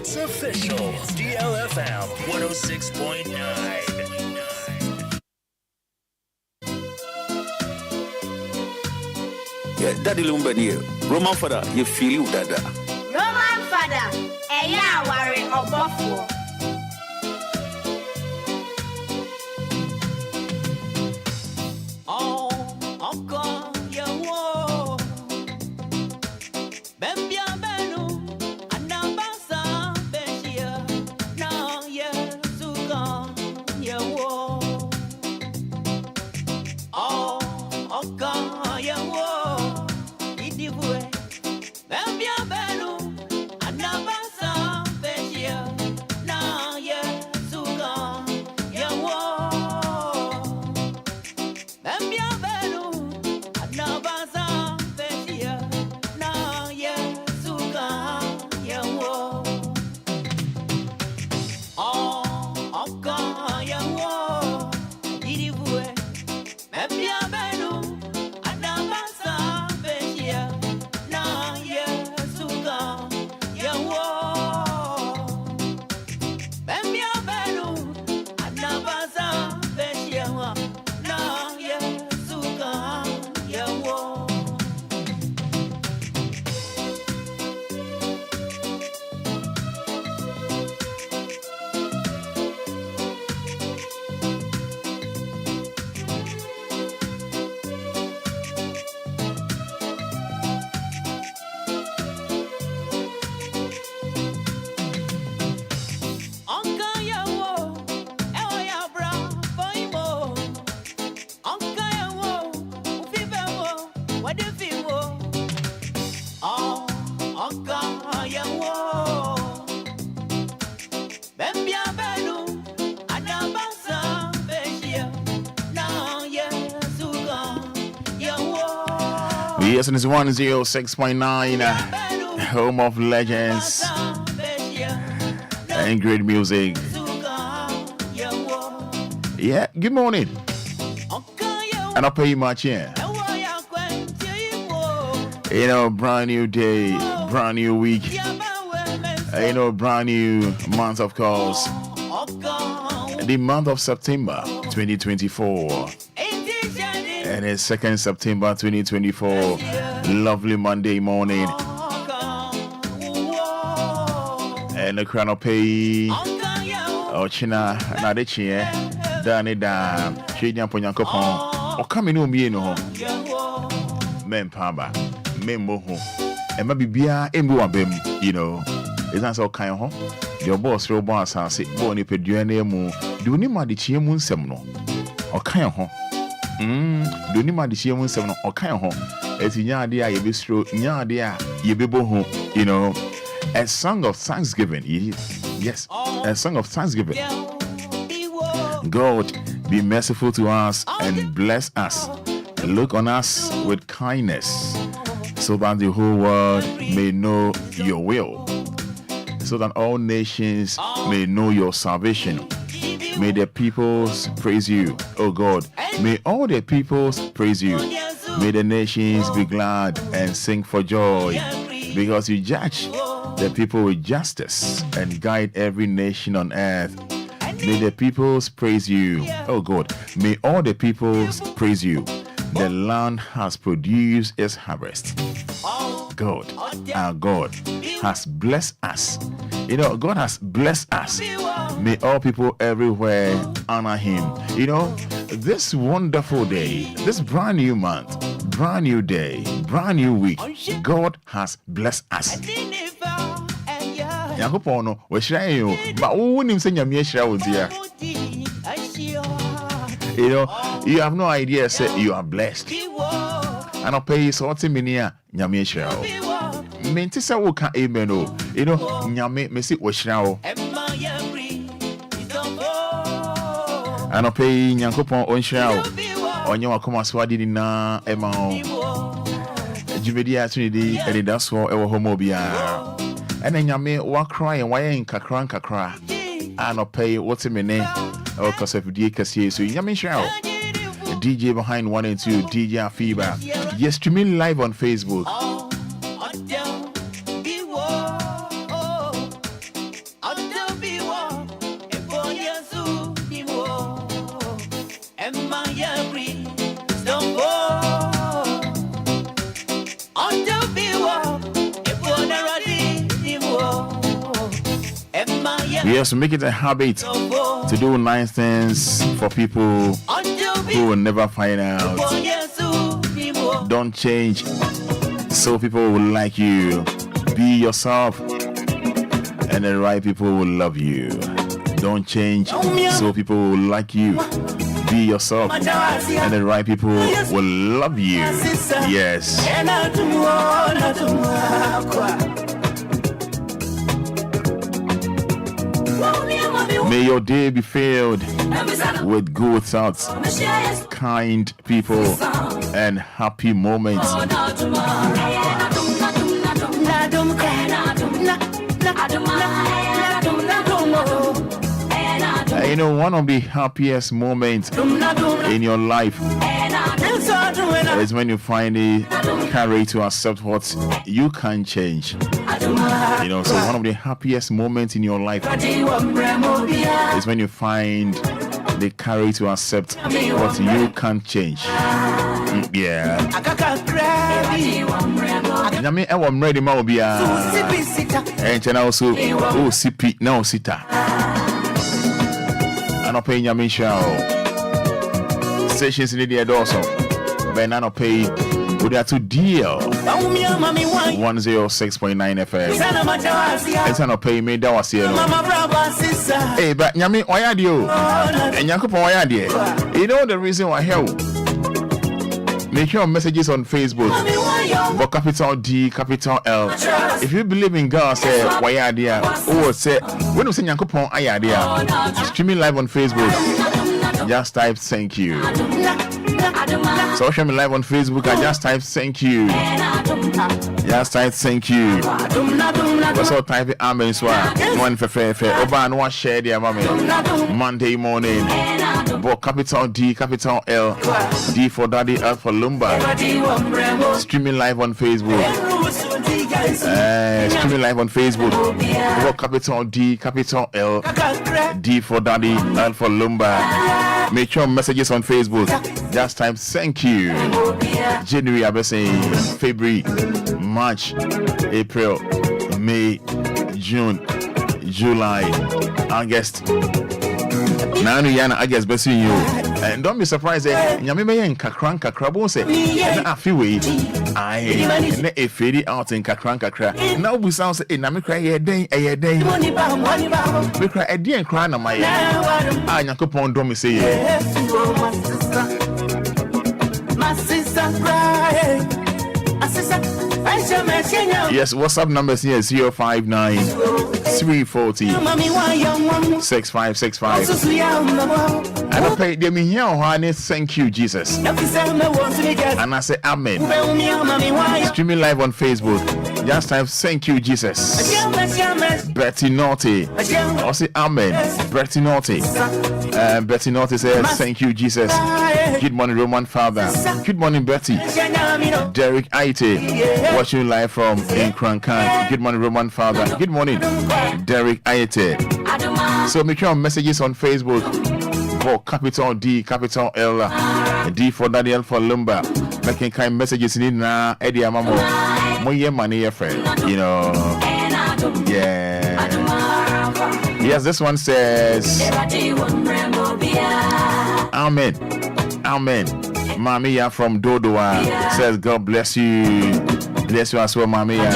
It's official. DLFM 106.9. Yeah, Daddy Lumba dear. Roman Fada, you feel you, Dada. Roman Fada, worry of Buffalo. Yes, and it's 106.9, home of legends and great music. Yeah, good morning. And I'll pay you much, yeah. You know, brand new day, brand new week. You know, brand new month, of course. The month of September 2024. And it's 2nd September 2024. Lovely Monday morning. And the crown of pay. Oh, China, Nadichi, Danida, Chidian Ponyankopon. Or coming home, you know. Men Paba, Men Moho. And maybe Bia, Embuabem, you know. It's not so kind of your boss, your boss, has it. Bonnie Peduane, do you mind the Chiamun Semno? Or kind of do you mind the Chiamun Semno? Or kind of as in Yadia, you be strong, Yadia, you be boho, you know. A song of thanksgiving. Yes, a song of thanksgiving. God, be merciful to us and bless us. Look on us with kindness, so that the whole world may know your will, so that all nations may know your salvation. May the peoples praise you, O God. May all the peoples praise you. May the nations be glad and sing for joy, because you judge the people with justice and guide every nation on earth. May the peoples praise you, O God. May all the peoples praise you. The land has produced its harvest. God, our God, has blessed us. You know, God has blessed us. May all people everywhere honor him. You know, this wonderful day, this brand new month, brand new day, brand new week, God has blessed us. Yakopono, we share you, but who wouldn't say Yamia share with you? You know, you have no idea, say you are blessed. And I'll pay you 40 minutes, Yamia share. Mentisa will can't amen. You know, Yame, Messi was share. And I'll pay Yankopon on share. On your Comaswadi na Emma. Jubidia Trinity, Anidaso Wɔhɔ Obia. And then Yame wa cry and why ain't kakra. And I'll pay what's a minute. Or cause of the Cassie, so Yame share. DJ behind 1 and 2, DJ Afiba. Yes, streaming live on Facebook. Yes, make it a habit to do nice things for people who will never find out. Don't change so people will like you. Be yourself and the right people will love you. Don't change so people will like you. Be yourself and the right people will love you. Yes. May your day be filled with good thoughts, kind people, and happy moments. You know, one of the happiest moments in your life is when you finally carry to accept what you can change. You know, so one of the happiest moments in your life is when you find the courage to accept what you can't change. Yeah. I mean, I'm ready, Obia. And also, oh, sipi, no, sita. I'm not paying your mission. Stations in the also. But I'm not paying. We are to deal 106.9 FM. It's not pay me that was here. Hey, but Yami, why are you? And Yakupo, why are you? You know the reason why here? Make your messages on Facebook. But capital D, capital L. If you believe in God, say why are you? Oh, say when you say Yakupo, why are you? Streaming live on Facebook. Just type thank you. So show me live on Facebook. I just type thank you. Just type thank you. Also type it amen. So one for Oba and one share their mommy. Monday morning. But capital D, capital L. D for Daddy, L for Lumba. Streaming live on Facebook. Streaming live on Facebook. But capital D, capital L. D for Daddy, L for Lumba. Make sure messages on Facebook. Just type thank you. January, I be saying February, March, April, May, June, July, August. Now I guess best you. And don't be surprised that Yami in Kakran Kakrabo say I feel way I a fade out in Kakran Kakra. Now we sound say na me cry a day. We cry a day and cry na my I Yakupon don't me say my sister cry. Yes, WhatsApp numbers here 059 340 6565. And I pay them here on thank you, Jesus. And I say amen. Streaming live on Facebook. Just type thank you, Jesus. Betty Naughty. I say amen. Betty Naughty. Betty Naughty says thank you, Jesus. Good morning, Roman Father. Good morning, Betty. Derek Aite, watching live from Enquires. Good morning, Roman Father. Good morning, Derek Aite. So make sure messages on Facebook for capital D, capital L, D for Daniel for Lumba. Making kind messages in na Eddie Amamo. Moye money, friend. You know, yeah. Yes, this one says, amen. Amen. Mamia from Dodoa says, God bless you. Bless you as well, Mamia.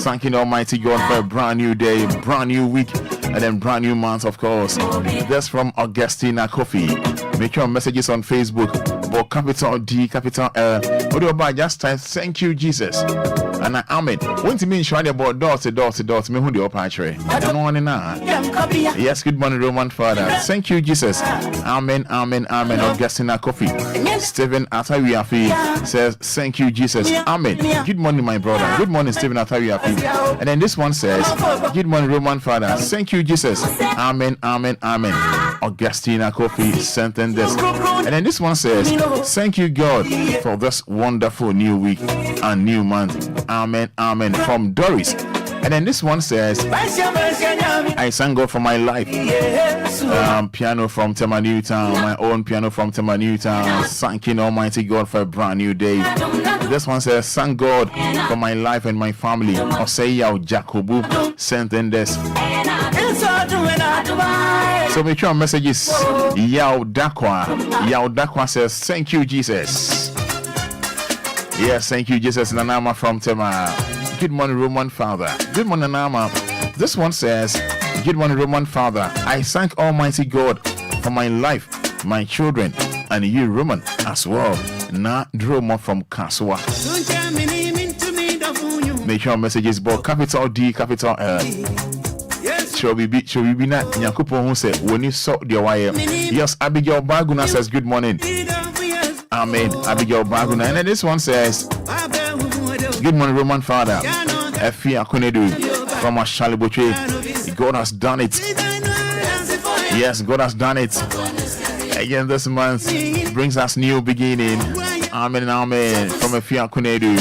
Thanking Almighty God for a brand new day, brand new week, and then brand new month, of course. That's from Augustina Coffee. Make your messages on Facebook. But capital D, capital L. Just type thank you, Jesus. And amen. When to mean shiny about dot, me who the upper tray. Yes, good morning, Roman Father. Thank you, Jesus. Amen, amen, amen. Augustina Coffee. Stephen Atawiafi says, thank you, Jesus. Amen. Good morning, my brother. Good morning, Stephen Atawiafi. And then this one says, good morning, Roman Father. Thank you, Jesus. Amen, amen, amen. Augustina Coffee sent in this. And then this one says, thank you, God, for this wonderful new week and new month. Amen, amen. From Doris. And then this one says, I thank God for my life. Piano from Tema Newtown, my own piano from Tema Newtown. Thanking Almighty God for a brand new day. This one says, thank God for my life and my family. Oseya Jacobu sent in this. So make sure messages. Yao Dakwa says, thank you, Jesus. Yes, thank you, Jesus. Nanama from Tema. Good morning, Roman Father. Good morning, Nanama. This one says, good morning, Roman Father. I thank Almighty God for my life, my children, and you, Roman, as well. Na Droma from Kaswa. Make sure messages, but capital D, capital L. Shall we be not Yakupo who said when you saw the wire? Yes, Abigail Baguna says good morning. Amen. Abigail Baguna. And then this one says, good morning, Roman Father. Efia Konedu from Ashaliboche. God has done it. Yes, God has done it. Again this month brings us new beginning. Amen, amen. From Efia Konedu.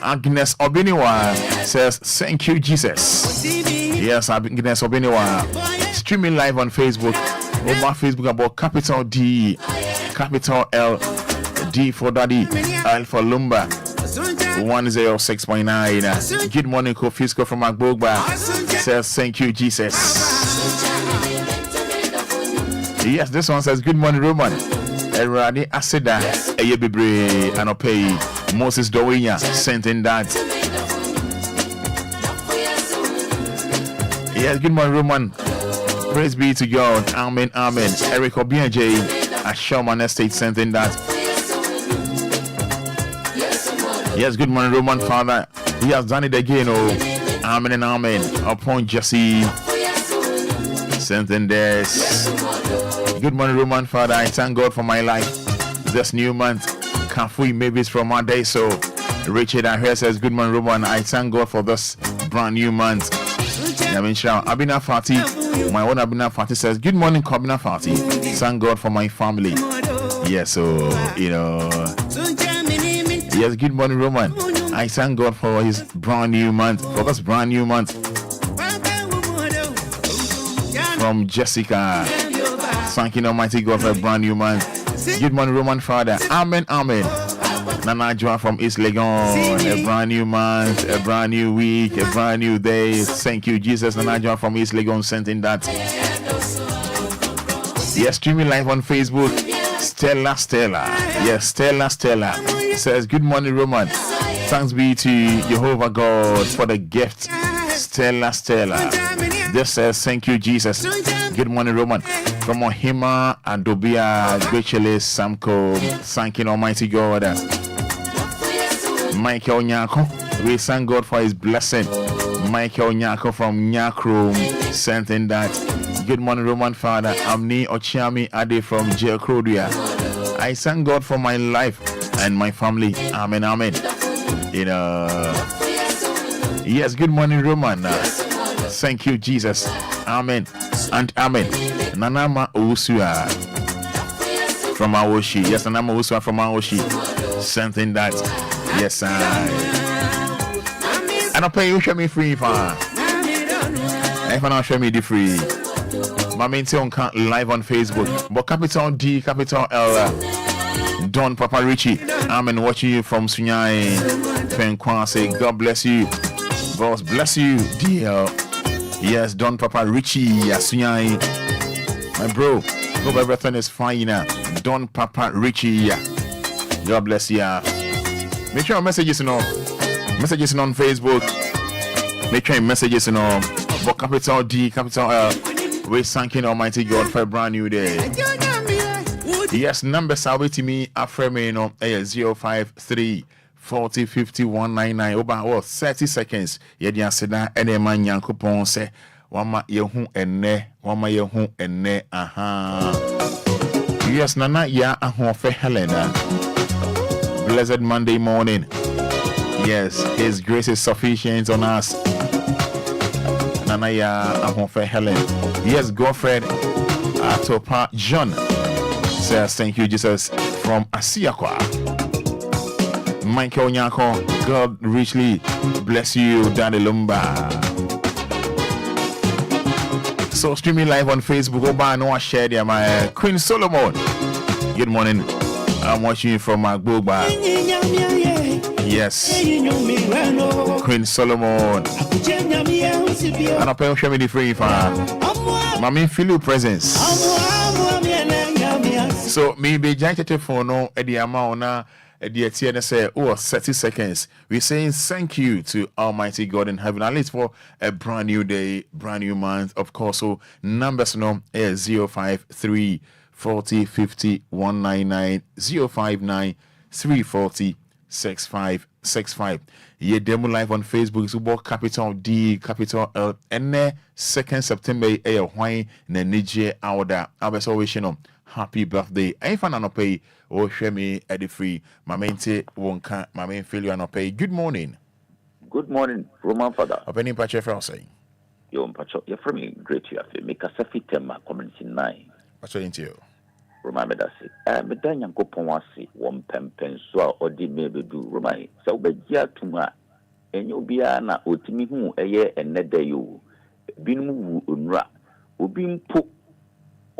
Agnes Obiniwa says, thank you, Jesus. Yes, Agnes Obiniwa. Streaming live on Facebook. Over Facebook about capital D, capital L, D for Daddy, L for Lumba. 106.9. Good morning, Kofisco from Agbogba. Says, thank you, Jesus. Yes, this one says, good morning, Roman. Eradi Aseda, Eyebibre, Anope, Moses Dowinya, sent in that. Yes, good morning, Roman. Praise be to God. Amen, amen. Eric Obia J, at Sherman Estate, sent in that. Yes, good morning, Roman Father. He has done it again, oh. Amen and amen. Upon Jesse, sent in this. Good morning, Roman Father. I thank God for my life. This new month, Kafui Mavis from Anidaso. Richard Ahir says, good morning, Roman. I thank God for this brand new month. Abina Fati, my own Abina Fati says, good morning, Kabina Fati. Thank God for my family. Yes, so, yes, good morning, Roman. I thank God for his brand new month, for this brand new month. From Jessica, thanking Almighty God for a brand new month. Good morning, Roman Father. Amen, amen. Nana Joa from East Legon, a brand new month, a brand new week, a brand new day. Thank you, Jesus. Nana Joa from East Legon sent in that. Yes, streaming live on Facebook. Stella. Yes, Stella says, good morning, Roman. Thanks be to Jehovah God for the gift. Stella. This says, thank you, Jesus. Good morning, Roman. From Ohima and Obia, Gretchele Samko, thanking Almighty God. Michael Nyako, we thank God for his blessing. Michael Nyako from Nyakro sent in that. Good morning, Roman Father. Amni Ochiami Ade from Jekrodia. I thank God for my life and my family. Amen, amen. Yes, good morning, Roman. Thank you, Jesus. Amen and amen. Nanama Usua from Aoshi. Yes, Nanama Usua from Aoshi. Something that, yes, and I'll pay you, show me free, if I not show me the free. My main on live on Facebook. But capital D, capital L. Don Papa Richie. I'm watching you from Sunyai. Enquires say, God bless you. God bless you, DL. Yes, Don Papa Richie, Sunyai. My bro, hope everything is fine now. Don Papa Richie. God bless you. Make sure messages on Facebook. Make sure messages but capital D, capital L. We're thanking Almighty God for a brand new day. Yes, numbers are with me. Aframe 053 40 50 199. About 30 seconds. Yedi aseda ene man Yankopon se wama yehu ene aha. Yes, nana ya ahofe Helena. Blessed Monday morning. Yes, his grace is sufficient on us. Nana ya ahofe Helen. Yes, girlfriend Atopa John says, thank you, Jesus, from Asiakwa. Michael Nyako, God richly bless you, Daddy Lumba. So streaming live on Facebook. Oba, no one shared there. My Queen Solomon. Good morning. I'm watching you from Magboba. Yes. Queen Solomon. And I'm paying me the free fan. Mami feel your presence. So maybe giant for no at the amount now. At the end, say, 30 seconds. We're saying thank you to Almighty God in heaven, at least for a brand new day, brand new month. Of course, so numbers no is 053 40 50 199 059 340 6565. Ye demo live on Facebook. So capital D, capital L, and 2nd September, why na Niger Auda. I was always happy birthday. I fan no pay or share me at the free. My mente won't my main failure no pay. Good morning. Good morning, Roman Fada. Opening patch for saying. Yo, Pacho, you're from me. Great to have make a selfie tema community 9. What's into you? Roman Medasi. Medanya go ponwasi, one pen so or di maybe do Roman. So be ya tuma. And you'll be na otimi hu a year and nether you. Binu unra. Ubim put.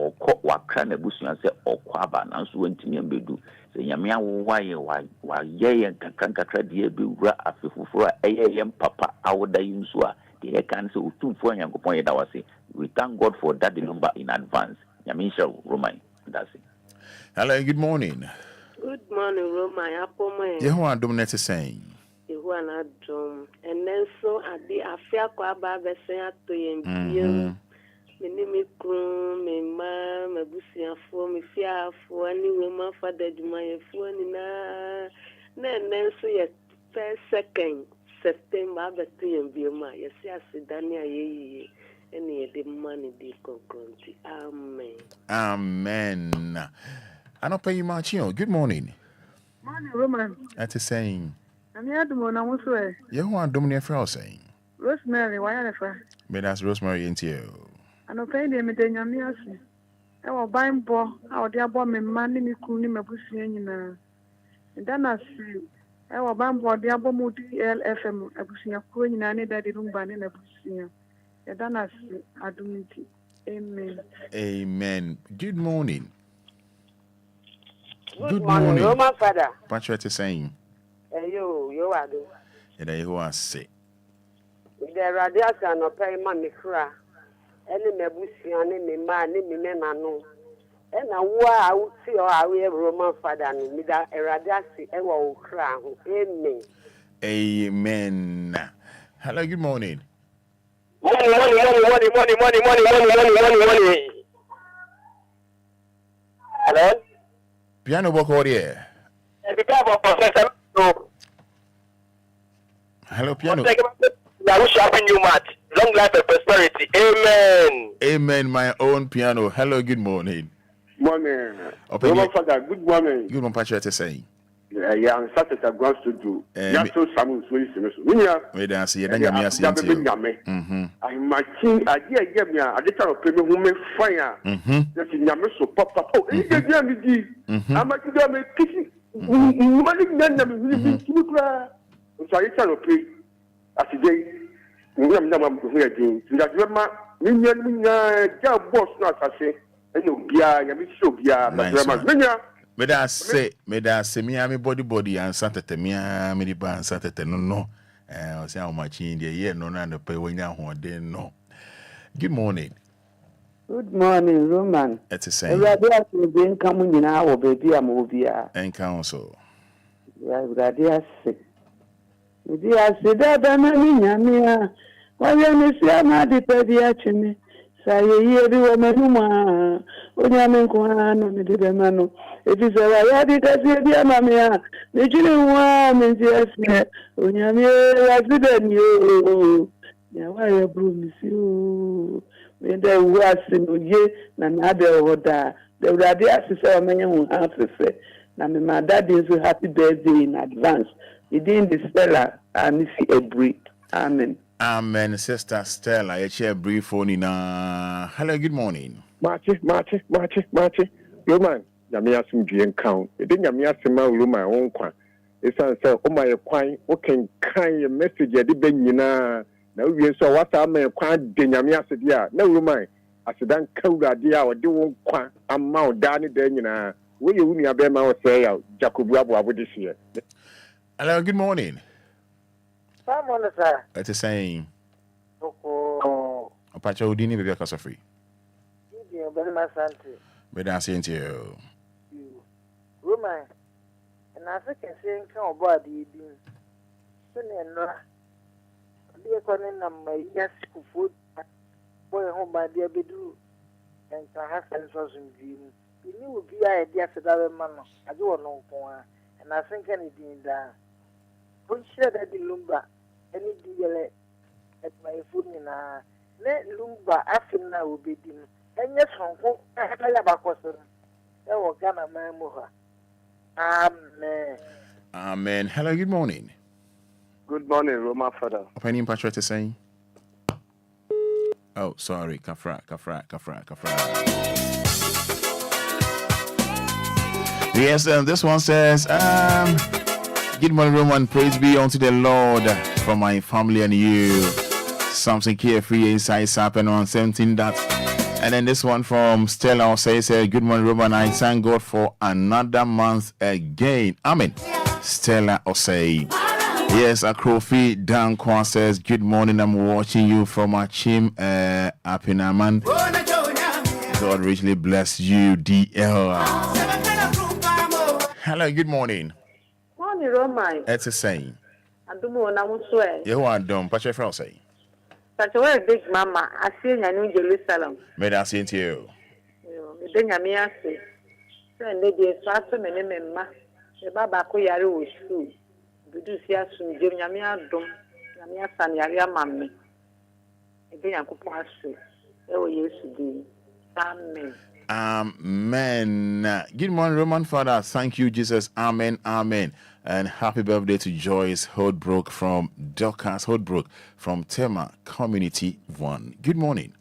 Or caught what kind of bush and say, or quaba, and so went to me and do. Say, Yamia, why, yea, and Kanka dear be rat after for a yam papa, our day in Sua, the air cancel 2 4 young point. I was say, we thank God for that number in advance. Yamisha, Roman, that's it. Hello, good morning. Good morning, Roman. Apple man. You are dominant saying. You are not drum. And then so I be a fair quaba, the same to you. Me name is Krum, me ma, me busia for me fear for any woman for the my phone na. Then so yes, 2nd September, but to be ma. Yes, yes, Dania ye, any the money de concrete. Amen. Amen. I don't pay you much. Good morning. Morning, Roman. That's a saying. I'm here to morning. I'm also. You are dominant for saying. Rosemary, why are you? But that's Rosemary into you. I don't pay them with the Yamiasi. I will buy bo, I will dear bomb and money me cool in my bussy. And then I see, I will buy bo, dear bomb DLFM, a bussy of queen in any daddy room ban in a bussy. And then I see, I do meet it. Amen. Amen. Good morning. Good morning, Roman Fada. Patrick is saying. You are the. And I was sick. The radius and no pay money cry. Any mebusian, any man, any men, no. And now, I would see our Roman Father and me that a radiasi ever crown. Amen. Amen. Hello, good morning. Money. Hello? Piano work over here. Hello, piano. I wish you happy new month. Long life and prosperity. Amen. Amen, my own piano. Hello, good morning. Morning. Father, good morning. Good morning, Patrick is saying. Yeah, I'm sat at a grand studio. Yeah, so some Swiss. Wait, I see. Then you see. I'm my king. I gave me a little of people who make fire. That's in Yamaso Papa. Oh, it's a damn I'm a damn kissing. So I tell you, as a day, we are not going to that Minion, job boss, not as I say, and Obia, Obia, but I say, me, I'm a body, and Santa me, I'm a band, Santa, no. I say how much in the year, no, and pay when you didn't know. Good morning. Good morning, Roman. It's the same. Radias will be coming in our baby, I'm Obia. And council. Radias. Dia sida bana minyamia wale nisia na dipedia chini saye yebi wa manuma onyame nkoana no de mano efise wa ya di kasi bia mamia nijini wa menziase onyame asida ni o ya wa ya brumisi o mende wa sinoye na nade oda the radias say o menye hu afefe na me ma daddy so happy birthday in advance. Within the Stella, I miss a break. Amen. Amen, Sister Stella. I share brief phone in. Hello, good morning. Marty. Roman, Yamia Sim Gian count. It didn't Yamia Sima Roman own quan. esan say o my kwan o can your message e de ben nyina na wie so what am kwan de nyame asede a na wurumai asedan kawurade a ode won kwan amma o da ne da nyina wo ye wunu abe ma o say ya Jacob abo this year. Hello, good morning. Good morning, sir. It's saying Oh, Apache Udini baby akasa free. you very much santi. Me dan say you. Woman, and I think saying come about the bin. So no. The economy na my yes food. Boy home by the bedu. And perhaps and so some dream. You knew be idea for that man. I do know and I think anything that. Don't share that the Lumba. Any deal at my food in a let Lumba after now will be dim. And yes, I have a labacosa. That will come a man more. Amen. Amen. Hello, good morning. Good morning, Roma Fada. Opinion Patrick is saying. Oh, sorry, Kafra. Yes, this one says, good morning, Roman. Praise be unto the Lord for my family and you. Something carefree inside happen on 17 that. And then this one from Stella says, good morning, Roman. I thank God for another month again. Amen. Stella Osei. Yes, Akrofi Dankwa says, good morning. I'm watching you from Achim Apinaman. God richly bless you, DL. Hello, good morning. Morning, Roman. It's the same. I do more than I swear. You are dumb. Patrick say. Such a very big mama. I see you in Jerusalem. May I say to you? Then I may say, send the Swassa Menema. The Baba Koyari was true. We do see us from Yamia Dom, Yamia San Yaria Mammy. Again, I could pass through. Oh, yes, indeed. Amen. Amen. Good morning, Roman Father. Thank you, Jesus. Amen. Amen. And happy birthday to Joyce Holdbrook from Dorcas Holdbrook from Tema Community 1. Good morning.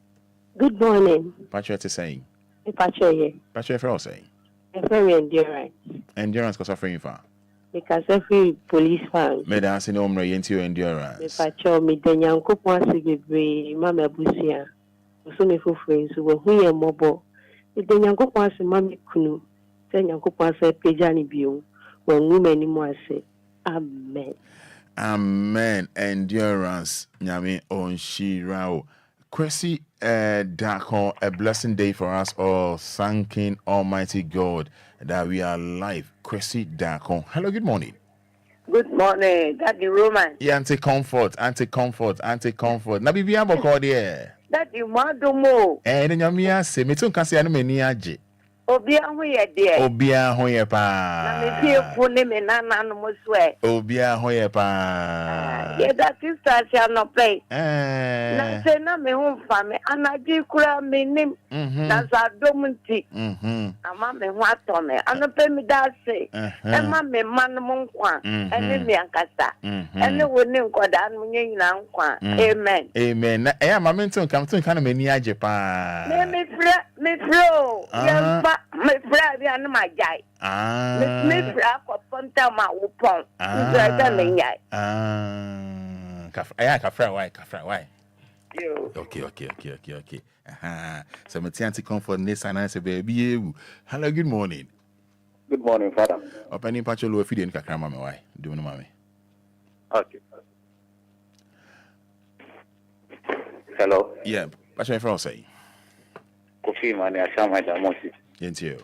Good morning. Patrick is saying. Patrick. Patrick is saying. Very endurance. Endurance because suffering for. Because every police fan. Me dance no more into endurance. Patrick, me denyan kupon sibibre mama busia. So me for friends who who ye mobo. Me denyan kupon si mama kunu. Denyan kupon se pejani biu. When women anymore say, Amen. Amen. Endurance. Nyame on Shirao. Kwesi Dako, a blessing day for us all. Thanking Almighty God that we are alive. Kwesi Dako. Hello, good morning. Good morning, Daddy Roman. Yeah, anti-comfort. Na bibi aboko de. Daddy Madomo. Then Nyame say me tun kan say anu mani age. Obia ho ye de. Obia ho ye pa. Na me tie fu ne me nana no mo swe. Obia ho ye pa. Ye that sister shall not play. Na se na me ho fa me anaji kura me nim. Na za domunti. Ama me ho ato me. Ano pe mi da se. E ma me man mo nkwa. Ene me ankasa. Ene woni nkoda no nye nyina nkwa. Amen. Amen. Na e ama me tun kan na me ni age pa. Me flow. Me fra bi anu ma jai. Me fra ko ponta ma wo pon. Nzo da me nyai. Kafra why? Yo. Okay. So me anti comfort this and say baby. Hello, good morning. Good morning, Fada. Opening patcho lo feed in kakra mama why? Do no mama. Okay. Hello. Yeah, patcho my friend say. Kofi mani ashama da mosi. Yentio.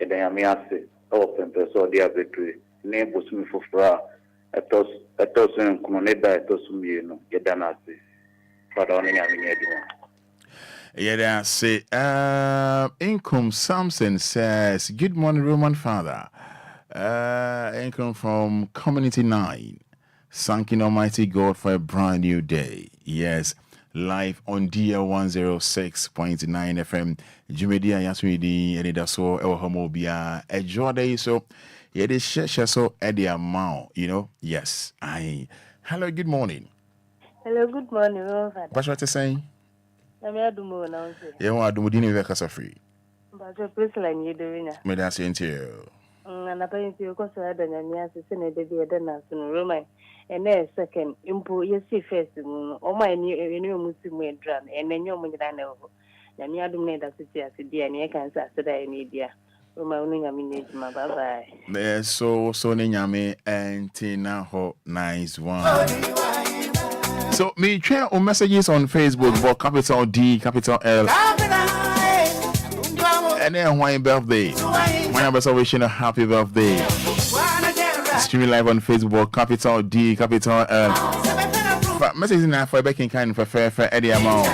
Eden ya miase. Open person dia betri. Ne bosumi fofra. Etos nkumoneda etosumi no. Yedanase. Fada oni nyami nyedimo. Yeah, say, Income Samson says, good morning, Roman Father. Income from Community 9. Thanking Almighty God for a brand new day. Yes, live on DL106.9 FM. Jumedia Yaswidi, Anidaso Wɔhɔ Obia. A Jordan, so, yeah, this share so at the amount, you know. Yes, hello, good morning. Hello, good morning, Roman Father. What's what you're saying? I'm here to move now. Yeah, I do didn't work as a free. But your place like you doing it. May I say to you? And I pay you because I don't know, the baby, I don't know, Roman. And then second, you see first, oh my new Muslim drum, and then you're more than over. And you don't need that city as a dear, and you can't say that I need ya. Roma only I mean, my bye bye. So Ninyame and Tina Ho nice one. So me share on messages on Facebook for capital D, capital L. And then why birthday? Why am I wishing a happy birthday? Streaming live on Facebook, capital D, capital L. But message in that for back in kind for fair Eddie amount.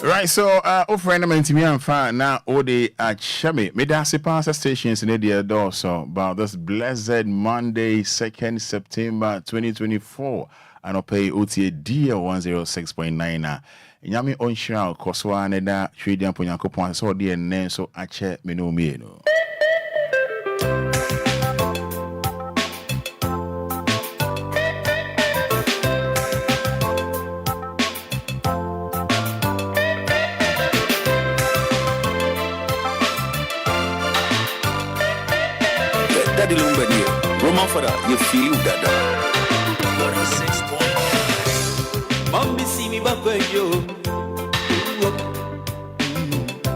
Right, so friend to me and fan now all the Chemi. Me da se pass stations in the door so about this blessed Monday, 2nd September 2024 and I'll pay OTA DL 106.9. Nyami onshira koswa neda twedi amponyankopon so de nen so ache me no me no. Daddy Lumba dear, Roman Fada, you feel that. 106.9. Mommy see me back when you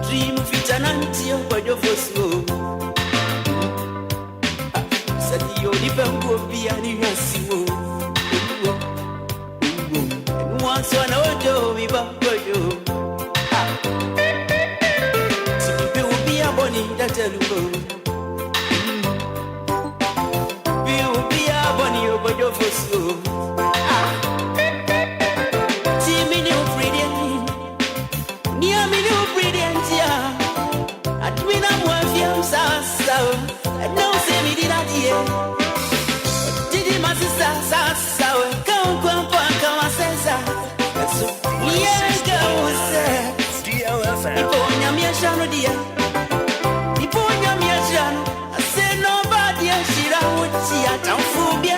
dream of it and auntie of your first love. Said you depend on Obia and you see and once one old Joe, me back for you. See, will be a bonny that tell you. But your first love. See me new brilliant, near me new brilliant, yeah. I do it, I'm one film, so I know, say me did not hear. Did it, my sister, come, come, sense. Yeah, go, sir. DLFM. Iponya mi ashano dia. Iponya mi ashano. I say nobody else should have what she had done for me.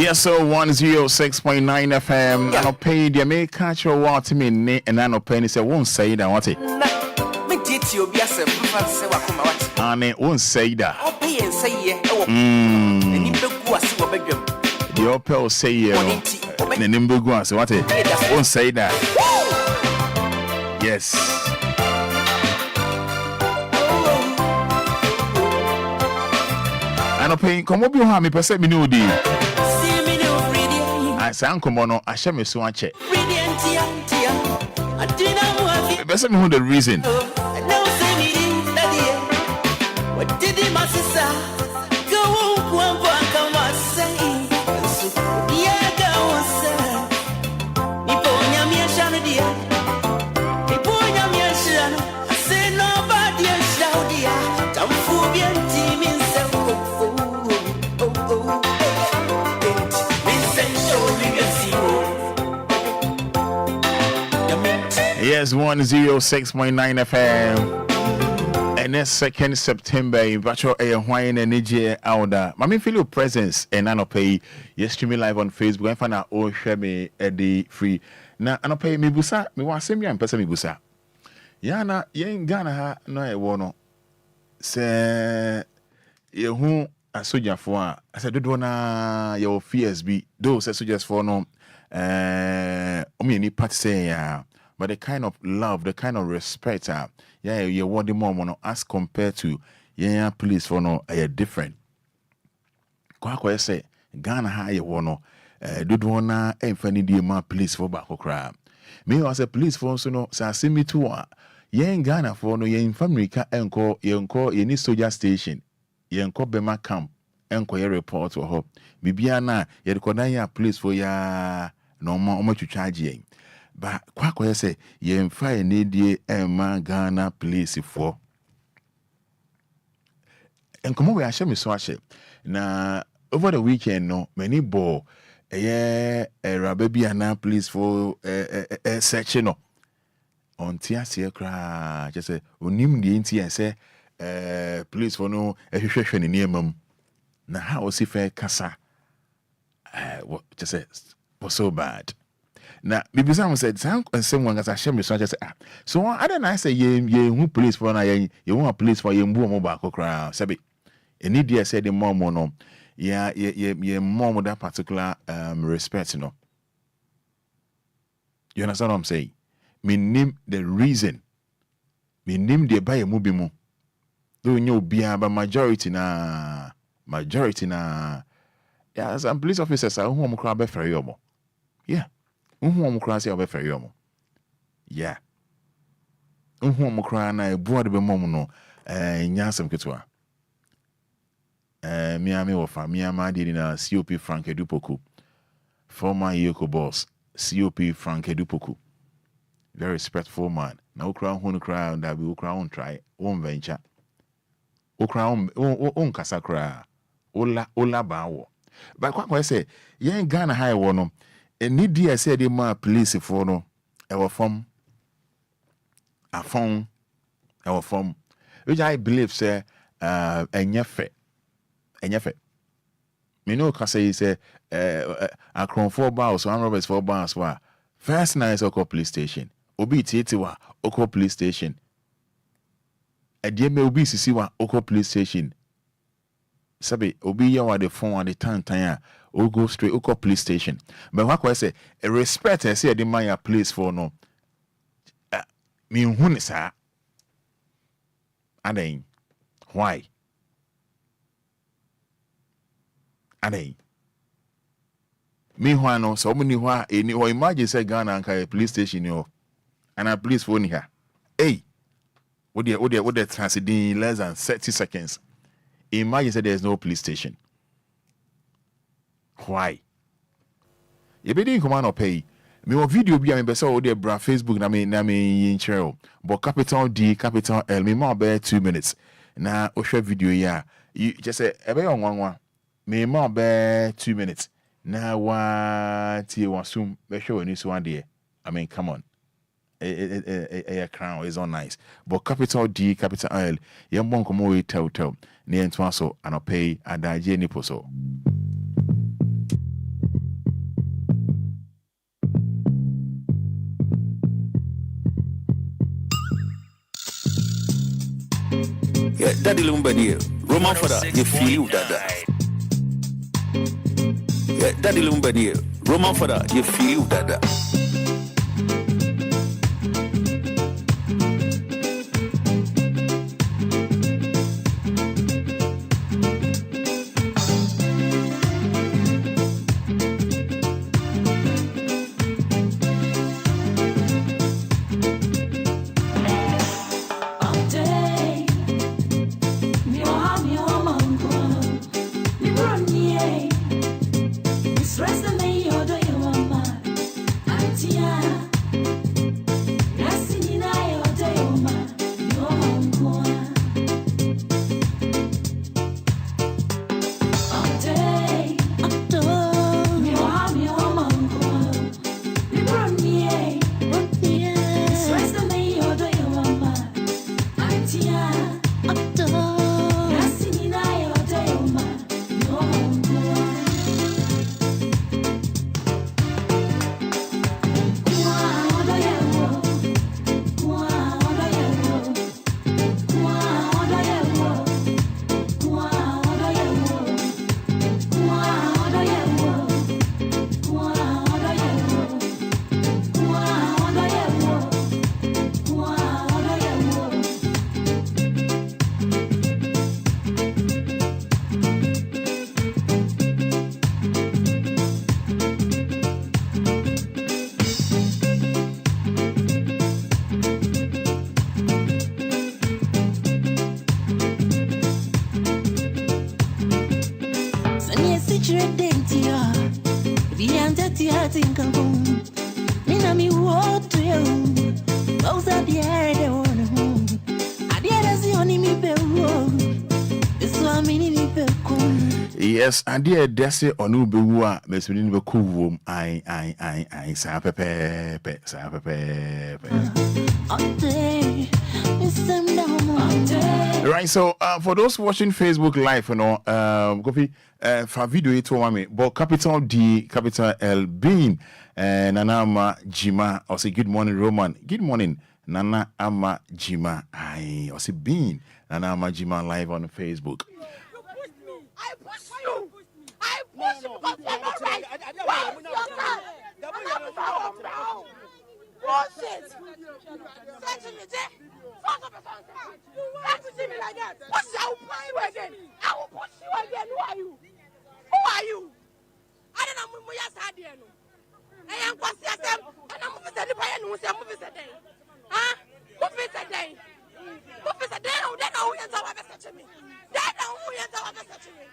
Yes, so 106.9 FM. I don't pay the make catch your water me and I no penny say won't say that what it. And it won't say that. The opel say the nimble guas what it won't say that. Yes. I no pay come up you have me percent me no deal. I say uncle mono I share me so much. Best me who the reason. What did he my sister go on come on say yeah go on say ni ponya mi shana dia ni ponya mi shana I say nobody shout dia tamfu bien team in say Yes, 106.9 FM. And next 2nd September, in virtual air, Hawaiian energy out there. Mami feel your presence and I no pay. Yes, streaming live on Facebook. I find out all share me at the free. Now, I no pay me busa. Me want send me and person me busa. Yana, yen Ghana ha no e wono. Se ye hu asoja for. I said do na your fears be. Those soldiers for no. Omi ni party say ya. But the kind of love, the kind of respect, you want the more as compared to police for no different. Kwa say Ghana ha you wanna do wanna funny the man police for back cry. Me was a police for so no sa see me too. In Ghana for no in America enko any soldier station, yenko Bema camp, enko your report or hope. Bibia na ye record police for ya no more to charge ye. But kwa say ye fire need Emma Ghana police for. And come over, I shall me so much. Now over the weekend, no many ball a baby and police for a section no on TSC cry. Just say unim the NT say police for no a situation in near mum. Now how was if a casa what just say was so bad. Now, maybe someone said, someone as I share me, so I just say, so I don't know, say, ye who police for you want police for you, move back, crowd, Sabi. And India said the mom, no, ye mom with that particular respect, you know. You understand what I'm saying? Me name the reason, me name the buy a movie mo. Do you be but majority na, yeah, some police officers are home crowd be for you, yeah. Crassi over for you. Yeah. Na board be momuno, Yansam Ketua. Miami Ofa, Miama did in a COP Frank Edupoku, former Yoko boss, COP Frank Edupoku. Very respectful man. Now, crown who crown that we will crown try, won't venture. O crown, Casacra, Ola Bao. But what I say, Yan Ghana high one. And need dear said the ma police for no our form which I believe say enyefe me no can say a crown 4 bars 1 robbers 4 bars wa first night oko police station obi tete wa oko police station e die me obi sisi wa oko police station sabi obi ya wa the phone at the time or go straight to police station. But what I say, a respect I say the Maya police for no. Me who is her? Ade. Why? Ade. Me who no so many who any or imagine say Ghana and police station yo. And a police phone here. Hey. What the transit in less than 30 seconds. Imagine say there's no police station. Why? You be doing command or pay. Me one video be me say there bra Facebook na me in channel. But capital D, capital L, me more be 2 minutes. Na o share video ya. You just say ebe on one. Me more be 2 minutes. Na wa ti wa sum be show any so one there. I mean, come on. A crown is all nice. But capital D, capital L, you won't come away tell. Near so and pay a daje ni poso. Daddy Lumba here. Roman Fada, you feel that. Yeah, Daddy Lumba here. Roman Fada, you feel that. Yes, and dear Desi Onubewa, Miss Winnie Cool, I, Sapepe. Right, so for those watching Facebook Live, you know, copy for video to me, but capital D, capital L, Bean, and Nana Jima, or say good morning, Roman. Good morning, Nana Ama Jima. I or say Bean, Nana Ama Jima live on Facebook. I push you because you're not right. Where's your car? Bullshit. Search me, Jay. Fuck up a song. Can't you see me like that? Push you, I will push you again. I will push you again. Who are you? Who are you? I don't know who you're saying. I am going to say them. And I'm going to say the boy and who's a movie today. Huh? Who is today? Who is today? They know who you're talking about to me. They know who you're talking about to me.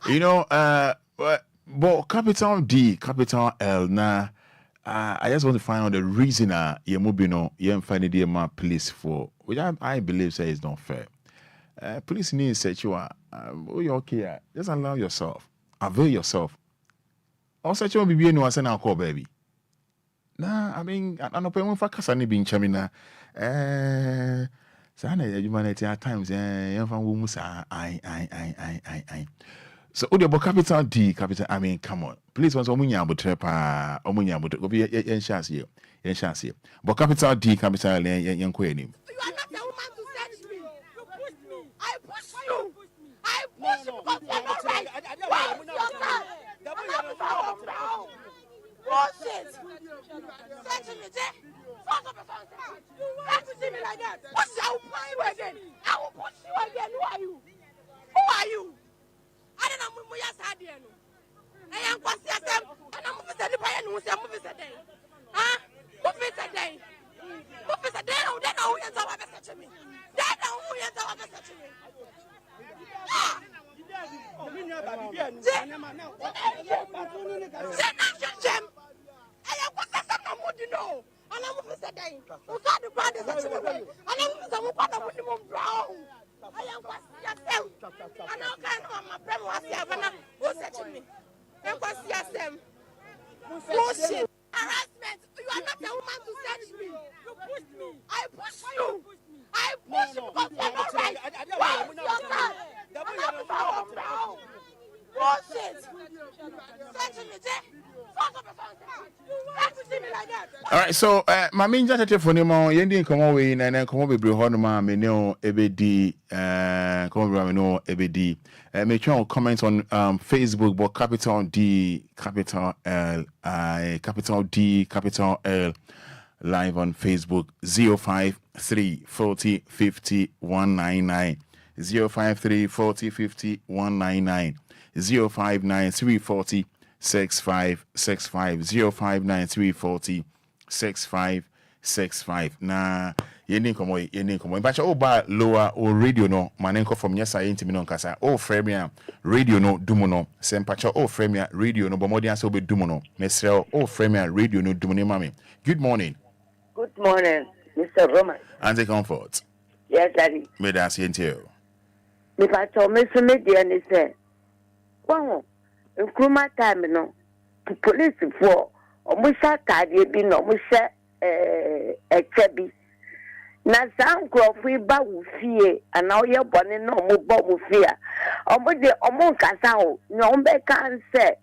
You know, but capital D, capital L, now. I just want to find out the reason you're moving on, you're finding the amount police for, which I believe say is not fair. Police need to set you up. Oh, you're okay. Just allow yourself. Avail yourself. Or set you up, be no one call baby. Nah, I mean, I don't know if I can't be in Chamina. Sana, humanity at times, young fan women say, I. So, about capital D, capital, I mean, come on. Please, once Omunya would trepa, Omunya would go be a chance here. But capital D, capital Enquiries. You are not the woman to search me. You push me. I push you. I push you because you're not right. Where's your car? Bullshit. Search me, Jay. Fuck up a song. Can't you see me like that? Push you, I will push you again. I will push you again. Who are you? Who are you? I don't know who you're saying. I am going to say them. And I'm going to say the boy and who's a movie today. Huh? Who is today? Who is today? They know who you're talking about to me. They know who you're talking about to me. Bullshit. Harassment. You are not a woman to search me. You pushed me. I pushed you. I pushed you because you are not right. Where's your car? Bullshit. Searching me, Jay. All right, so my main chat for him on Yendi come away and then come over Honoma Meno EBD come over no EBD. Make sure comment on Facebook but capital D capital L I capital D capital L live on Facebook 053 40 50 199 053 40 50 199 059 340 6565 059 340 6565. Na yeni komo bacha oba lower or radio no manenko from yesa intimi no nkasa o frame ya radio no dumo no sempacha o frame ya radio no bomodi asa obe dumo no mesrel o frame ya radio no dumo ne mami. Good morning. Good morning, Mr. Roman. Ante Comfort. Yes, Daddy. Me da sientio. Me pacho me so media ni say. Wow. Nkruma time no. Police for omusha kade bi no omusha echebi. Na sankrofo ba wo fie ana oye bone no mo bo mo fie. Omo de omo nkasa ho. No ombe kan say.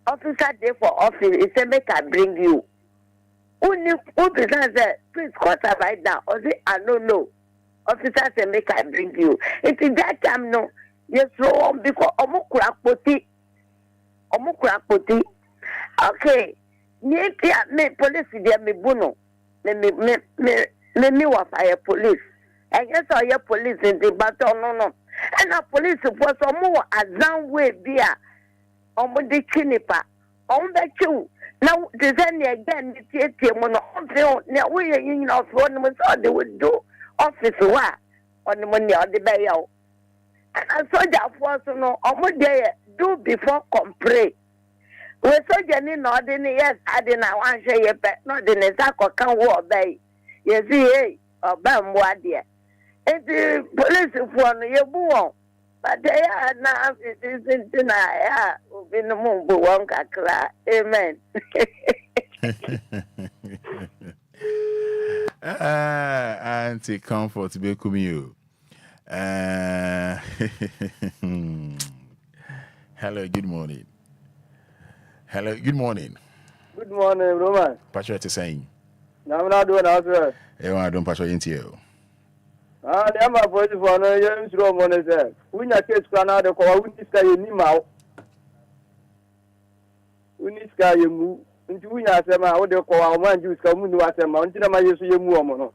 Officer day for office, he say make I bring you. Only officer said, please call her right now. Or say, I don't know. Officer said, make I bring you. It's that time, no. Yes, so because omukura poti. Okay. Me police there me buno. Me wa fire police. And yes, I hear police in the battle, no. And a police was some more azan way beer. Omo de chinipa. Ombe chu. Now, the then again, the theatre when we are in of one was all they would do office work on the money of the bayo. And I saw that was no almost there do before complain. We saw Jenny nodding, yes, I didn't want to say a pet, not in a sack or can walk by. Yes, hey, or bam, what dear. And the police for your boo. But they are now, it isn't tonight. In the moon, but one cry. Amen. Auntie Comfort to be coming you. Hello, good morning. Hello, good morning. Good morning, Roman. Patrick is saying. No, I'm not doing that. I don't Patrick into you. The amount of voice for no young Roman is there. We not catch Canada, or we sky in Nima. We need sky you move into we not say, how they call our man, you come to us a mountain. I used to you move.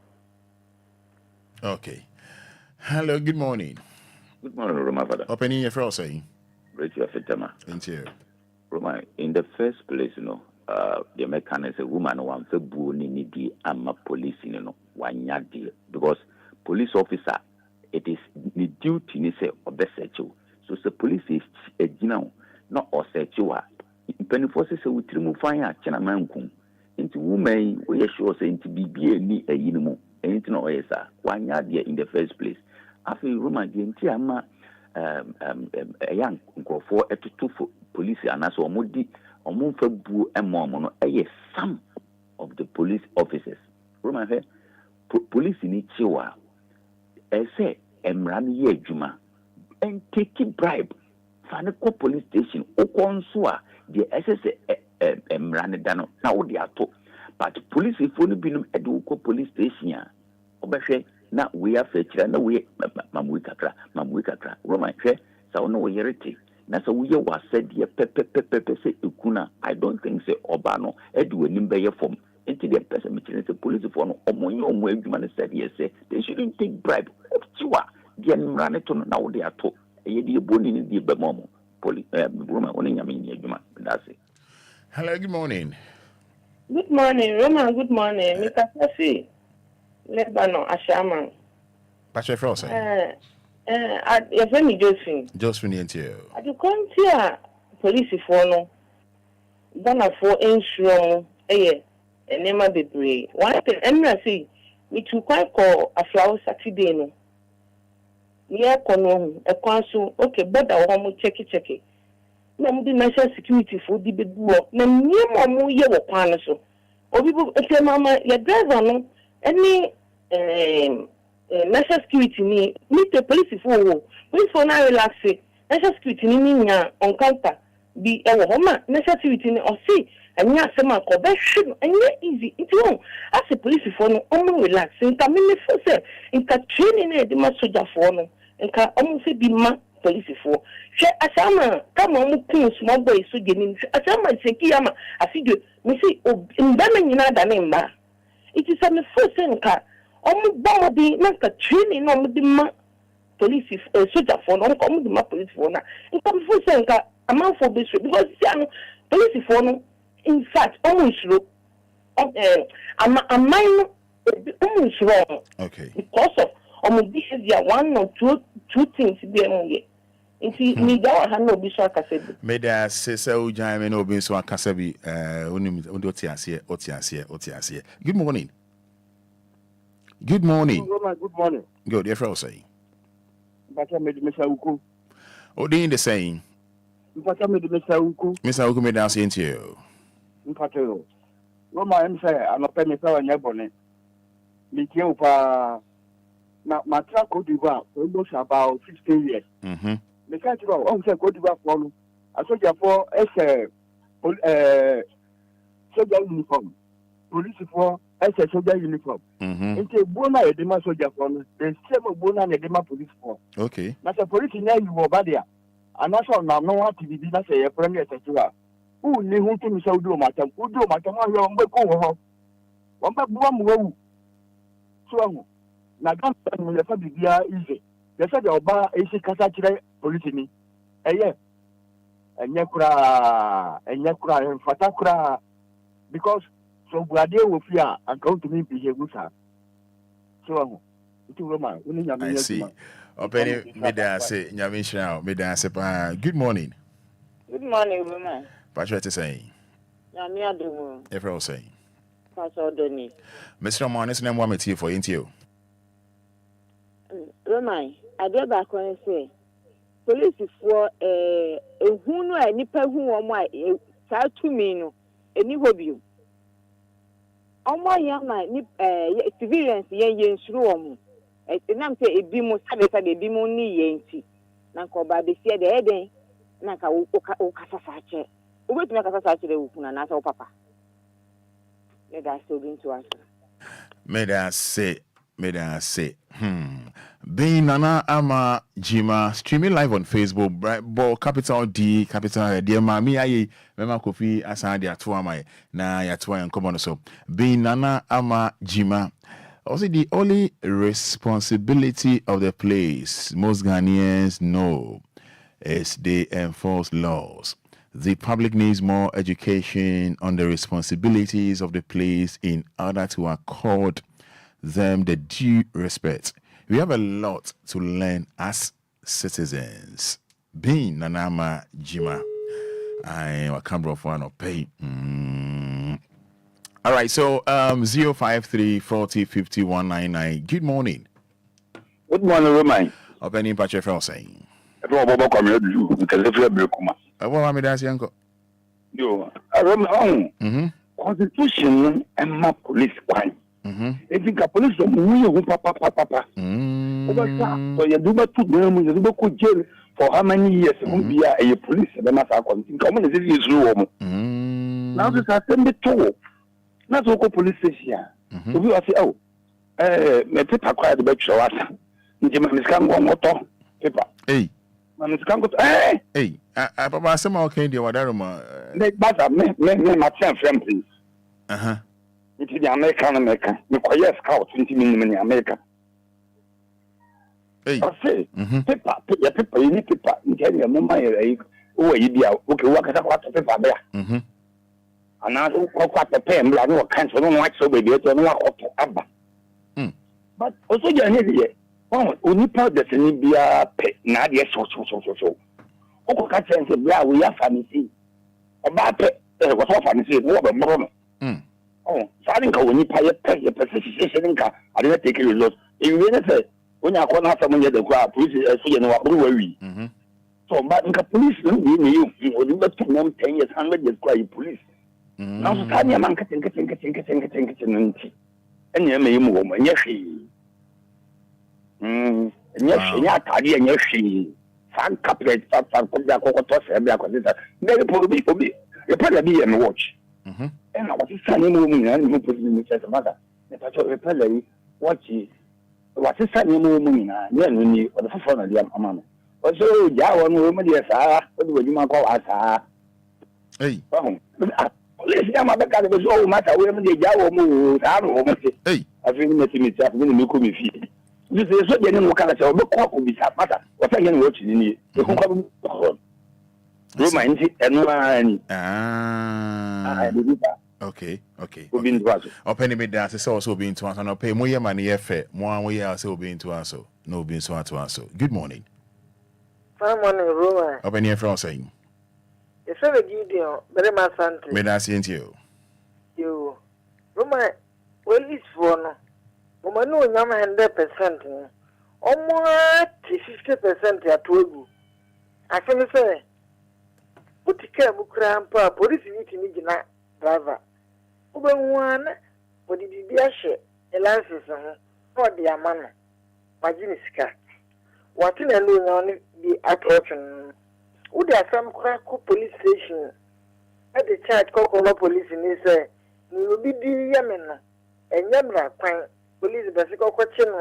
Okay. Hello, good morning. Good morning, Roma Fada. Opening your first saying. Rachel Fitama. Thank you. Roma, in the first place, the mechanic is a woman who wants to be a police, one yard deal. Because police officer, it is the duty to say or best search you. So the police is a general, not or search you are. Penny forces we remove fire, Chinaman into woman, we are sure saying to be a unimu, anything or yes, 1 yard dear in the first place. After Roma, the entire a young for a two police and as or modi or moon for boo and mormon, some of the police officers. Roma, police in each year. I say, Emrani Juma, and take a bribe. Fanako police station, Okonsua, the SS Emrani Dano, now they are told. But police, if only been at the police station, Obashe, now we are fetched, no way, Mamwikakra, Roman, so no way, Nasa we was said, ye pepe say, Ukuna, I don't think so, Obano, Edu, Nimbe form. Into the person the police for no way human said yes, they shouldn't take bribe. The run it on now they are told. A dear bone in the Bemomo, police, Roma, only I mean, that's it. Hello, good morning. Good morning, Roman. Good morning, Mr. Safi. Lebanon, Ashaman. Patrick Frost. Your friend Josephine. Josephine, into you. I do come here, police for no. Donna for insurance, and never be brave. One thing, I say, we took quite call a flower Saturday. No, near Cono, a council, okay, but I want to check it. na mo di national security for di beduo na nyemo mo ye wo kwan so obi bu ete mama ya driver no any national security ni the police for na relax national security ni nya on counter bi e wo ma national security ni o see anya asema ko be hwe anya easy it won as a police for no o relax nka me for say nka training na de ma soldier for no nka o se bi ma police for hwe asama kama o kun small boy so geni asama seki ama afido me see ndama nyina da ne mba it is a me for say nka o mo bi na nka training na o di ma police soldier for no nka o di ma police for na nka me for say nka amount for this because see police for no in fact almost almost wrong. Okay. Because of behavior, one or two things be among it. Me that one no be so akasebi. Me da say ujai no be so akasebi undo otiasie. Good morning. Good morning. Good morning. Good. Your friend saying. Bacha me Mr. Uku. Odin the saying. Bacha me Mr. Uku. Mr. Uku me da saying to you. Mpatero. Roma say anope me sawa nyebone. Mikie pa na matra Cote d'Ivoire almost about 15 years. Mhm. Me can't go on say Cote d'Ivoire for no. Asoja for soldier uniform. Police for soldier uniform. Mhm. Inte bona e de ma soldier for no. The same bona e de ma police for. Okay. Na say police nya you over there. Anasho na no want to be na say your premier secretary. Who ni hu to mi say udo matam ahwe on be ko ho. On be bua mu wu. So ahu. Na gan no le fa bibia easy. They said oba esi kasa kire police ni. Eye. Enye kura fata kura because so buade wo fi a account to me behave sa. So ahu. Itu Roma, uni nyame I see. Openi me da say nyame hira me da say pa. Good morning. Good morning, woman. Patrick is saying. Nyame adumu. Everyone saying. Pastor Doni. Mr. Manis name wa meti for into. Woman, I dey back when say police for ehunu a nipa hu omo a sa tumi no eni hobi. Omo yama ni civilians yen nsuru omo. Nam say ebi mo sabe ebi mo ni yenti. Na ko ba be sie de eden na ka wo kasa sache. Ubet me kasa sache de ukuna na sa papa. Me da so going to answer. Me da say. Being Nana Ama Jima streaming live on Facebook, bo capital D, capital D, mami aye, mema kofi asa dia to ama na ya to en komo so. Being Nana Ama Jima. Also, the only responsibility of the place most Ghanaians know is they enforce laws. The public needs more education on the responsibilities of the place in order to accord them the due respect. We have a lot to learn as citizens. Being Nanama Jima, I can't for no pay. All right, so 053 40 50 199. Good morning. Good morning, Roman. Opening Patrick Fell saying. Everyone come here to you because if you're broken. What am I dancing, uncle? Yo, I remember Constitution and my police one. I think a police of me papa. So you do not put them in the local jail for how many years? Be a police and the matter continue. Come on, this is room. Now this has sent it to not local police station. So we are say, me paper quiet the back show us. Njem can go motor paper. Hey. Man can go hey. Papa say okay dey wadaruma. Make bad me my friend please. It's the American. Me quiet scout 20 minutes in America. Hey. I say, paper, you need paper. You tell your mama, you be okay, what paper there? And now, what the pen, I know cancer, don't like so baby, I don't know what to abba. But also, you're here. Oh, only part that's in be a pet, not yes, so. Oh, catch and say, yeah, we have fancy. About it, what's off fancy, what a moment. Oh, so I didn't go when you pay your position. I didn't take a result. You really say, when I call out someone at the crowd, police, so you know what we So, but in the police, you or you got to know 10 years, 100 years, cry police. Now, Tanya man getting. And you may move, and yes, and yes, Tadi, and yes, she. Fan couplet, fan toss, and very probably, you probably be and watch. And I was sunny moving and you put in the mother. If I told repellay, watch ye. What's a sunny moving? Then we need the phone of the mamma. Also, Yawan woman, yes, what would you call us? Hey, let's get my back out of the soul matter. We have the Yawa move. I don't know. Hey, I've been meeting it up when you come with you. This is what you know, kind of look be that matter. What I can watch in the romantic and okay. Open me dance is also being to answer. No pay more money effort. More way also being to answer. No being so to answer. Good morning. Fine morning, Roman. Open your phone saying. It's a video, very much something. May I see you? You, Roman, well, it's for no. Woman, no, 100%. Almost 50% at Togo. I can say, put the cab, grandpa, police meeting driver. One, but the BBS, a license, or the amana. Majiniska. What in a loan on the attraction? Would there some crack police station? At the charge, Cocoa police in this, you will be the Yemen, and Yamra, police basic question.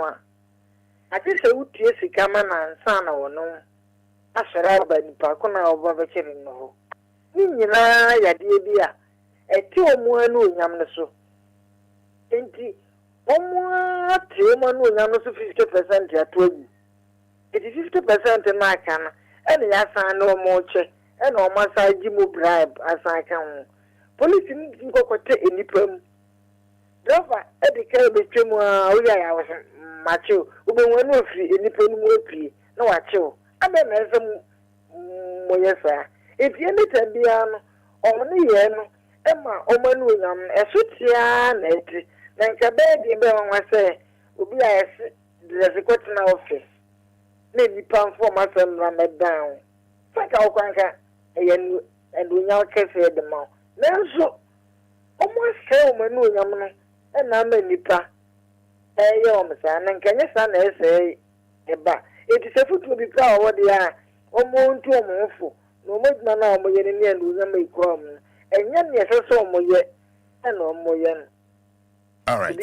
I just say, would you see Kamana and Sana or no? I shall have by the Pakuna of Babachin. No, Nina, Yadia. A 2 more no yamnaso. 20 almost 2 more no yamnaso 50% at 20. It is 50% in my can, and yes, I know more check, and almost I give you bribe as I can. Police in go any perm. Driver, Eddie Kirby Chimwa, I was macho, who were no free any perm will no, I chill. I mean, as a yes, sir. If you need to be on only Emma, Oman, a suitian, then Cabedi, I say, Obia, there's a question office. Maybe pound for my son run it down. Think I'll conquer and we now can say the mouth. Now, so almost so many and I'm a nipa. Hey, Yomsan, and can you stand there say, it is a foot to be proud what they are, almost 2 months. No more than now, my enemy and lose them come. And yes, I saw more yet, and no more yet. All right.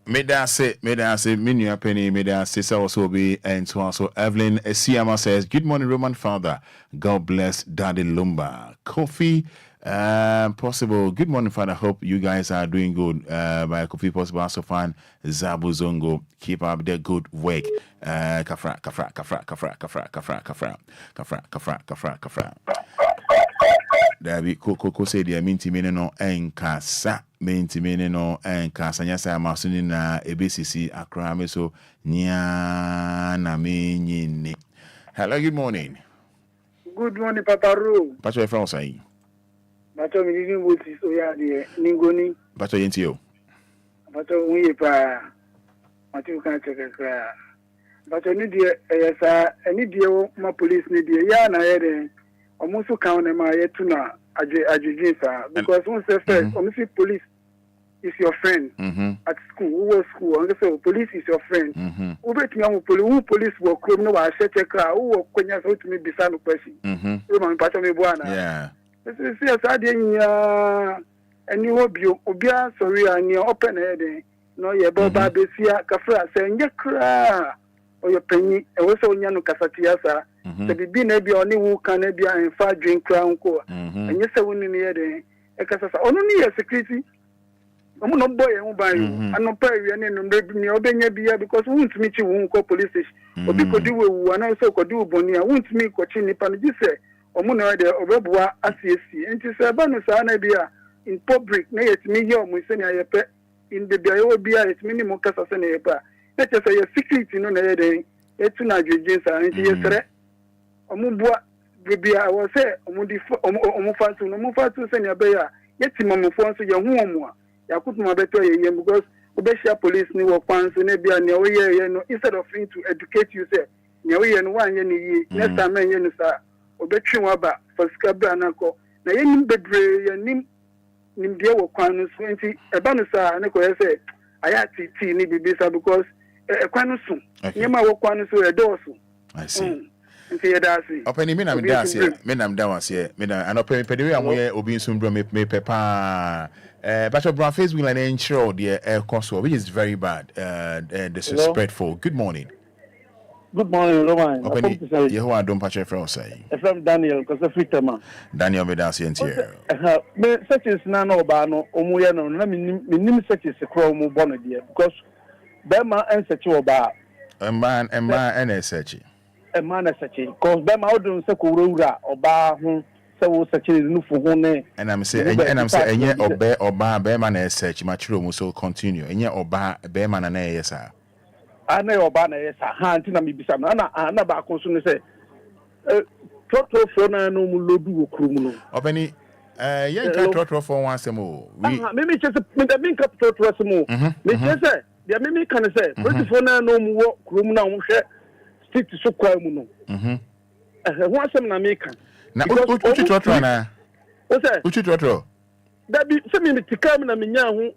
May I say, Minia Penny, may I say, also be and so on. So Evelyn Siama says, good morning, Roman Father. God bless Daddy Lumba. Coffee, possible. Good morning, Father. Hope you guys are doing good. By Coffee Possible, also find Zabu Zongo. Keep up the good work. Kafra. Dabi Coco said, "Dear minti no enkasa, minti no enkasa. Nyasa masuni na ABCC Accra so nya na menyini." Hello, good morning. Good morning, Papa Ro. Pacho e France aí. Pacho mi ni mo ti so ya de ningoni. Pacho yenti yo. Pacho unye pa. Pacho kan chekeka. Pacho ni die yesa, ni die ma police ni die ya na yede. Almost count them to because once they first, almost police is your friend at school. Who was school? And so police is your friend. Who bet me who police work? No, I said check out. Who work when you to me beside the question. Roman Patami Buana. Yeah. This is yes, I didn't. And you Obia sorry and you open head. No, yeah, Boba Bessia Kafra saying you cry or your penny. And also Yano Casatiasa. The baby maybe only who can be and far drink crown core. And yes, I wouldn't hear the Ekasa only a security. I'm not boy and buy you. I'm not pay you and maybe obey beer because we won't meet you won't call police or because you will and also could do Bonia won't meet coaching if I say or Mona or Rebua ACSC. And to say Banusana beer in public, nay, it's me here, Musenia pet in the Bio beer, it's minimum Casasana. Let us say a secret in another day. It's not your jeans and yes, Omubwa Bibia, I was say, Omufatu send your bear, yet Mamufonso, your home. I put my better because Obesha police knew of fans and maybe an area instead of trying to educate you, say, nyawe no wan ye ne yi next time ye no sa obetwe waba for skabra na ko na ye nim bebre ye nim de wo kwan no so nti eba no sa ne ko ye say aya titi ni bibisa because kwan no so nyema wo kwan no so e do so I see. nti ye da see openi me nam da see me nam da wase me na anopeni pedewe amoye obi nsumbro me pepa but on Facebook and ensure the consul, which is very bad, disrespectful. Good morning. Good morning, Roman. You don't patch from say. From Daniel, because the free man. Daniel Medasi here. Me such is none of Bano, Omuyano, Nim such is a chrome bonnet, because Bema and such a bar. A man and such. A man as such, because Bema Odun Sakurura or bar whom. So such is new for one and I'm saying and yet obey or bar bearman as such much so continue and yet or bar bearman and yes sir. I know about yes hand to me beside Anna back on say Toto Fona no Lodu Krumu. Openi yeah Toto for once more. Maybe just the mink up Toto more. Just say the Mimi can say Fona no more Krumuna stick to so quiet. Once I'm American. Na uchi trotro na what's uchi trotro that be se me tika na menya we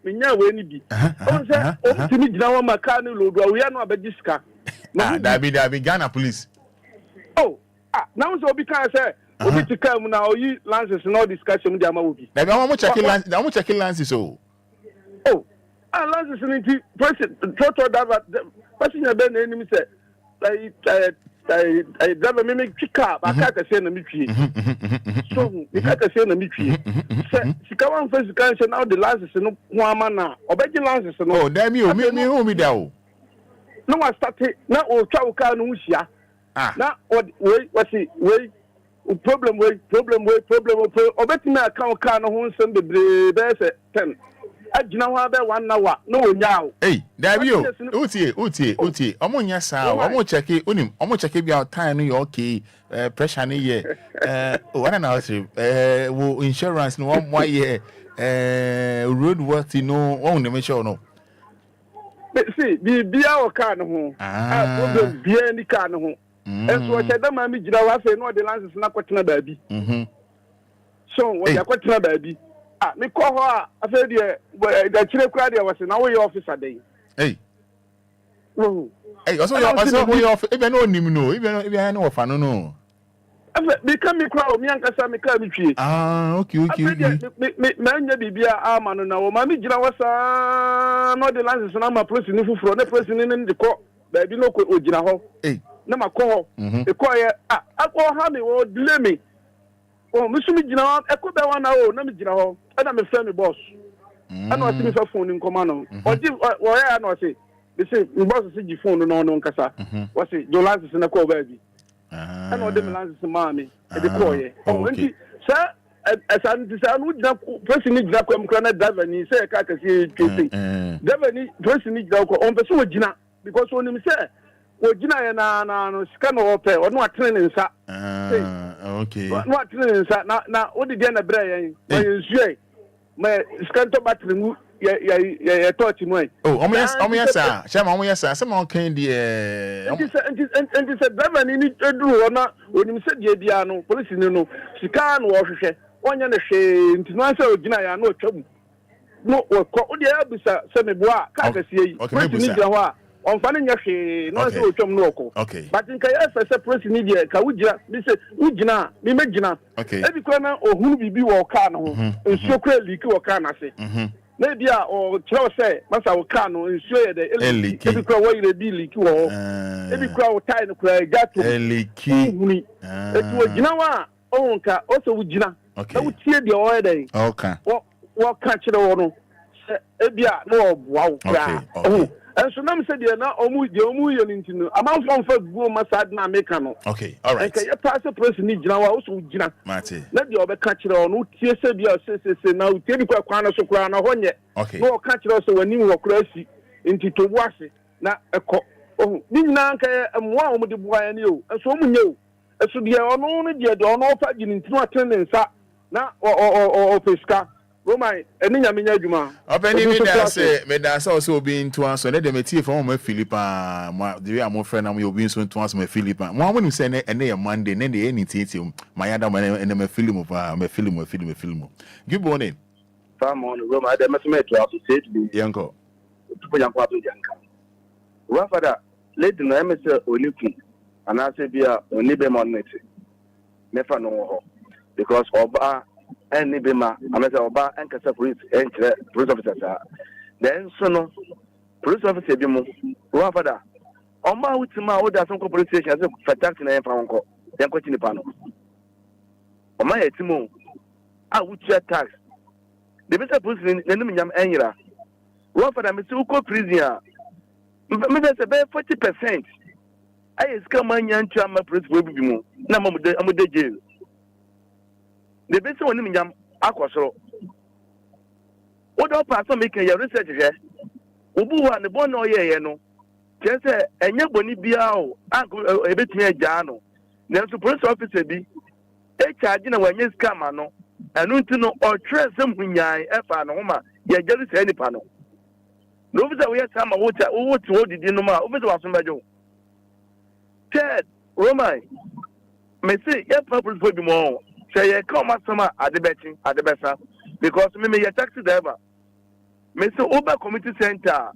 ni bi o se o timi gina wa maka ni lodo we ya no abagisika that be Ghana police now so obi kan say obi tika mu na oyi lances no discussion di ama obi that be am check lances lances ni ti president trotro that person ya be na enemy say I drive me car, but I can't say no mitri. So, you can't say no mitri. She come on first, can say now the lances no one now. Or begging lances no. Oh, damn you, me down. No one started now or travel car no shia. Now, what wait, problem, or betting me account car no one send the best 10. I do not have 1 hour. No, now. Hey, there you Uti. Omonya sa, omo check it, omo check it your time, you okay, pressure ni ye. What an house, insurance no 1 year, road work, no, on the show no. But see, be our car no, problem, be any car no. And so I said, that mammy, you know, I say, no, the land is not quite a baby. So, when you're quite a baby. Me call her. I said, the children cried. I was in our officer day. Hey, also, your office. Even no, even I know of no. Become me crowd, me and Cassam, me come tree. Okay. Man, you be a man now. Mammy, you know, was not the lands, and I'm a person who from the person in the court. Baby, no, Ojinaho. Hey, no, my call. The choir. I call Hammy or delay me. Oh, Mr. Mijina, I could be 1 hour, no Mijina, and I'm a family boss. I know I see my phone in command. Or I know I say, they say, the boss is your phone no Casa. What's it? Your last is in a call, baby. I know them lands is mommy at the choir. Oh, sir, as I'm deciding, person needs that come driver, and he say, I can't see Devani, person needs that on the Sojina, because when him say, well, Gina and scan or pay or not training, sir. Okay. Not training, sir. Now, what did you bring? When you say, my scan to battery, yeah, touch him way. Oh, yes, sir. Shama, yes, sir. Someone came the. And he said, Devani need to do or not. When you said, Yediano, police, no, she can't wash her. One year, she into answer, Gina, no trouble. No, or call the Abisa, semi bois, can't see. Okay, on finding your no so chum local. Okay. But in Kayas, I said, Press Media, Kawija, me say, Ujina, me Megina. Okay. Every corner or who be or cano, and so clearly or can I say. Maybe or Charles say, Massa Cano, and swear the Eliki, every crowd way the Billy or every crowd time to cry, got to Eliki. It was Ginawa, Onka, also Ujina. Okay. I would see the oil day. Okay. What catch the one? Ebia, no, wow. Okay. And so now said, "You're not almost the only amount from first go Massad na Mekano." Okay, all right. Okay, you pass a person need now also Gina. Mate. Let the other catch it on. TSB say now tell you Quana so Quana Honye. Okay. No catch it also when you were crazy into to wash it. Now a co. Oh, Ninanka and one with the boy and you. And so many you. And so the only dear don't offer you into attendance. Now or Pesca. Roman, and then Yaminya Juma. Opening me that's also being to answer. Let them a tea from Philippa. The way I'm more friend, I'm your being soon to answer my Philippa. One when you say and they Monday, then they any tea. My other man and them a film of a film. Good morning. Farm on Roma, I must make to associate with Yanko. To put your papa Yanka. One father, let the Namasa Oniku, and I say, be a Nibemon, never know because Oba. And Nibima, I say Oba and Casa police officers. Then soon, police officer Bimu, one father. Oma with my order some police station for taxing and Franco, then continue panel. Oma Etimo, I would share tax. The Mr. Police in Nenum Anira. One father, Mr. Uko prisoner. Maybe about 40%. I is come on young chama police will be more. Now, I'm with the jail. The best one in Yam Aquaso. What up, Pastor making your research here? Ubu and the Bono Yeno. Just a Yaboni Biao, Uncle a bit near Jano. Then the police officer be a charging when you scamano, and to know or trace some Winyai, Efanoma, your jealous any panel. No, we have some water, what did you know? Over to somebody. Ted, Romai, may say, your purpose will be more. Say, I come at summer at the betting at the best because me a taxi driver. Mr. Uber Community Center,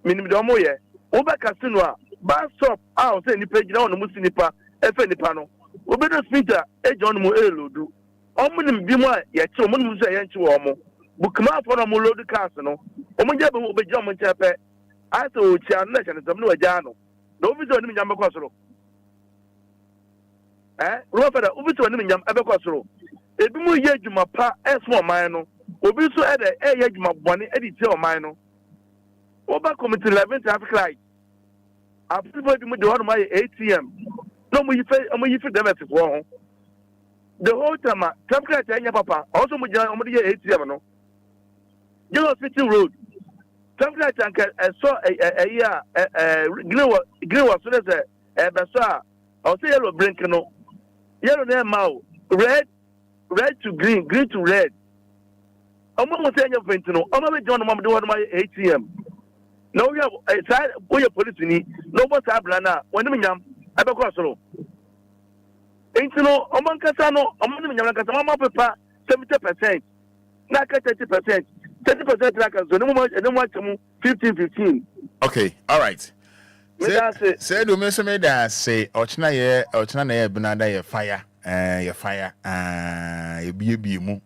Minidomoye, Uber Casino, bus stop, I'll send the page down the Musinipa, FN panel. Uber Speaker, a John Moelo do. Omni Bima, yet so one was a yanchu omo. Bukma for a molo de casino. Omoja will be John Chape. I thought Chan Nation is no Jano. No visit me Yamacosro. Robert, Ubiso and Yam Abacosro. If you yet my pa, as more minor, Ubiso at a yajma bonnie editor minor. Oba committee 11 traffic light. I've put the one of my ATM. No, we for them at the whole time, traffic light and your papa, also with your ATM. No, Yellow City Road. Traffic light and saw a year, green was soon as a bazaar. I'll say yellow blinkano. Yellow name mouth, red to green, green to red. I'm not saying you're going to know. I'm not John Mom do my ATM. No, you have a side where your police need. No one's ablana. When you yam, I have a crossroad. Ain't no, among Casano, among Casama papa, 70%. Not 30%. 30% like us. I don't want to 15. Okay, all right. Say do me that say ochna ye benada ye fire ye mu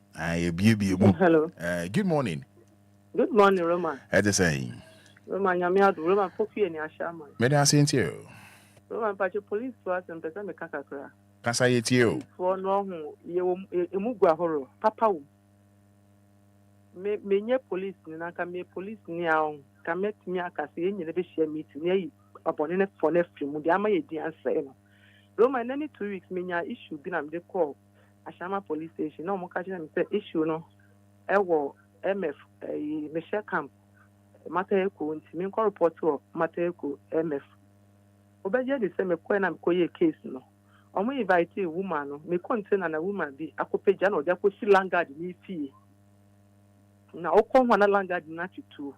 hello good morning Roman the same Roman Yamiado Roman Popi ni ashama me da say you Roman pacho police force and person me kakakra kasa ye tie for no hu ye emu guahoro papa wo me nye police ni na ka me police ni aon ka metimi akase ye nyele be share meeting ye upon it for next film, the Ama answer. Roman, any 2 weeks, menya issue been am the call Ashama police station. No more catching them say issue no. Ewo MF Michelle Camp matter echo and me report to matter echo MF. Obeja the same kwena mkoye case no. Omo invite a woman no me contain and a woman be akopeja no dia ko si langard ni fie. Na okon wana langard na tutu.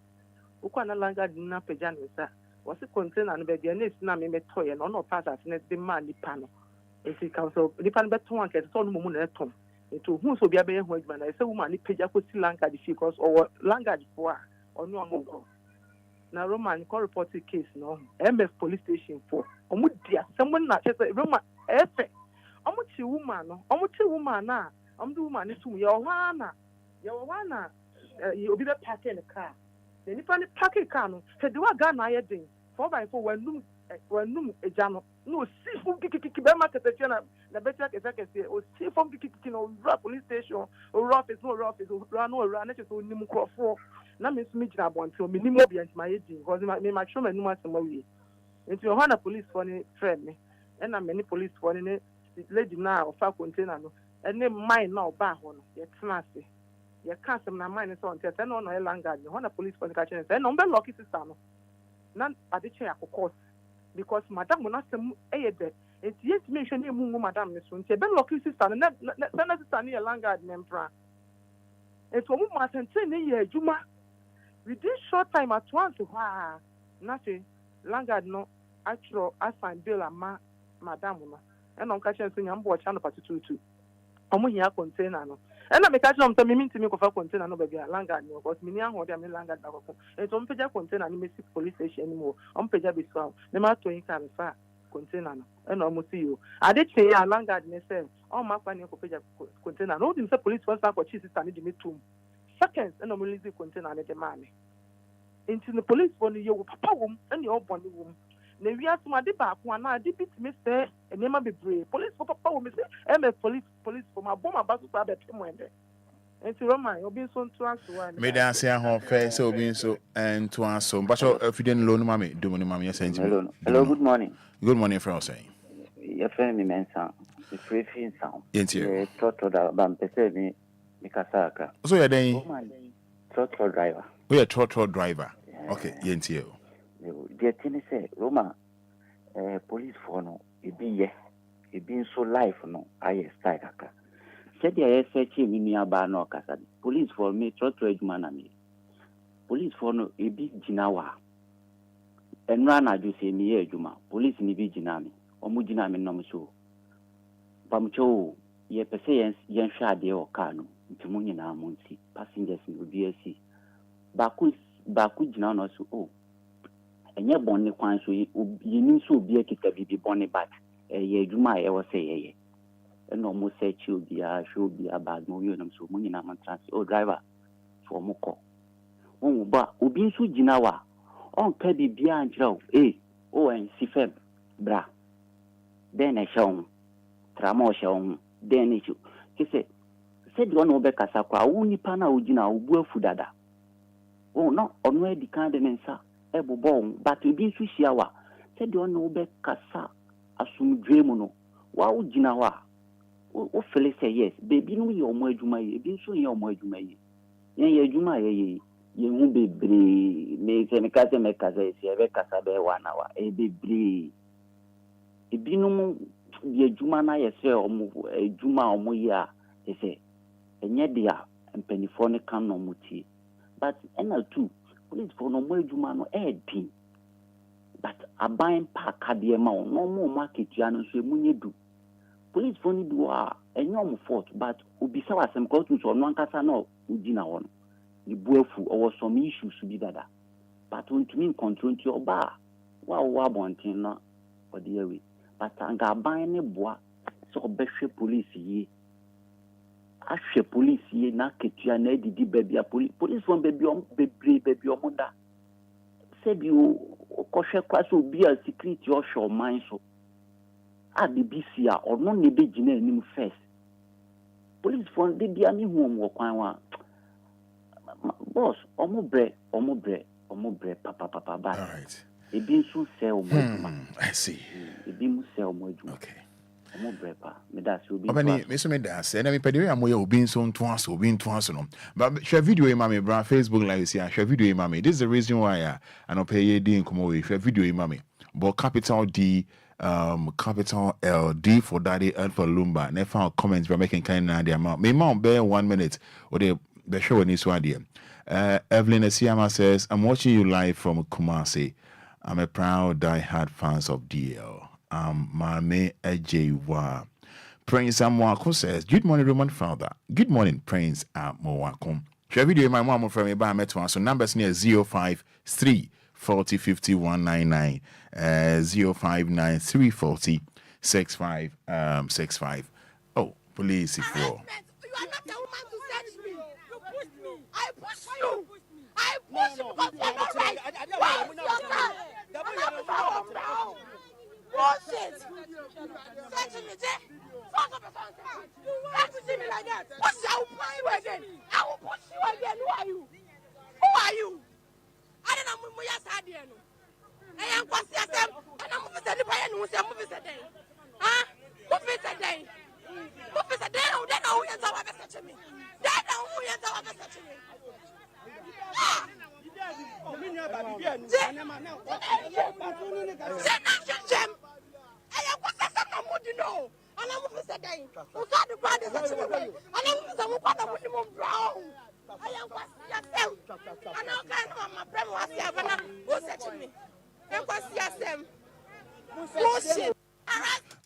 Okon na langard na peja no sa. Was a container and baby and it's not me toy and no pass as net the man the panel. If he comes up, the pan better one can turn moon at home. Into whom so be a bear when I say woman, the page I could see Lanka because or Lanka for or no more. Now Roman call reported case no MF police station for Omudia, someone not just a Roman effect. Omuchi woman now. I'm the woman is to your wana. You'll be packing the car. Then if I pack a car, said do a gun I did 4x4 when a jam no see from market the better if I can say or see from no police station or office no office run just only for now miss me job until minimum behind my age because my children no matter way into your Hana police for any friend me and I'm many police for any lady now or far container and then mine now back on yet nasty. You can't say my mind is on test. I know no longer. You want a police for the catching. I know be lucky sister. None at the chair of course because madam will not say a day. It's yet mention you madam this one. Be lucky sister. Not sister near longer than Emperor. It's one more than year, Juma. Within short time at once, nothing. Langard no, actual, I find Bill and Madame, and I'm catching I'm watching the party too. I'm here container. And I'm catching them to me to make a container, no baby, Langard, no, because me and what I'm in Langard. It's on Peja container, and you police station anymore. On Peja be strong. The matter to incar container, and almost see you. I did say, Langard, and say, oh, my funny container. No, the police was for cheese and me too. Seconds, and I'm releasing container and the money. Into the police for you, papa room, and your body room. Ne we are to my back one I did it, Mr. and never be brave. Police for papa will say, I'm a police for my bomb about to grab at him one day. And to Roma, you'll be so to answer one. May I say how fair so being so and to answer. But if you didn't loan mommy, do money, mommy, yes, hello, good morning. Good morning, Frau saying. Your friend, man, sound. The free film sound. Yes, you. Trotto da Bampese me, Mikasaka. So you're day. Trotto driver. We are trotto driver. Okay, yes, you. The thing say, Roma, police for no, it be so life no, I start. Said the SH in nearby no casa. Police for me, trotto manami. Police for no, it be Jinawa. And run, I do say me, Juma. Police ni be Jinami, or Mujinami no so. Bamcho, ye persayens, yen shade or cano, Timunina Munsi, passengers in BSC. Baku Jinano so, oh. And your bonnet quan so you need so be a kita be bonnet bat, ye Juma, I was say, and almost say she'll be a bad movie, and so Munina Mantras, or driver for Moko. Oh, but Ubin su Jinawa, on Kabi Bian Joe, oh, and Sifem, bra. Then I show Tramo show, then issue. He said one over Casaqua, only pana ujina, ubu fudada. Oh, no, on where the kind of mensa. Ebo bon, but we been sushiawa. Said you know be kasa asum dreamono. Wa ujinawa. O fele say yes. Baby no your mo adwuma ye. Bi so your mo adwuma ye. Ye adwuma ye hu bebre. Me se me kase se be kasa be 1 hour. E bebre. E bi no mo ye adwuma na ye se omo adwuma omo ye a. They say enye dia empanifo ne kan no muti. But NL2 police for no more jumano edi. But a buying park kadema no more market yano so munye do. Police for ni do a enyom fort but ubisa wasem ko to so no ankasa no ugina won. The buefu or some issues be dada. But when to mean control to your bar. Wa bontin no for the way. But anga buying ne boa so obehwe police ye. Ashe police ye na ketua na didi baby police won baby omoda said you koshe kwaso obi a security o show man so a the BC a or no ne be gina anim first police for dey bia me hu omo kwan wa boss omo bre papa ba all right e bi nso sell omo I see e bi mu sell omo okay Obani, Mr. Medas, and I pay am we being so twice or being twice no. But share video mammy, bra Facebook like this, share video mammy. This is the reason why I don't pay a D in come away. Share video mammy. But capital D, capital L, D for daddy and for Lumba. And I found comments by making kind of the amount. May mount bear 1 minute or the show in this idea. Evelyn Esiama says, I'm watching you live from Kumasi. I'm a proud die-hard fans of DL. Mame Ejewa. Prince Amwako says, good morning, Roman Father. Good morning, Prince Amwako. Share video my mom from me by Metwan. So numbers near 053 40 50 199 059 340 6565. Oh, police if you. You are not the woman to search me. You pushed me. I pushed you. I pushed you because you are not right. Where's your car? Bullshit! Searching me, Jay! Fuck up a phone! You want to see me like that? What's your plan again? I will push you again. Who are you? Who are you? I don't know who you're saying. I am Kwasi Asem, and I'm moving to the Bayan who's a movie today. Huh? Who is a day? Who is a day? They know who you're talking me. They know who you're talking me. Ah!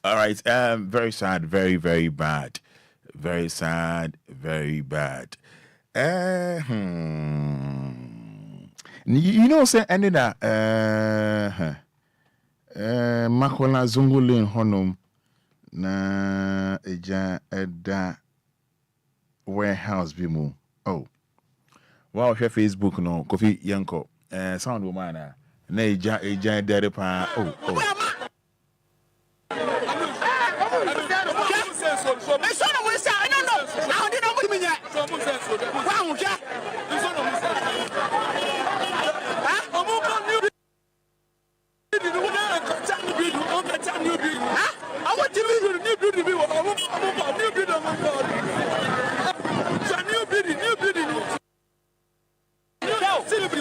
All right. Very sad. Very, very bad. Very sad. Very bad. You know, say ended that. Makola Zungulin Honum na eja eda warehouse bimu. Oh. Wow, share Facebook no Kofi Yanko. Sound woman na eja dere pa. Oh.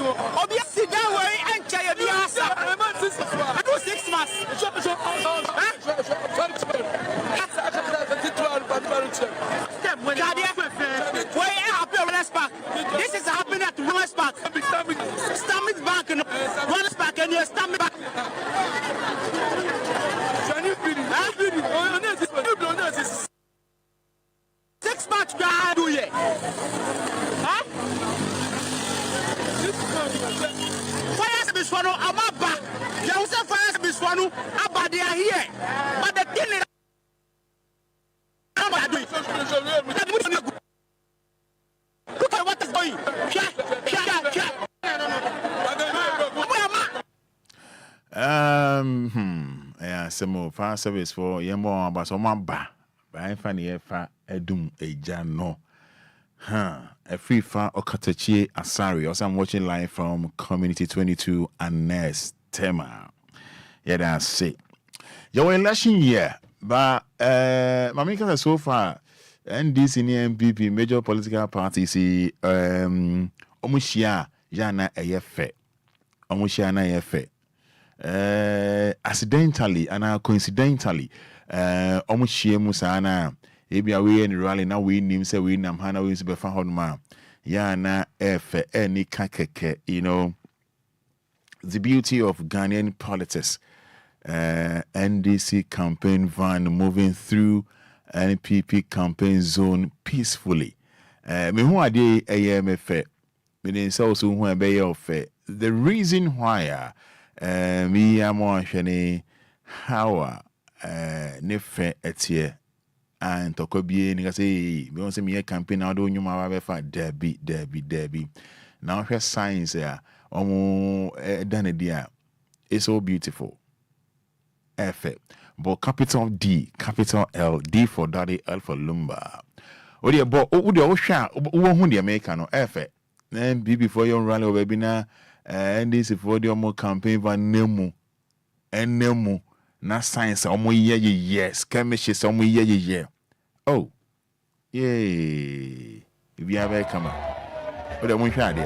Obia sit down where and tell you the answer. I do 6 months. This is happening at Runners Park. Stamit Bank and Runners Park and you're Stamit Bank. 6 months, God, do you? Huh? Fires Biswano, Amaba. You say Fires Biswano, Abba, they are here. But the thing is, look at what is going. Yeah, some fire service for Yamo, but some Mamba. But I'm funny if I edum a jano. A free far Okatachi Asari, or some watching live from Community 22 and Nest Tema. Yeah, that's it. You're election year, but Mamika so far, NDC and MPP, major political parties, Omushia, Jana Ayefe, Omushia na Ayefe. Accidentally and coincidentally, Omushia Musana. Ebi awe ni rally na we nim say we nam hana we be fa hodma ya na efe any kakeke. You know, the beauty of Ghanaian politics. NDC campaign van moving through NPP campaign zone peacefully. Me who ade AMF me so so who be of the reason why me am hwene how ne fe etie and Tokobie nigga say me want say me campaign now do nyuma ba fa derby now her signs there done dia it's so beautiful F but capital D capital L D for daddy L for Lumba odi bo odi o hwa wo hu de America no F then be before your rally over na NDC for the more campaign van nemu enemu na science omo yes chemistry omo ye oh yay if you have come on o de mo hwa de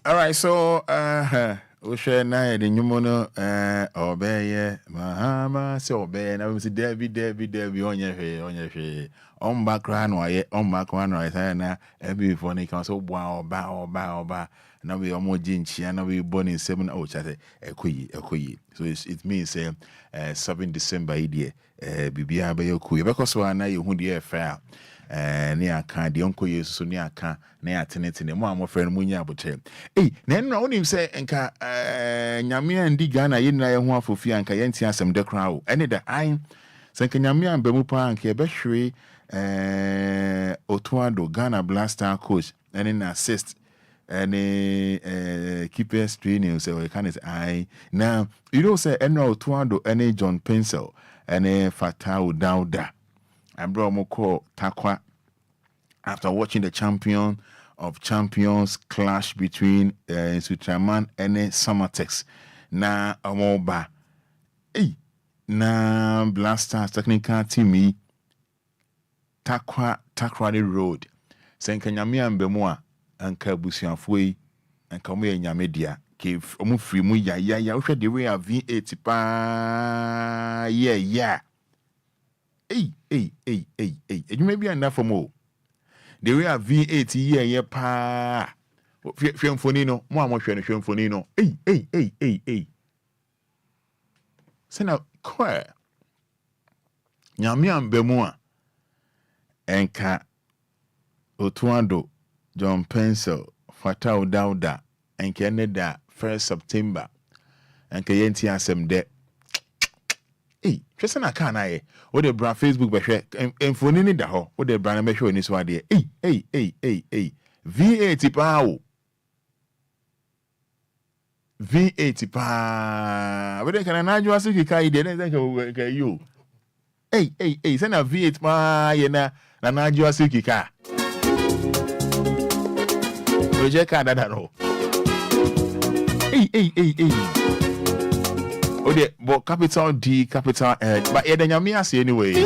All right, so share na the nyumono obeye mahama se obeye na we say Debbie onye on background wa say na every for na kan so oba na we omo jinchia na we born in 7 chate ekoyi so it means 7 December idie bibia be yokuyi because wa na yehu de fair ne aka de onko yesu ne aka na atenetene mo amofre no munya aboche na enra onim se nka nyame andi Ghana yinna ye ho afofi anka yenti asem de kra wo ene da ai se nka nyame amba mu pa anka be hwe Otuado Ghana Blaster coach and an assist and keepers training so we can say now you know say enra Otuado any John Pencil and Fada Dauda and bro moko takwa after watching the champion of champions clash between Sutraman and Summertex na amoba na Blasters technical team takwa the road senka nyame ambemu a anka busuafo yi anka mo nyame dia ke omu free mu ya wo hwe the way V8 pa yeah ejuma bia na fomo the way V8 yeah pa hwemfoni no mo amhwe no hwemfoni no sena kwa nyame ambemu a enka Otuado John Pencil Fada Dauda enka ne da 1st September enka yenti asem de hwese na ka na ye wo de bra Facebook be hwe enfoni ni da ho wo de bra na be hwe oni so ade V8 pa wo V8 pa we de kana na ajwa siki kai de na ka yo say na V8 ma ye na ajwa siki ka project ka dada no Ode but capital D capital L but ye nyame ase anyway ye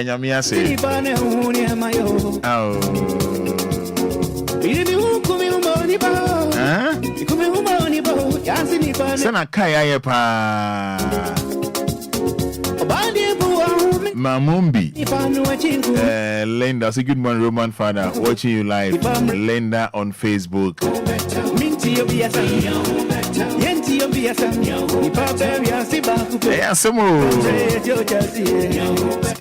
nyame ase sana kaya ye pa Mamumbi Linda, say good morning, Roman Fada. Watching you live. Linda on Facebook. Yeah, some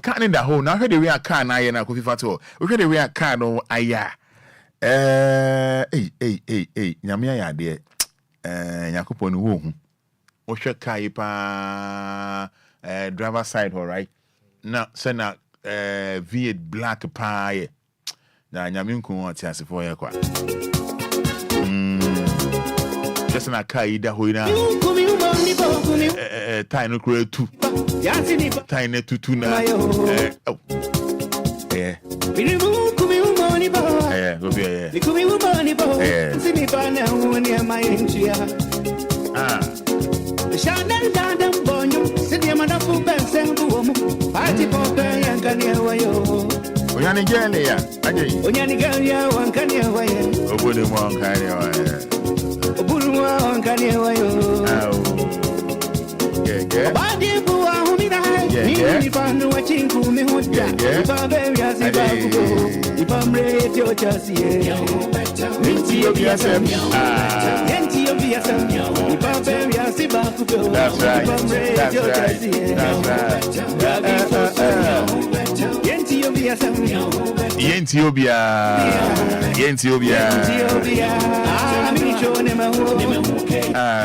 can't in the hole. Now, heard the way I can. I na coffee fato. We heard the way I can. No, aya. Nyamia ya de. Yakupon wo. O hwe kai pa. Driver side, all right. Now, send na V8 black pie. Na nyame nko won tiase for ye kwa. Just na kai da hoina. Tai no kure tu. Tai ne tutu na. Yeah. Yeah, go be yeah. Shanel dandam bonyo sidia madafu bensembu omu party pope yankania wayo Onyani gele ya aje Onyani gele ya wankania wayo Obudu mo wankania wayo Obudu mo wankania wayo Obadi buwa humina Ni fanu wa chinku mihuja Ipa beya zibakubo Ipa mreti ochasiye Minti Obia sem Yenti Obia sem Ipa beya zibakubo That's right Yenti Obia sem Yenti Obia Michone mahu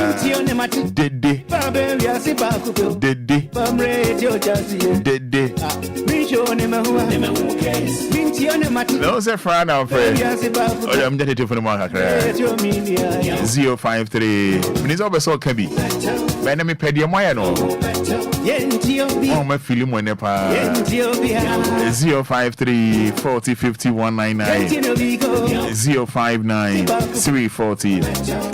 Michone mati Dede Ipa beya zibakubo Dede Pamreti ochasiye Dede Michone mahu Michone mati No se Fada now friend Oh I'm just hitting for the mark 053 Minizo obeso kabi Bana me pedi moya no Oh my feeling when pa 053 40 50 199 059 340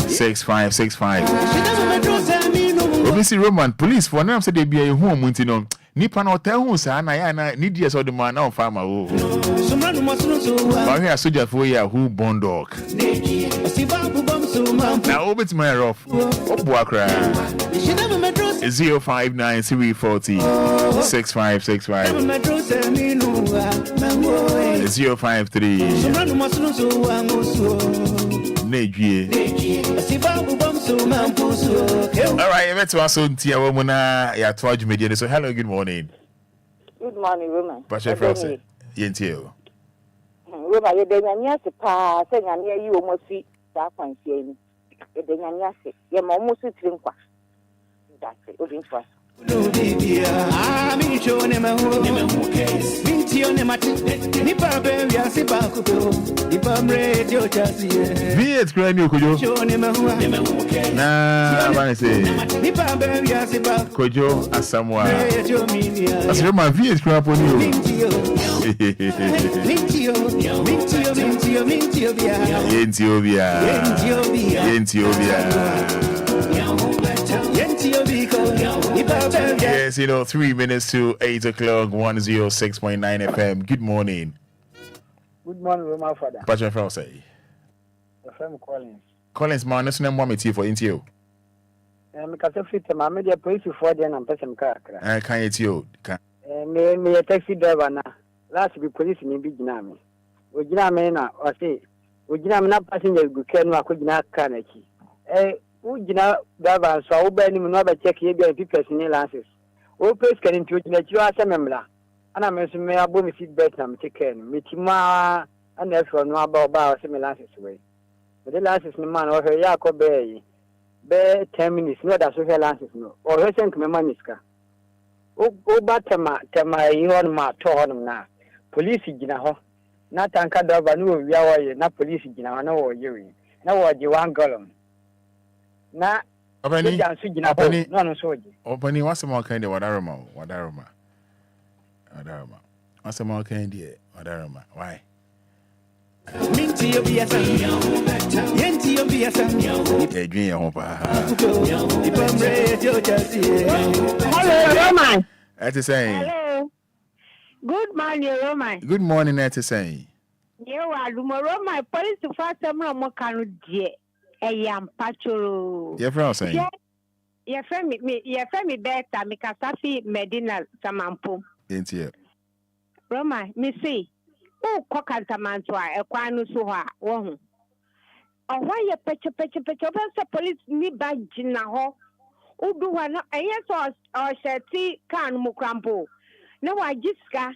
6565 Obviously, Roman police for now said they be a home winting on Nippon or tell Sana, and need years of the man now farmer. But here, soldier for you who born dog. Now, over to my rough. Oh, Buakra 059 6565 053 All right, let's also Tia Womana ya Twaj Media. So hello, good morning. Good morning, Roman. Pastor Francis. Yentio. Roman, you don't have to pass and you almost see that point. You don't have to. You're almost a drink. That's it. Viet Granny Kojo. Nah, I say Kojo Asamoah. I said my Viet crap on you. Yes, 3 minutes to 8 o'clock, 106.9 FM. Good morning. Good morning, Roman Fada. Pastor Francis. FM Collins, man, that's not me for interview. Because if it's my media police for the and person car. Can you me a taxi driver now. Last week, police in big name. We Ginamena or say, we Ginamina passenger who can walk with Kanaki. Ujina driver so obey him no be check here be personal license. O place can into you are some member. And I'm assuming me abo me seat belt na me take care. Me tima and if no about some license way. But the license no man or ya ko be 10 minutes no that so license no. Or he send me money ska. O batema you on ma to honum na. Police gina ho. Na tanka driver no wi awoye na police gina na wo yewi. Na wo di 1 gallon. Na Openi no soji. Openi what's more kind of wadaroma. What's more kind of wadaroma. Why? Hello, Roman. That's saying. Hello. Good morning, Roman. Good morning, that's saying. You are Roman. Police to fast some more can do. Pachoro. Your friend saying. Your friend better me kasafi Medina Samampo. Ain't you? Roma, me see. Oh, Cocantamantwa, a quanu suha, one. Oh, why your pecha, police me by Jinaho? Oh, do one, a yes or shetty can mukrampo. No, I just got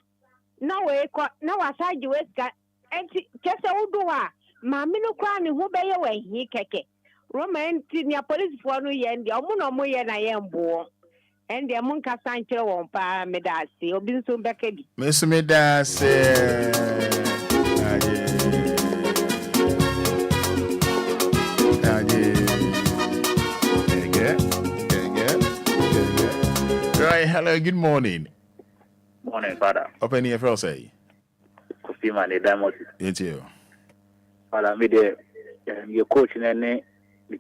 no way, no, I said you got, and just a udua. Mammy no crying who bay away, he keke. Roman, senior police for no yen, the Omuno and I am born. And the Munka Sancho won't pa Medasi, or been so back again. Miss Medasi. Right, hello, good morning. Morning, Fada. Open your first say. Kusima ni Diamond. It's you. Fada, me de your coach and the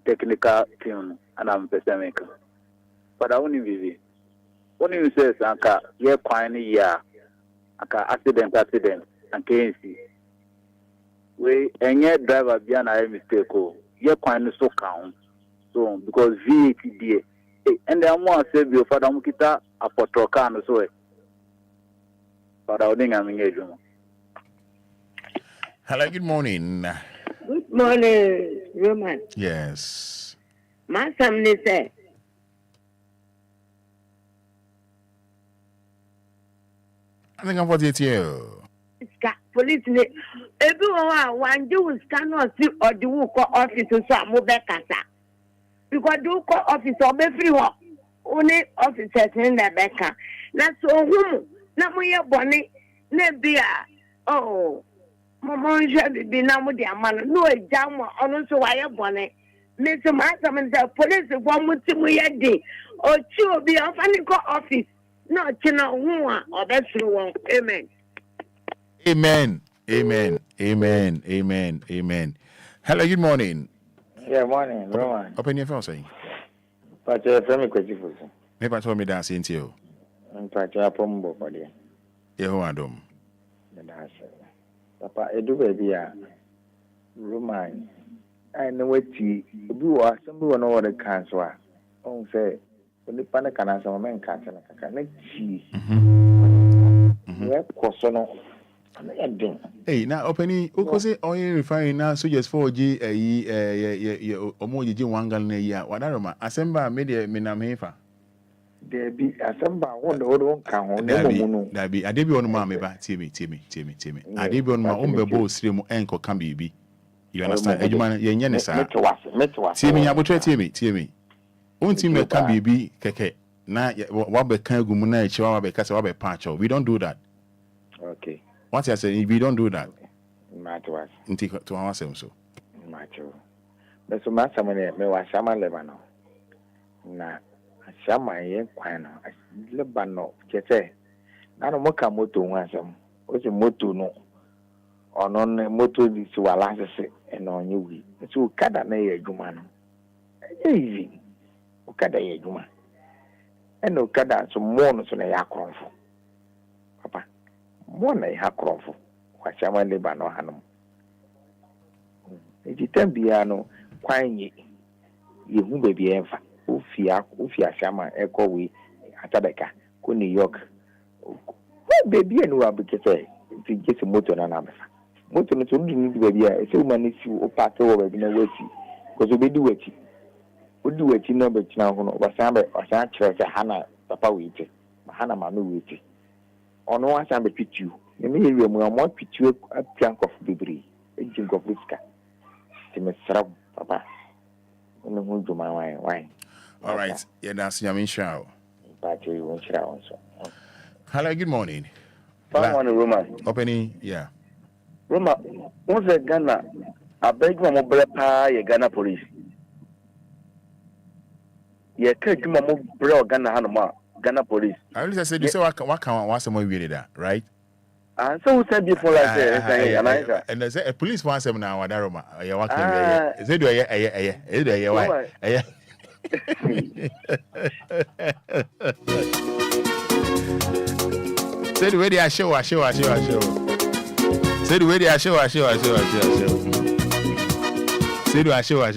technical team, and I'm pessimist. But I only visit. Only you say, Sanka, you're quite a accident, and KNC. We and yet driver beyond a mistake. You're quite so count. So, because VAT, and then more say, your father Mukita, a potrocan, so. But I think I'm engaged. Hello, good morning. Good morning, Roman. Yes. My family say. I think I'm 48 years. Police, everyone one do cannot see or do office so I'm back. Because do office or be free only officers in the back. That's so whom not my bonnet, Nebia. Oh. Mama should be now with their man. No, a jam on also wire bonnet. Mr. Markham and the police one with we a day. Or two be off and go office. No, China, or that's one. Amen. Amen. Hello, good morning. Yeah, morning, Roman. Open your phone, saying. But you're from a question for you. Maybe I told me that's into you. In fact, you're from Bobody. Yehoadom. Papa, I do baby. Roman. I know what you do. Some people know what the cancer. Oh, say, when the panic can answer a man cancer, I can see. Hey, now opening because oil refining now so just 4G omoji wangal ne ya wadaroma asemba media menamefa there be asemba one the kan ho no mu no be adebi onu ma me ba tie me adebi onu ma ombebo osire mu enko kan bibi you understand ejuma ye nye ne sa tie me abotre tie me onti me kan bibi keke na wa be kan gumu na echi wa be kasa wa be patch we don't do that. Okay. What I say, we don't do that. Matter to ourselves so. Matter. But so much me was Sama Lebano. Na Sama yen kwano. Lebano kete. Na no moka moto wansam. O se moto no. Ono moto di si wala se and on you. So kada na ye adwuma no. Easy. O kada ye adwuma. And o kada so mo no so na ya kronfo. Papa. Mwana ya krofo kwa chama lebano hanum ejitambiano kwanye yehu bebi enfa ofia chama ekowi atadeka ko New York bebi enu abikete ti gesi moto na namfa moto no to ndi bebi a ese umani si o park wo bebi na wati ko so bedi wati odi wati na be tina ho no wasan kire hana papa witi hana mama witi ono wasa be pitu me area mu amo pitu aprank of bibri ejin of riska ti me srab papa ono hu juma why all right yeah that's yamin show but you won't share also. Hello, good morning. Good morning, Roma. Opening, yeah. Roma, what's the Ghana? I beg you, my Ghana police. Yeah, can't you, my brother Ghana Hanoma, Ghana police. I really said you say what can want some really that, right? And so said before I said, and there's a police wants them now. What Roma? You're walking. Is it why? Say the way they are show. Say the way they are show. Say the show.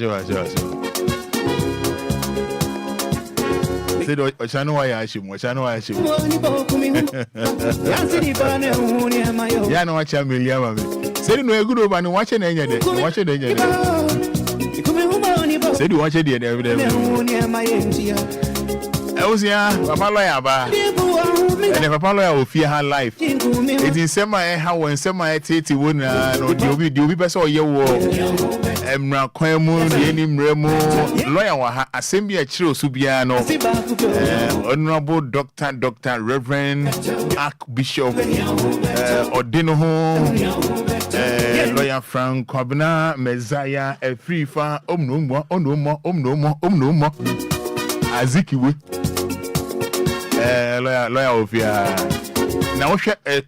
Say the Oshano why I show. Yeah, no watch a million. Say no good over and watch it any day. Watch it any day. Say you watch it the every day. I was here, Papa Lawyer ba. And if Papa Lawyer will fear her life. It is semi how when semi tete won no the obi person ye wo. Emra kwemu the any mremo lawyer wa ha assembly a chiro so bia no. Honorable Dr. Reverend Archbishop Odino ho lawyer Frank Kwabena Messiah a free fa omno mo Azikiwe lawyer Obia now we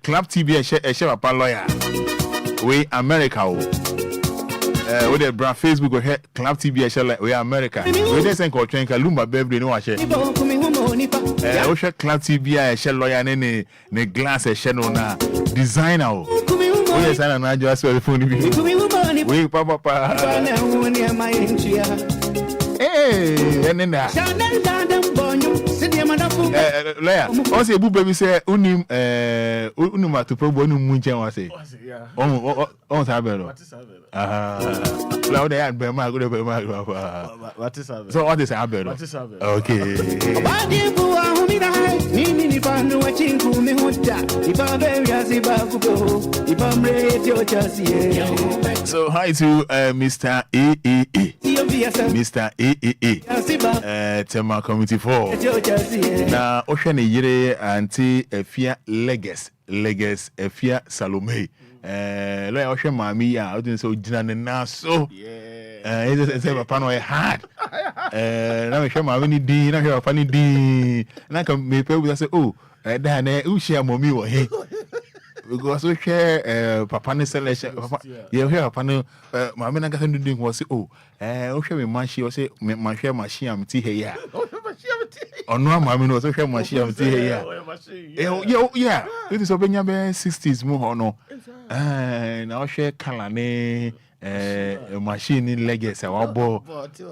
club TV a share papa lawyer we America we the brand Facebook we club TV a share we America we dey send call train ka Lumba birthday no wa share we share club TV a share lawyer ne glass a share no na designer we designer na just phone bi we papa and then lawyer, also a boo baby say, Unim to probe Munchen was say. Oh, Sabelo. Loud and Bema, good Bema. What is so? What is Abelo? Okay. So, hi to Mr. Mr. Tema Committee 4. Na Ocean Yere anti Efia Leges Efia Salome. Lawyer Ocean Mami, I didn't so Jana so. It's a pano hard. Now show my mini D, now your funny D. And I can make people say, oh, Dan, Ushia Momi, because we share papa ne selection papa yeah we papa no ma me na gasa ndin ho say oh we share me machine we say ma share machine am ti he ya ono ma me no we share machine am ti he ya yeah it is obenya be 60s mu ho no na we share color ne machine in legacy wabo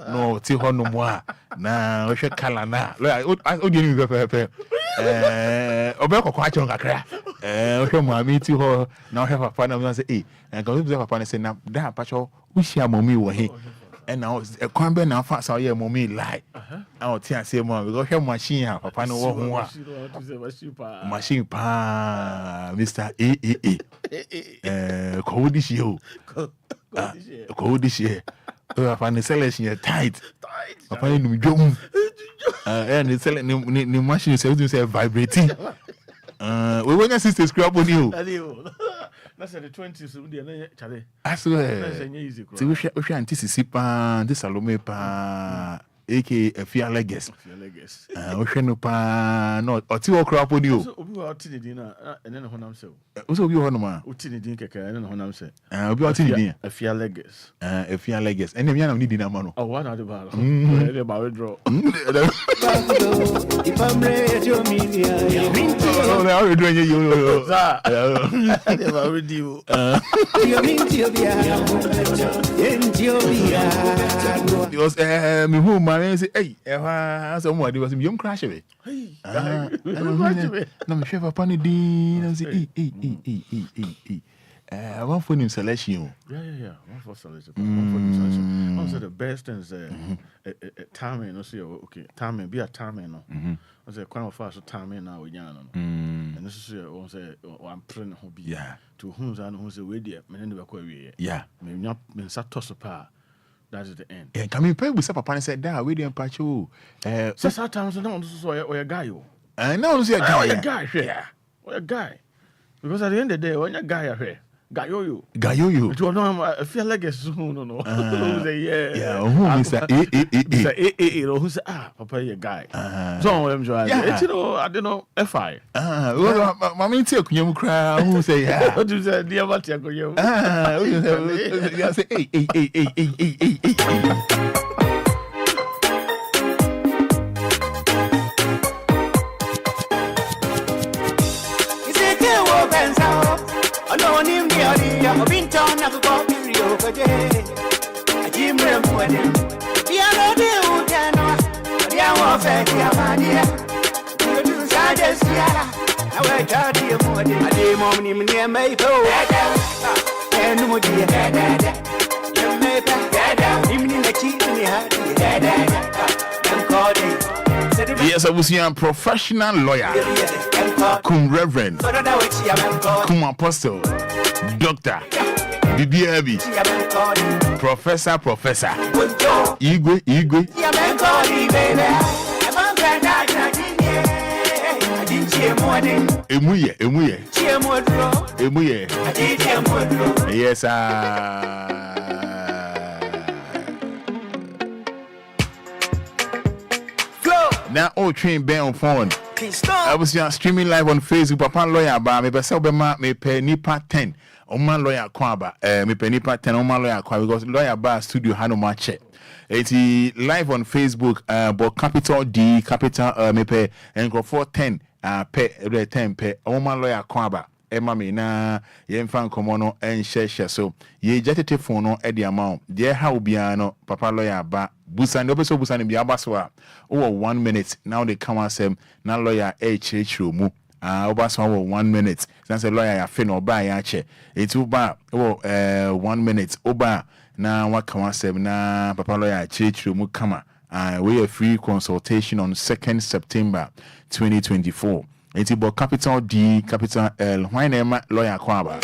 no ti ho no mo a na we share color na o di ni pepe obe kokko a chon kakra hwe mami ti ho na hwe papa na say nka we papa na say na da pacho we share mommy wo he na kwan be na fa sa ye mommy lie o ti ase mo because hwe machine ha papa no wo ho a machine pa Mr. Ko di shi o ko di shi papa ne selection tight papa ni dwom and it's selling the machine say vibrating we want your sister scrap on you that's the 20s so dey chale I swear that's easy so we artiste pa this Salome pa aka Afia Legacy we hwe no pa no oti wo crap on you obi wa oti ni na ene ho nam se o so obi ho no ma oti ni din keke ene ho nam se obi oti ni din Afia Legacy Afia Legacy ene mi na ni din ama no oh wa na de ba ene ba we draw if I'm ready to meet you oh na we do you za de ba we di you mean to be because me who man say hey so mo dey was me crash we hey na me chef papa ni din na say I want for him selection. Yeah. One for selection. One for him selection. Also the best things timing. No say okay. Timing be a timing. No. I say quite fast timing now we no. And this is one say one print who be. Yeah. To whom say we there. Me never go away. Yeah. Me nya me sa toss pa. That is the end. Yeah. Can me pay with papa and said that we dey patch you. So sometimes no so or guy you. No say a guy. A guy. Yeah. Or a guy. Because at the end of the day when a guy here. Gayoyo. It was no Afia Legacy no. Yeah. Who Mr. Mr. Who say papa you guy. So I'm sure you know I don't know FI. Mama take kunyam kra who say yeah. What you say dear what you go you. You say hey. I'm been torn up about the Rio Grande. I dream of wedding. The other day, who can know? The hour of a mania. You do Sadia Sierra. I went out here more than a day, mommy, near Maple. And no dear, you may be even in the cheap in the heart. I'm calling. Yes, I was a professional lawyer. Cum Reverend. Cum Apostle. Doctor, BBAB, Professor, Igwe. Emuye. Yes, now all train bell on phone. I was streaming live on Facebook. Papa lawyer ba me pese obema me pe nipa 10. Oma lawyer kwaba me pe nipa 10 oma lawyer kwa because lawyer ba studio hano mache. It's live on Facebook but capital D capital me pe engrofo 10 pe 10 pe oma lawyer kwaba. Emma me na yemfa nkomo no enhye so ye jetete phone no e de amount de ha obia no papa lawyer ba busani obeso busani bia baso a over 1 minute now they come asem na lawyer chiro mu obaso over 1 minute say lawyer ya fe no ba ya che etu ba 1 minute oba na wa come asem na papa lawyer chiro mu kama we a free consultation on 2nd September 2024. It's about capital D, capital L. Why name lawyer Kwaba?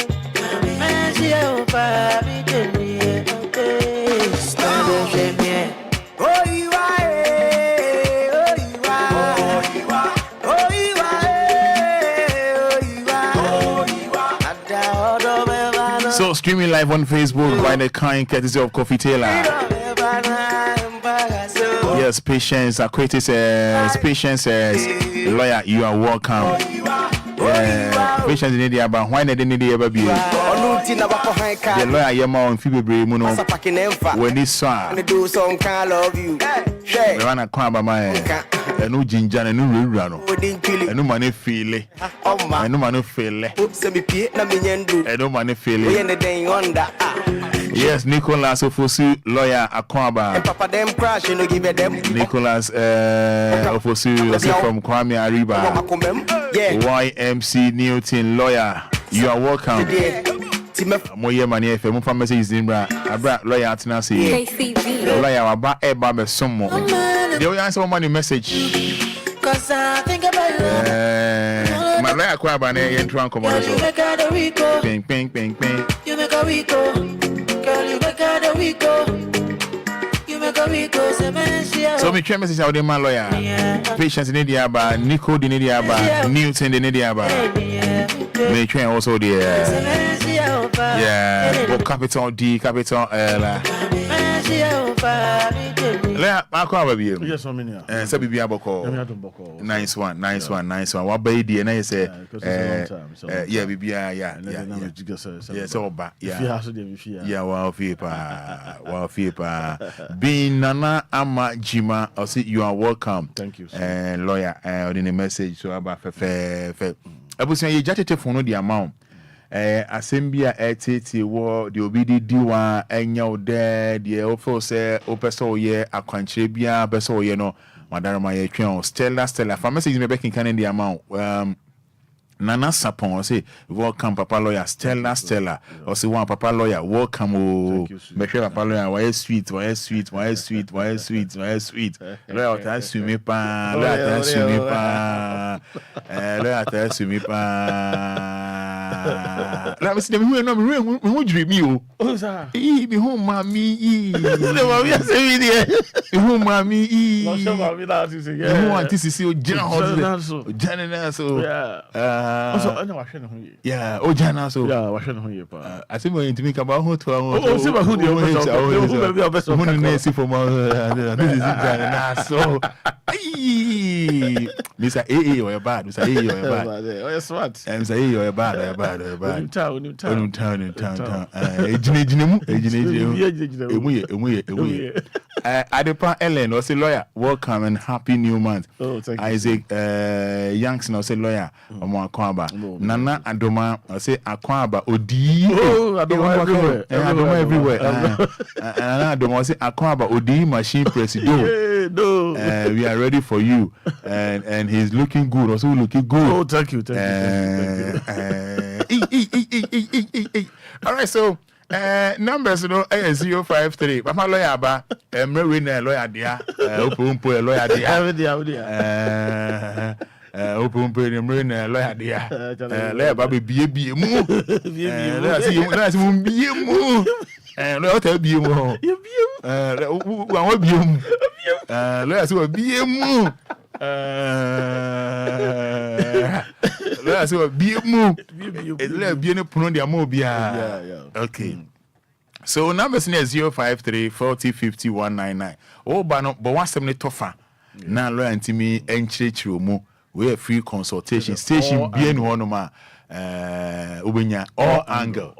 So streaming live on Facebook by the kind courtesy of Coffee Taylor. Yes, Patience, Aquatis says, Patience says, lawyer, you are welcome. Patience in the aba. Why not in the aba be? The lawyer Yama on Fibre Muno. When this song, do some kind of you. the one I call by my a new ginger and a new rano. A new money feel it. A new money feel it. A new money feel it. Yes, Nicholas Ofosu, lawyer Akwaba. Papa them crash, you know, give them. Nicholas Ofosu from Kwame Ariba. YMC Newton, lawyer. You are welcome. Moye money if you from message Zimbra. Abra lawyer Atinasi. Lawyer Aba Eba Besomo. They will answer money message. Cause I think about you. My lawyer Akwaba ne yentran commercial. Ping ping ping ping. You make a Rico. Girl, you make a Rico. You make a Rico. So me try message out the man lawyer. Patience in the aba, Nico in the aba, Newton in the aba. Me try also the but capital D, capital L. Let Akwa be. Yes, so many. So be aboko. Nice one. What baby and I say yeah, be yeah. So ba. Yeah, wow fipa. Being Nana Ama Jima, I say you are welcome. Thank you. Lawyer in a message so about fe. I was saying you just for no the amount. Assembia etiti wo the obidi diwa enya ode the ofo say opeso ye akwanchire bia beso ye no madarama ye twen Stella for message me back in can the amount Nana Sapon say welcome Papa lawyer Stella or say one Papa lawyer welcome oh me sure Papa lawyer why sweet lawyer ta sumi pa la me see me no dream you oh sir be home mami mami say me there home mami no show mami that is yeah who want to see o jana so also I know wahwe ne ho ye yeah o jana so yeah wahwe ne ho ye pa I say me intimi ka ba ho to oh say ba ho de o be o be so mo ne see for my this is jana so Mr. A or bad Mr. A or bad oh you smart Mr. A or bad New town Adepa Ellen was a lawyer welcome and happy new month. Thank you. Isaac Youngson was a lawyer Omo Akwaba Nana Adoma was a Akwaba Odi Adoma everywhere Nana Adoma was a Akwaba Odi machine president. We are ready for you and he's looking good also looking good. Thank you. All right, so numbers 053. Papa lawyer ba Mrewin lawyer dia opumpo lawyer dia opumpo Mrewin lawyer dia lawyer ba bie mu lawyer si mu bie mu lawyer ta bie mu wa bie mu lawyer si wa bie mu let's be move. Let's be in a puno dia mobia. Okay. So numbers near 053 40 50 199. Oh, but one 70 tofa. Now, learn to me and church room. We have free consultation. Station bien one ma. Ubenya all angle.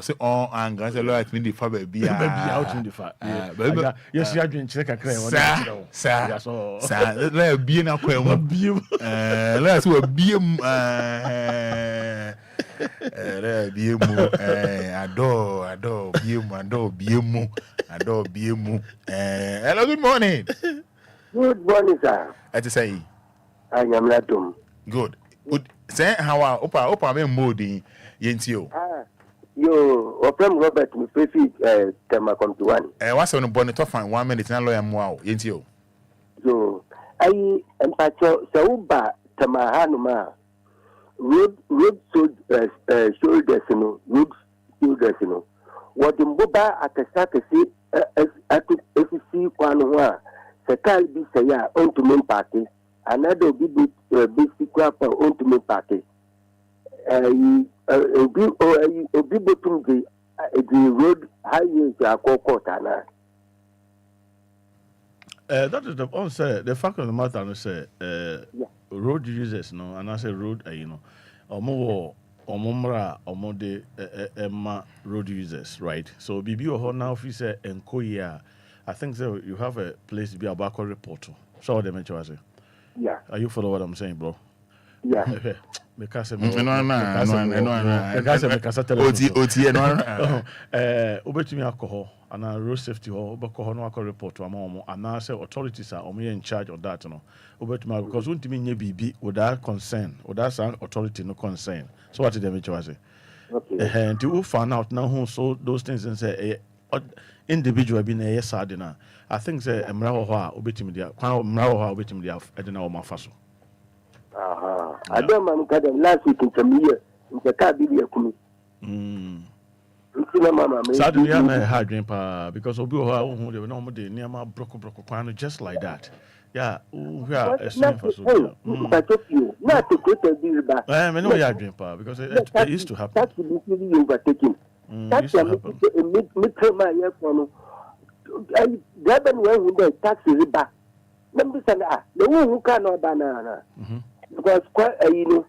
Say all angle. I say Lord, me the faber be out in the fat. Yes, you are doing check a clear. Sir, let be na kwa mo biem. Let's we biem. Adore biem. Hello, good morning. Good morning, sir. I just say I am Latum. Good. Say how are Opa me modi yentio. Yo, Opem Robert me face tema come to one. What's on bonnet off 1 minute na lawyer mo yentio. Yo, I empacho sauba tema hanuma. Road shoulders no, road shoulders no. What the mboba atesaka si FCC kwano wa. Sekal bi saya on to main party. Another basic crap on to main party. Obi botum the road highway to Akokota na. That is the fact of the matter. I say road users, no, and I say road, omomra emma road users, right? So bibi oho now if you say Enquires, I think so you have a place to be a back report. So what they mention I say. Yeah. Are you follow what I'm saying, bro? Yeah. Okay. Because no. Obetumi alcohol and road safety ho obekọ no akọ report to am and now say authorities are in charge of that no obetumi because untimi nye bibi without concern without sound authority no concern. So what did they make you say? Okay. And you find out now who so those things and say individual be na sad na I think say emra ho a obetumi dia kwan emra ho a obetumi dia e na o mafa so. I don't know last week in some year in the car be kumi. Sadly, I'm a hard drink because Obia who they were not near my broco just like that. Yeah, we are a small for not to quit a deal back. I know you drink because it used to happen. That's the overtaking. That's a MiPROMO Media. I grab when we taxi back. Number the one who cannot banana. Because quite road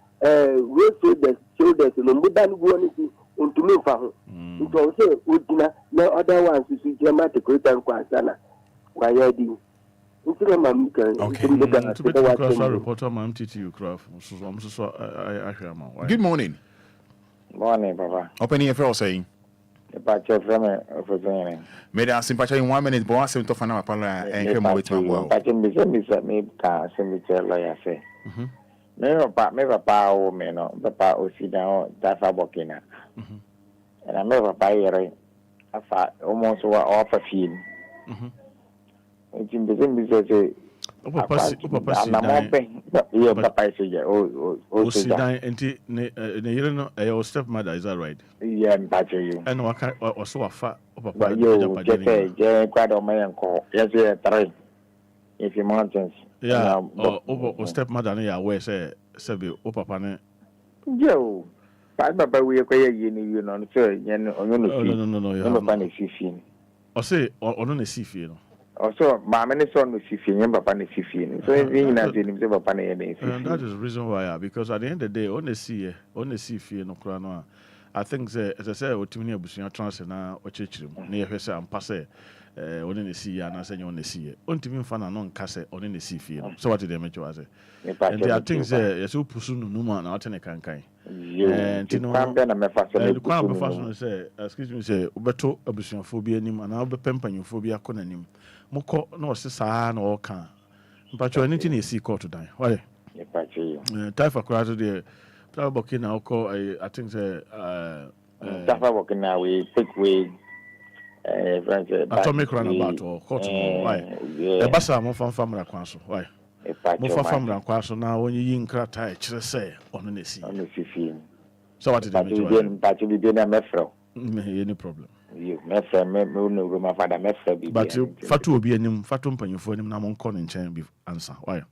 shoulders no mudan go anything into me for him. It also would no other ones to see dramatic return kwasana. Why I do? Okay. Good morning. Morning, Papa. Open here for saying. May I sympathize in 1 minute, but I seem to find out and hear more with my world. Me papa o me no papa o si down that fa bokina and I never buy it afa almost wa offer fee it's in the same business papa na mo ben yeah papa say o si down enti ne you know your stepmother, is that right? Yeah, mpache you and waka also afa papa you je kwado me enko yes yeah 3 if you mountains. Yeah, or stepmother, yeah, where say, O papa, ne? Yo, Papa, we are quite you know, sir, no, you have a fifteen. Or say, or no, see feel. Also, my many son was 15, and Papa is 15. So, in that is the reason why, because at the end of the day, only see fear, no crown. I think, as I said, what you mean, transfer now, or church, near her, and pass only the sea and I say on the sea. Until fan and non casse on the sea field. So what did they make you say? And there are things yes, who pursue no man out in a cankai. And you know, the crown of fashion say, excuse me, say, Ubeto abusiophobia nim and I'll be pempanyophobia conanim. Moko no sister or can. But you're anything you see caught to die. Why? Typha crowd there. Bokina alcohol, I think say, Tafa walking now, we pick way. Atomic runabout or cotton. Why? The bassa more from family council. Why? More from family council now when you in cratai, say on the sea. On the 15. So what did I do? But you be a mefro. Any problem? You mefro, no room of father mefro. But you fatu be a name, fatum pen you for him now on calling chain be answer. Why?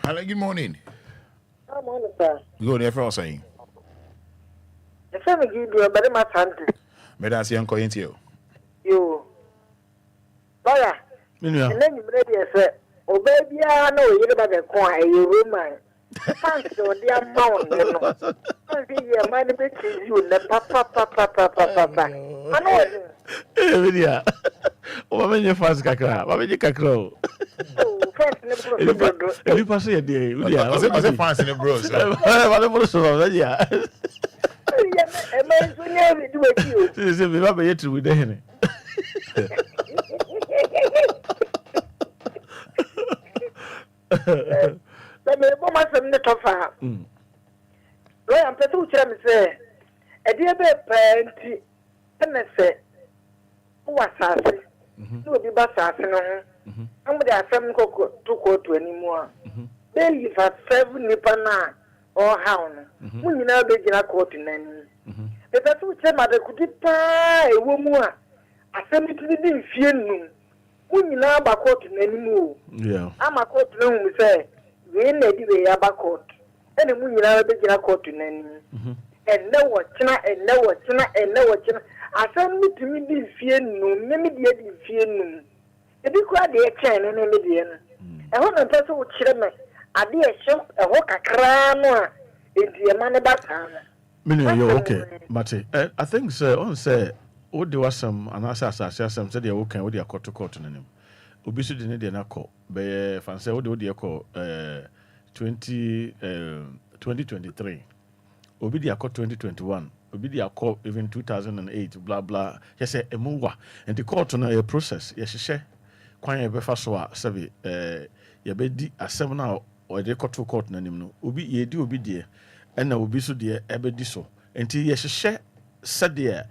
Hello, good morning. Good morning, sir. Go there for saying. The family give you a better match. But I see Uncle into you. Lawyer. And then you say, oh, baby, I know you about the coin, you woman. Thanks to the amount, you know. I see your money between you, the papa. I know it. Hey, what when you fast kakra? What when you kakro? If you pass a day, I was fancy the bros. Whatever, yeah. Say we have yet with the henny. Let me go my some little far. Where I'm to tell me say, a dear parent, and I say, who was assassin? No, be assassin. I'm with the family to go to anymore. They live at 7 nipana. Or how? When you now begin a court in any. But that's what my mother could pay a woman. I send it to the feeling. When you now back court in any move. Yeah. I'm a court room, we say. We ain't ready to have a court. And when you now begin a court in any. And no what China and no what China and no what China. asɛm no tumi di fie no me deɛ di fie no ebi kura deɛ kyɛn no me deɛ no ɛhɔ na mpɛ sɛ wokyerɛ me adeɛ ɛhyɛ ɛhɔ kakraa no a enti ɛma ne ba saa no Minu, you're okay, Mate. I think, sir, on say, what there was some, and I said, some said, you're okay, what you're caught to court in him. Obisu didn't need an call, but fancy what do you call 2023. Obidia call 2021. Obidia call even 2008, blah, blah. Yes, a move, and the court on a process. Yes, she quite a befaswa, Savi, Yabedi, a 7 hour, or they caught to court in him. Obi, ye do be dear. And obi so deɛ ɛbɛdi so nti yɛhyehyɛ sɛdeɛ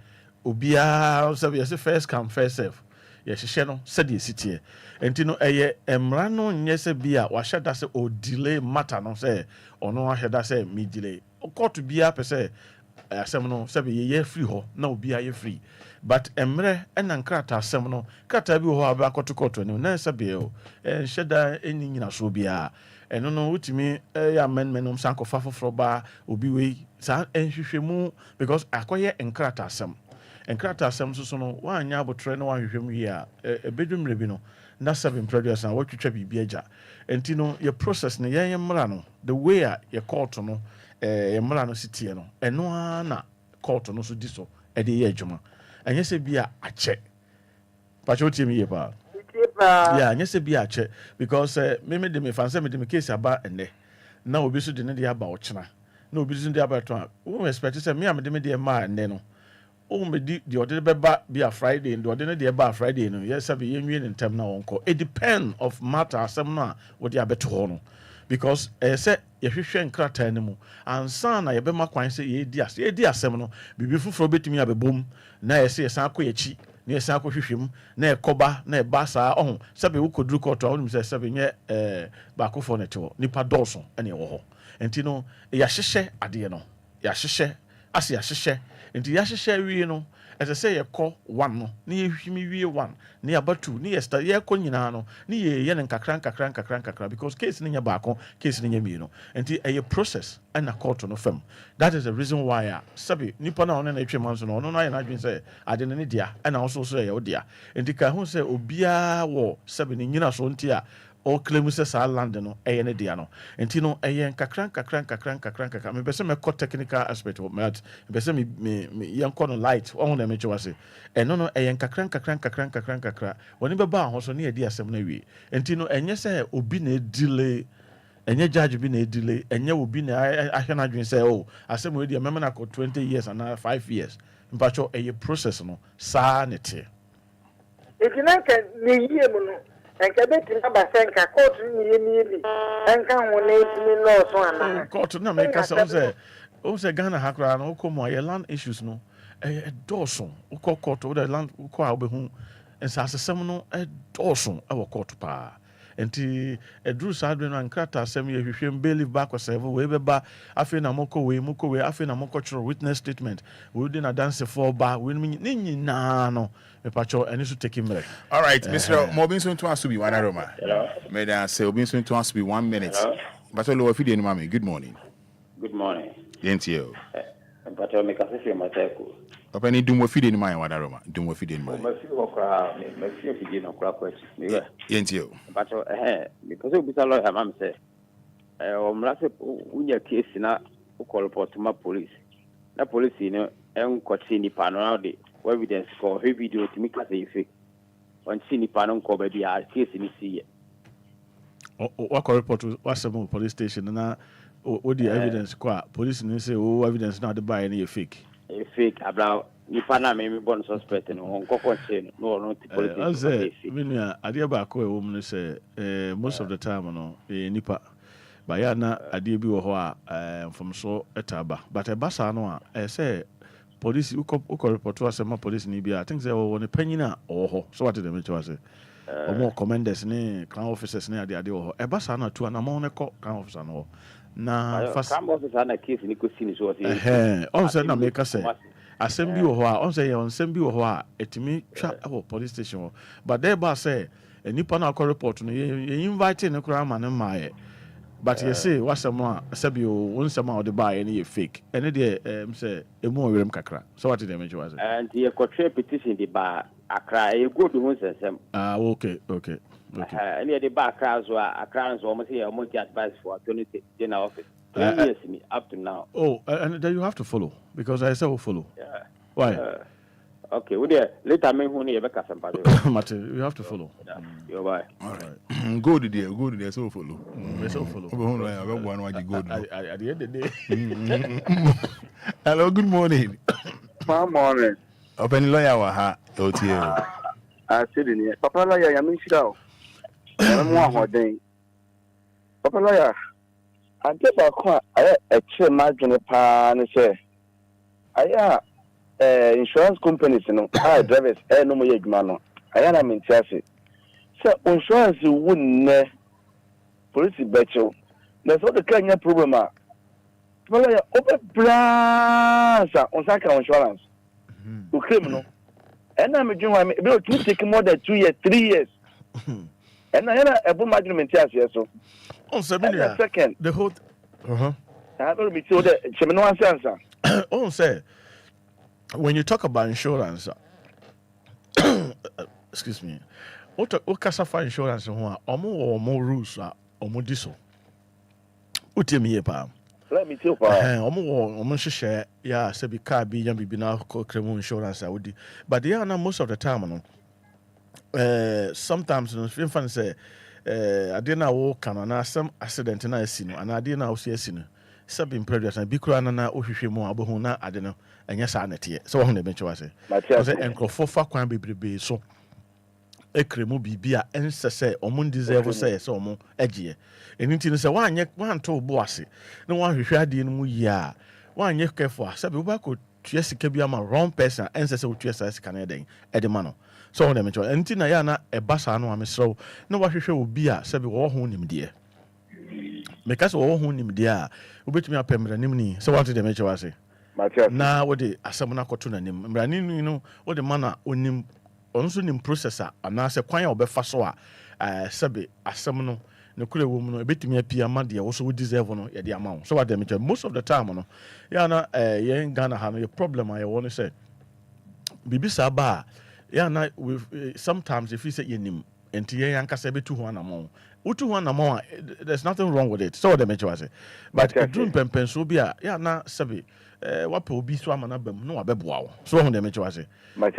obiara sɛ yɛsɛ first come first serve yɛhyehyɛ no sɛdeɛ siteɛ nti no ɛyɛ mmara no nyɛ sɛ bi a wahyɛ da sɛ o delay matter no sɛ ɔno ahyɛ da sɛ me delay court biara pɛ sɛ asɛm no sɛ yɛyɛ free hɔ na obiara yɛ free but mmerɛ ɛna nkrataa asɛm no krataa bi wɔ hɔ a bɛakɔto court anim na sɛ bɛyɛ o ɛnhyɛ da ɛni nyinasoɔ biara ɛno no wotumi yɛ amendment no san kɔfa foforɔ ba obi wei saa nhwehwɛ mu because akɔyɛ nkrataa asɛm so no woanyɛ abotrɛ na woahwehwɛ mu yie a ɛbɛdwummerɛ bi no na 7 produce na wɔtwitwa biribi agya nti no yɛ process no yɛyɛ mmara no the way a yɛ court no yɛ mmara no siteɛ no ɛno ara na court no so di so ɛde yɛ adwuma ɛnyɛ sɛ bi a akyɛ pakyɛ wotie me yie paa yeah, nyɛ sɛ bi akyɛ because me de me fanse me de me case aba ene na obi so de ne de aba ɔkyena na obi so de aba to a wo expect sɛ me am de me de ma ene no o me di de ɔde bɛba bi a Friday de ɔde ne de ba Friday no yɛ sɛ be yenwie ne ntam na wɔnkɔ it depend of matter asɛm no a wo de abeto hɔ no because sɛ yɛhwehwɛ nkrataa no mu ansa na yɛbɛma kwan sɛ yɛdi asɛm no bibi foforɔ betumi abɛbom na yɛsɛ yɛsan akɔ yɛkyi na yɛsan akɔ hwehwɛ mu na ɛkɔba na ɛba saa ɔho sɛbe wokɔduru kɔtɔ a wonim sɛ sɛbe nyɛ baakofoɔ no ɛte hɔ nipa dɔɔso ɛne ɛwɔ hɔ nti no yɛahyehyɛ adeɛ no yɛahyehyɛ ase yɛahyehyɛ nti yɛahyehyɛ wie no ɛsɛ sɛ yɛkɔ 1 no na yɛhwimi wie 1 na yɛaba 2 na yɛsta yɛkɔ nyinaa no na yɛyɛ no nkakra because case no nyɛ baako case no nyɛ mmienu nti ɛyɛ process ɛna court no fam that is the reason why a sɛbe nipa no a ɔne na ɛtwe ma nso no ɔno no ayɛ n'adwene sɛ ade no ne dea ɛna ɔso so ɛyɛ wo dea nti ka ho sɛ obiara wɔ sɛbe ne nyina so nti a ɔklemu sɛ saa land no ɛyɛ ne dea no nti no ɛyɛ nkakra mepɛ sɛ mɛkɔ technical aspect mepɛ sɛ yɛnkɔ no light ɔho na mɛkyɛ wase ɛno no ɛyɛ nkakra wɔne bɛba ho so ne yɛdi asɛm no awie nti no ɛnyɛ sɛ obi na ɛdile ɛnyɛ judge bi na ɛdile ɛnyɛ obi na ahwɛ no adwene sɛ o asɛm wei deɛ mɛma no akɔ 20 years anaa 5 years mpatwɔ ɛyɛ process no saa ne teɛ ɛti na nka ne yie mu no nka betumi aba sɛ nka court no yie bi nka ho na ɛtumi lɔɔso anaa court na meka sɛ wo sɛ Ghana ha koraa no wokɔ mu a yɛ land issues no ɛdɔɔso wokɔ court wode land wokɔ a wobɛhu nsasesɛm no ɛdɔɔso ɛwɔ court paa nti ɛduru saa adwene no nkrataa asɛm yɛhwehwɛ mbeli back sɛfo wei bɛba afei na mokɔ wei afei na mokɔ kyerɛ witness statement wodi na dansefoɔ ba wei ne nyinaa no mepatwɔ ɛne so take mmerɛ all right Mr. Mo bin so to ask be one aroma may I say obin so to ask be 1 minute but all of you mama good morning yentio but I make a say myself papa ni dum wafide ni man one aroma dum wafide ni man me feel fide no kra kwat yentio but because we be lawyer mam say o mra se unya case na o call report ma police na police ni en kwati ni pa no de evidence ko he video to me ka say fake on see ni pa no ko ba dia case ni see o call report was some police station na o the evidence ko police ni say o evidence na de buy ni fake abla ni pa na me bon suspect no on kokko che no police mean ade ba ko e wo mu say most of the time no nipa ba ya na ade bi wo ho a from so etaba but e basa no a say police uko report was ma police ni bi I think say wo ne panyina ho so what dem tell say omo commanders ni crown officers ni ade wo ho e basa na tu na mo ne ko crown officer no na fast crown officer na case ni ko sini so on say na make say asɛm bi wɔ hɔ a on say on asɛm bi wɔ hɔ a etimi twa wɔ police station but there ba say nipa na akɔ report no ye invite ne kura ma ne maaye But you say what's some sabi o one some of the buy any fake. And the say a more room kakra. So what did the image was? And you could petition the bar Accra. You go to one okay. Any of the bar crowds were Accra almost here almost advice for 20 general office. 3 years me up to now. Oh, and then you have to follow because I say will follow. Yeah. Why? Okay, well, later me who never can somebody. Mate, you have to follow. You're right. All right. Go there, so follow. So follow. At the end of the day. Hello, good morning. Good morning. Open lawyer Wɔhɔ OTL. I said in here. Papa lawyer, I mean, sit down. I'm one Papa lawyer, I get back home. I actually imagine a pan say. Insurance companies, drivers, no more man. I am in Chelsea. So, insurance wouldn't police betcha. That's what the kind of problem are. Well, open plans on Saka insurance. To criminal. And I'm doing my bill to take more than 2 years, 3 years. And I had a boom agreement, yes, so. On second, the whole. I will be told that Chimano answer. Oh, say. When you talk about insurance, excuse me, what casafa insurance or more rules are more diesel. What do you mean, Pam? Let me tell you, almost share, yeah, say be car be young be now cremo insurance. I would, but they are not most of the time. Sometimes, in fun say, I didn't know can some accident and I seen, and I didn't know see a sinner. Sabin previous and Bikran na Oshimo Abohuna, I don't know, and yes, I net yet. So on the bench was it. And Crofofa can be so. A cremo be a answer say, or moon deserve say, so more edgy. And until say, one told bossy. No one who shared in Muya. One year careful, Sabubaco, Jessica be a wrong person, answer so Chess Canadian, Edimano. So on the bench, and Tinayana, a bassano, I'm so. No one who will be a Sabu or him, dear. Because all who him dear, who bet me up and so what did the major was it? Now, what the Asamana Cotuna name, Branin, you know, what the manner on him also in processor, and I say, quite a befasoa, Sabi, Asamano, no cool woman, a bit me a Piamadia also would deserve the amount. So what the major most of the time, Yana, young Ghana have a problem, I want to say. Bibisa bar, Yana, with sometimes if you say your name, and Tia Yanka 2 1 amount. There's nothing wrong with it. So the major was it. But a dream pen so be a na sabi what will be swam and abem no abeboa. So on the major was it. Or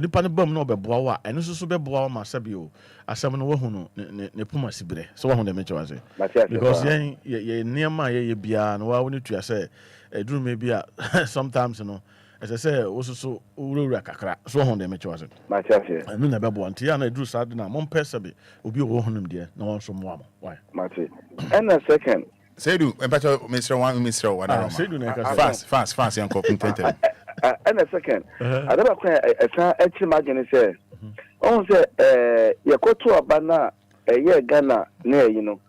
the panabum no beboa and also be boa ma sabio as some no who ne puma sibre. So on the major was it. Because ye near my ye bia no I need to say a dream may be sometimes you know. As I say, also so Kakra, so on the match was it. My church, I mean, about one Tiana drew Sadina, Mon Persabi, will be home, dear, no one from Wam. Why, Marty? And a second, say, do a better Mr. One, Mr. One, say, fast, young cooking. And a second, I never can't actually imagine say, oh, say, you go to a banner a year Ghana near, you know.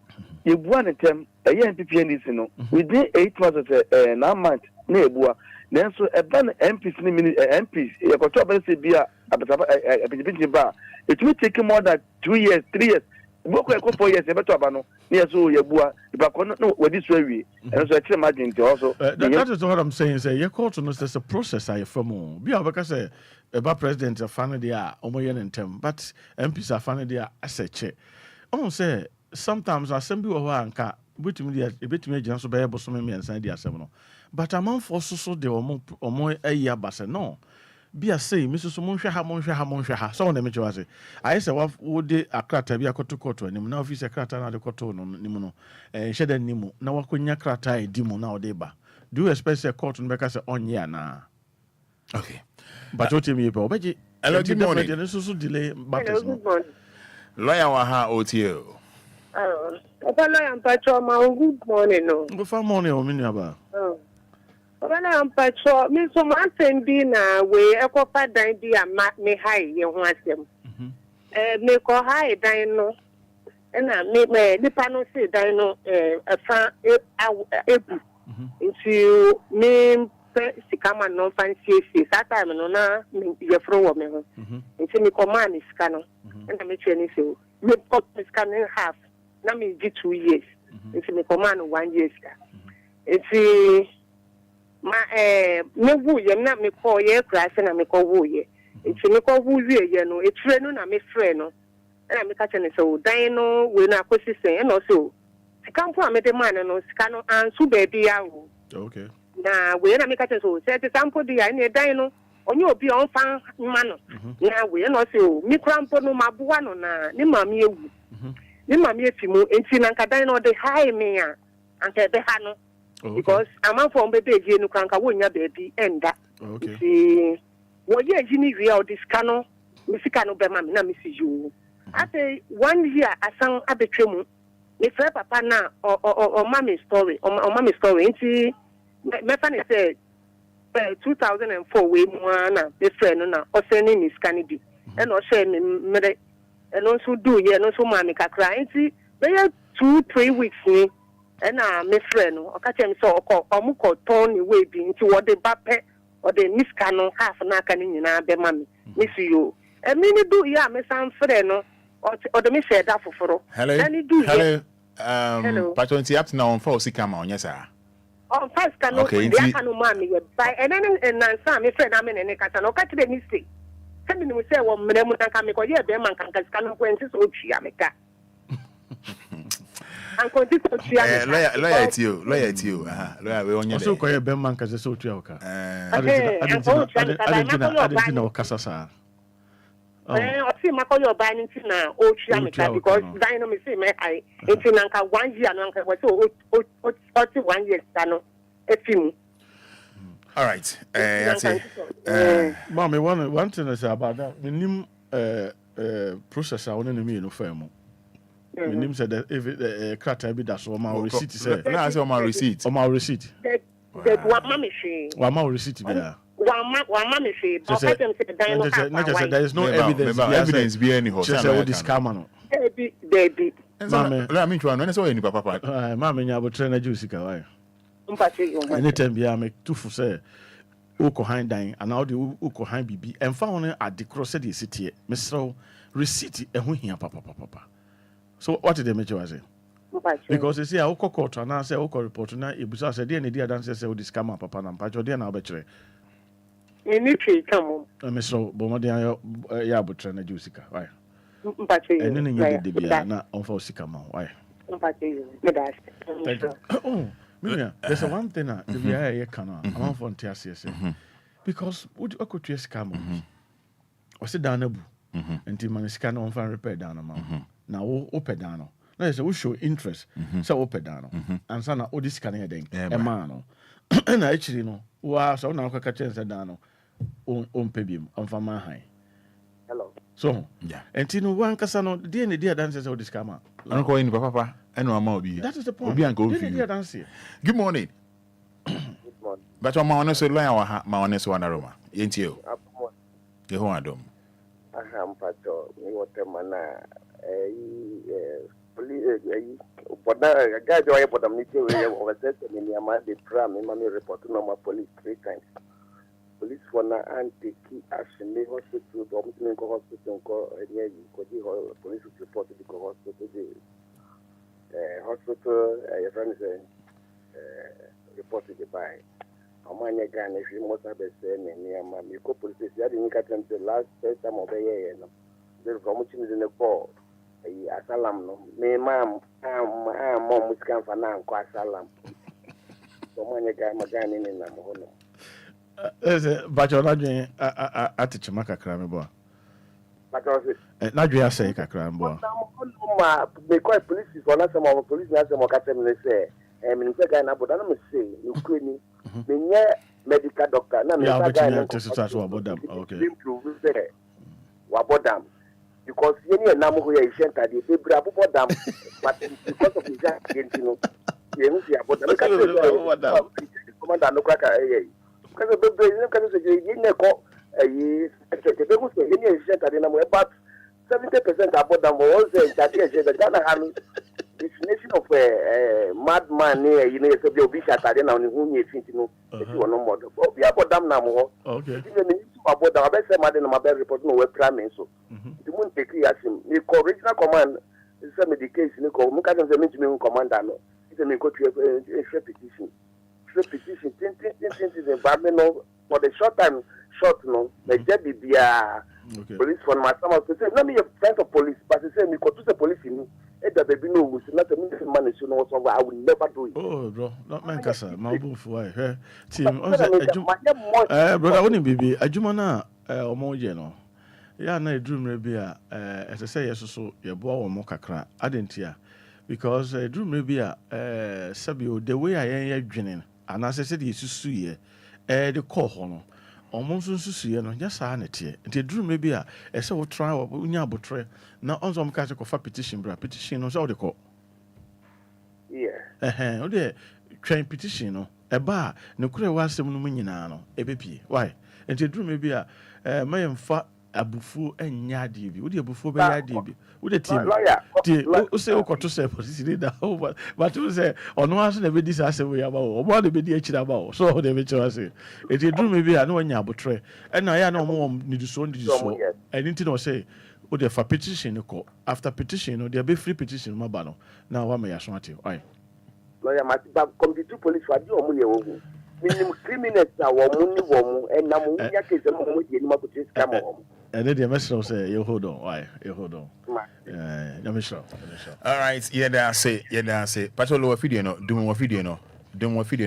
You won a term a year in PPN, you know, within 8 months of 9 months near Bua. Then so a ban MPs MPs you got to say be a bar. It will take more than 2 years, 3 years. Work 4 years, better abano. Yes, so you bua, but no, what this way. And so I can imagine also. That is what I'm saying. Say, your court knows there's a process I from. Be because about president of Fanadia, Omoyan and Tem, but MPs are Fanadia as a check. Oh, say, sometimes assembly or anka, which media, a bit major, so by able to me and send the assembly. But among forces so they were more a year, but no. Be a say, Mrs. Monsha, so on the major was it. I said, what would they a crater be a cotocoto, and now if it's a crater and a cotton on Nimono, and shed a Nimo, now what could you crater demo now, deba? Do you expect a cotton because on yana? Okay. But what you mean, Betty? Hello, good morning. And this also delay, but Lawyer Wɔhɔ OTL. Oh, Papa, I'm patrol, my good morning. No, good morning, Ominiaba. Oh. When I'm patrol, Miss Martin Dina, we echo Fada and me high, you want them. Make a high dino, and I make the panel say dino a fan if you name Sikama no fancy, that time no, you're from woman. And say me command is canon, and I make any so. Make up is canon half, now me 2 years. nti me command 1 year nti ma me wu ye na me call ye crash na me call wu ye nti me call wu ye no etire no na me frɛ no na me ka kyene so dan no we na akosi sen na so sika mpo a me de man no sika no ansu baabi ya wo okay na we na me ka kyene so se te sampo di ya ne dan no onye obi on fan ma no na we na so mi krampo no maboa no na ne mami ewu ne mami efimu enti na nka dan no de high me a anka be ha no because amount for mbebe die no kranka wonya baabi enda okay wo ye jini wi a odiska no misika no be ma me na misiju ate 1 year asan abetwemu me frɛ papa na o mama story nti me fa ne say 2004 we mu na me frɛ no na o se ni misika ni bi e na o share me mere e no so do ye no so ma me kakra nti be 2-3 weeks ni e na me frɛ no o ka chem so omuko ton ni we bi nti wo de bape o de misika no half na aka ni nyina be ma me si yo e mi ni do ya me san frɛ no o de me share da foforo hello patronti up now on for sikama on yesa on first can no dey aka no ma me by and then san me friend na me ne kata no ka tire mistake se me no say wo mre mu tanka me ko ye be man kan ka no kwenti so twa me ka an ko ti so twa me loyalty lawyer we onye so ko ye be man kan so twa ka adenti na o kasa sa o si makoyo ba ni na o twa me ka because dan no me say me ai enti na nka 1 year no nka we so 1 year no efimu. All right. Mommy, one thing is about that. Minim process I want to me no firm. Minim said that if it crata be that's all my receipt say. No, I say my receipt. On my receipt. That one mommy she. One my receipt be there. One mommy she. There is no evidence be any horse. Just this camera no. Baby. Mommy, I mean, you know, so any papa. Mommy, you have train a juicy guy. Anytime be I make two for say Oko Hind dying and now the Oko Hind BB and found at the cross the city, Mr. Receipt and who here, papa. So what did they make you say? Because they say Oko court and I say Oko report now, it was said, the idea dances say this come up, papa, and patch or dear now betray. Come on, Mr. Bomadia Yabutran, a Jusica, why? And then you did be not on for Sicamo, why? Thank you. Oh. There's a one thing that the area can among from TSS because would you could scam or sit down a boo until man scan on fan repair down amount. Now open down. Now is a show interest, so open down and son all this scanning a man. And actually, no, wow, so now catch a down on Pebium on Fama High. Hello. So, yeah, and Tino one Casano, dear dances all this camera. I'm going papa. That is the point. Good morning. But I'm honest with my honest one aroma. Ain't you? You who are dumb. I am Pato, Watermana, but a guy do I put a meeting over that in the pram in Mammy report to normal police 3 times. Police for now and take key action. They hospital, the hospital, police report to the hospital. Hospital, your friend is reported by Amanya Ghana. If you must have a saying, and you could police, you didn't catch them the last time of the year. They're promoting in the court. Asalam, no, me, mom, mom, which come for now, Quasalam. Amanya Ghana in Namono. But you're not doing at the Chamaka Crambo. Not you say Crambo. They call police for not some of police and some of them say, and Minister Ghana, but I don't say, you couldn't be medical doctor. No, about them. Okay. Wabodam. Because you need a number who is sent at the Brabodam, but because of his against you, you see about the commander no cracker. Because of the president can say, you know, about 70% about them was the Ghana has this nation of madman near you know, so they'll be shut at whom you think you know, if you are no more. We are about them now. Okay. About the best man in my best report, no web priming. So the moon take him. The original command some medication ko mu ka say me ntumi commander no say me go to a petition tin the environment for the short no the job bia police for my some say let me a friend of police but say me go to the police in that baby no we not me man is no so I will never do it. Oh bro, not man kasa mabu for why team brother woni bibi adwuma na omo je no ya na edrum bi a ese say yeso ye boa wo mo kakra adentia because edrum bi a sabio the way I yen adwene ana se se de susu ye de call ho no omo susu ye no nya saa na tie nti edrum bi a ese wo try wo nya abotre na onzo mo ka se ko fa petition bra petition no so wo de call o de train petition no eba ne kure wa asem no nyina no ebepie why nti edrum bi a mayemfa abufu enya de bi wo de abufu be ya de bi wo de team ti o se o koto se position da but o se ono aso na be di sa asem ya ba o bo de be di akira ba o so de be chira se eti edrum bi a na wanya abotre na ya na omo ni du so eni ti no say o de fa petition ko after petition no de be free petition ma ba no na wa me ya so ate why lawyer mati ba come the two police wa di omo ne wo minimum criminals na wo mu and na mu nya case mo mo di ni ma ko test kam wo and then the message say you hold on why you hold on all right yeah that's it patrol wa video no do mo video no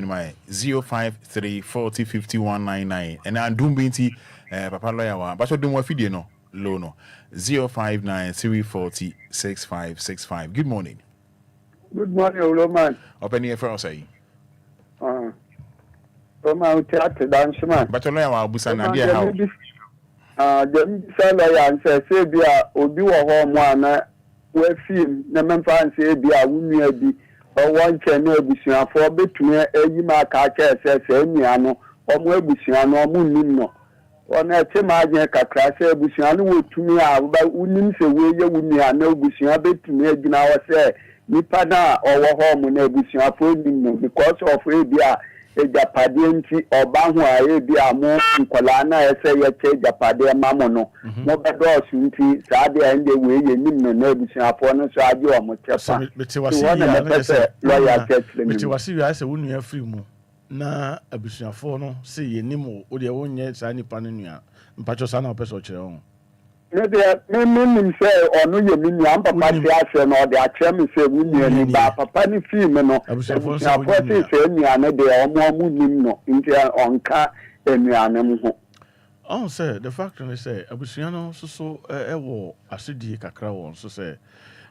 my 053 40 5199 and I do binti papa lawyer wa patrol do mo video no low no 059 340 6565. Good morning Oloman. Open here for us say Roma uti dance man patrol lawyer wa busa na dia how dem lawyer and say bia obi wo ho mo ana we film na memfa say bia wunua bi o won che na abusuafo betumi ayi ma ka che say nua no o mo abusua no o mo nim no ona che ma aje kakra say abusua no wotumi a unim se we ye wunua na abusua betumi agina wo say nipa na o wo ho mo na abusuafo nim no because of bia ejapade nti oba ho a bi amo nkola na ese ye che ejapade mamo no mo bedo su nti saa de ande we ye nim no na ebusuafo no so age o mo chefa meti wasi ya se wonu ya free mu na ebusuafo no se ye nim o de wonye saa nipa no nua mpacho saa na opeso kire ho maybe me say onu ye mi nua papa ti ase no de ache me say wunua ni ba papa ni film no ebusuafo say nua ne de omo nim no nti onka enua ne ho on say the fact is say abusua no so ewo asedi kakra won so say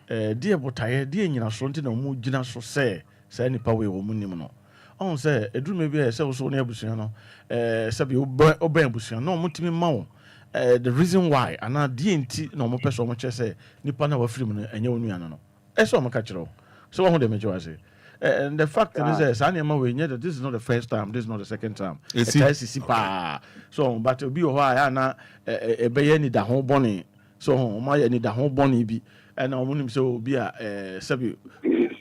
die botaye die nyina so nti na mu gina so say nipa we wo mu nim no on say eduruma bi say so na abusua no sabi oban abusua no mutimi ma wo the reason why ana DNT no mo person mo che say nipa na wa film no enye wonu an no so mo ka kire so wo ho de mejo ase and the fact is that Sanyama we that this is not the first time, this is not the second time. It's so but be why na e be ni da ho boni so ma ye ni da ho boni bi and na omunim so bi a sabi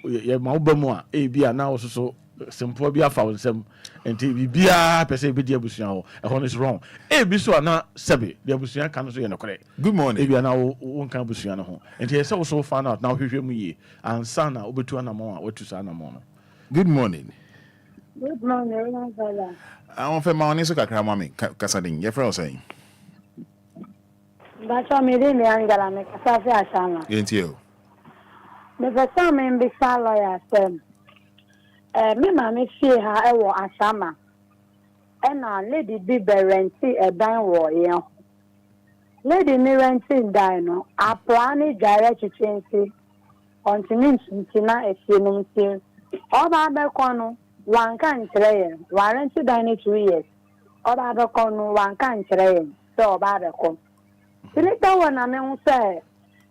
ye ma obamu a e bi a na so simple bi afa wonsem enti bibia pese bi dia busuan ho e ho is wrong e bi so na sabi dia busuan kan so ye no kore good morning e bi na won kan busuan ho enti e se so find out na hwehwe mu yi ansa na obetu anamo a watu sa anamo no good morning Fada I want ma oni so kakra mami kasadin ye friend say Bacha me de me angala me kasa fi asama enti o me pesa me mbi sa lawyer sem me ma me fie ha e wo asama e na lady bi berenti e dan wo ye lady ni renti dan no a plan direct change continent ntina e fie no mti oba be kono wan kan kire warranty dan 2 years oba be kono wan kan kire so oba be kono Tilita wana me unse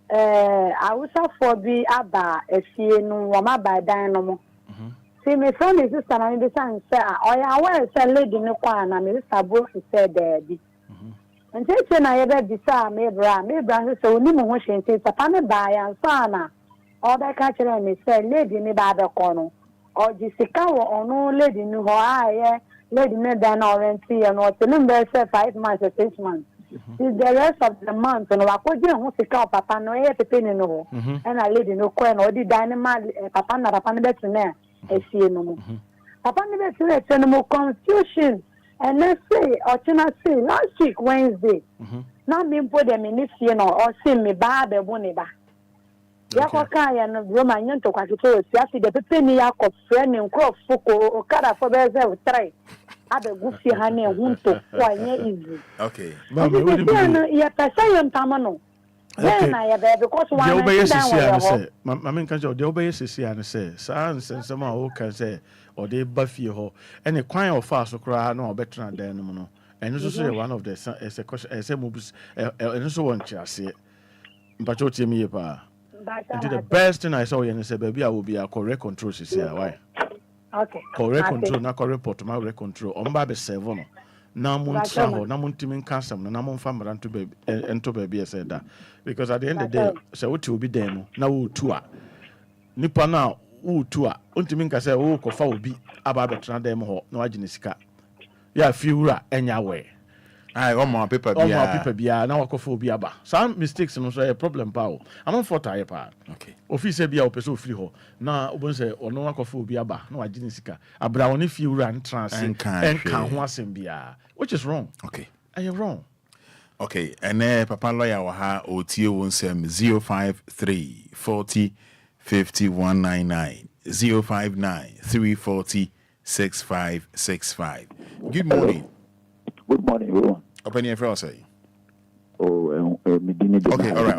awusa for bi aba efie no wo ma ba dan no mo see me friend is sister na me say oya we say lady ni kwa na me sister both say there nti na ye be bisa me bra say oni mo ho hwente papa me ba ya nsa na o be ka kire me say lady ni ba be kono o jisika wo onu lady ni ho aye lady me dan na orienti ye no tinu be say 5 months or 6 months the rest of the month no wa ko je ho sika papa no e pepe ni no and a lady no ko na odi dynama papa no betu na esie no mo papa no betu na etie no mo confusion and let's say last week Wednesday na me mpo de me ni fie no o se me ba be bo ne ba ya ko ka ya no Roma nyanto kwa kito si afi de pepe ni ya ko fre ni nkro fuko o kada fo be ze 3 abegu fie ha na ehunto kwa nye easy okay mama we dey ya pesa yam tamano okay na ya be because one dey obey say mama nka je dey obey say an say sa nsensem a o kan say o dey ba fie ho ene kwan o fa so kra na obetena dan no no eno so say one of the is a question say mobus eno so won chiase mpacho tie mi pa the best thing I saw you say baby I will be a correct control she say why okay correct control na correct report ma correct control on ba be serve no na mo ntra ho na mo ntimi nkansam na mo mfa mara nto baby ento baby say that because at the end of the day say what will be there no na wo tu a nipa na wo tu a ntimi nka say wo ko fa obi aba be tena dem ho na wagine sika ya fiura enya we ai o mo paper bia na wakofa obi aba some mistakes no so a problem pa o am for tie pa okay office bia o pese ofiri ho na obon say ono wakofa obi aba na wagine sika abra woni fiura entrance enka ho asem bia which is wrong okay are you wrong okay and papa lawyer wa ha otie won sem 053 40 5199 059 340 6565 good morning. Good morning, everyone. Open your phone, say. Oh, okay, all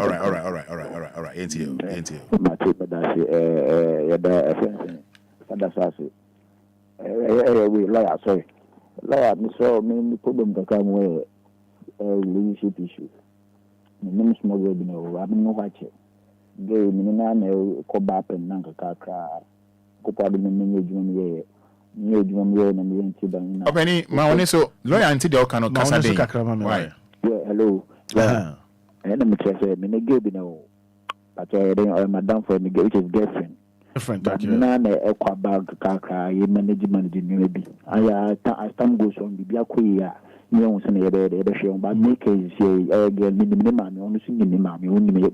right. Ain't you. Fada sase. We lawyer, sorry. Lawyer, me so me problem to come with leadership issue. Me small baby no, I no watch it. Gay me na ko ba pen nan ka ko pa de me ejuma Openi ma woni so lawyer anti de oka no kasa dey why hello and me say me nege bi no but madam for me which is girlfriend na na ekwa bag kakra ye management di new bi aya as time goes on bi akoya me won se na ye be hwe ba make is say girl me ma me onu sin ni ma me onu me ho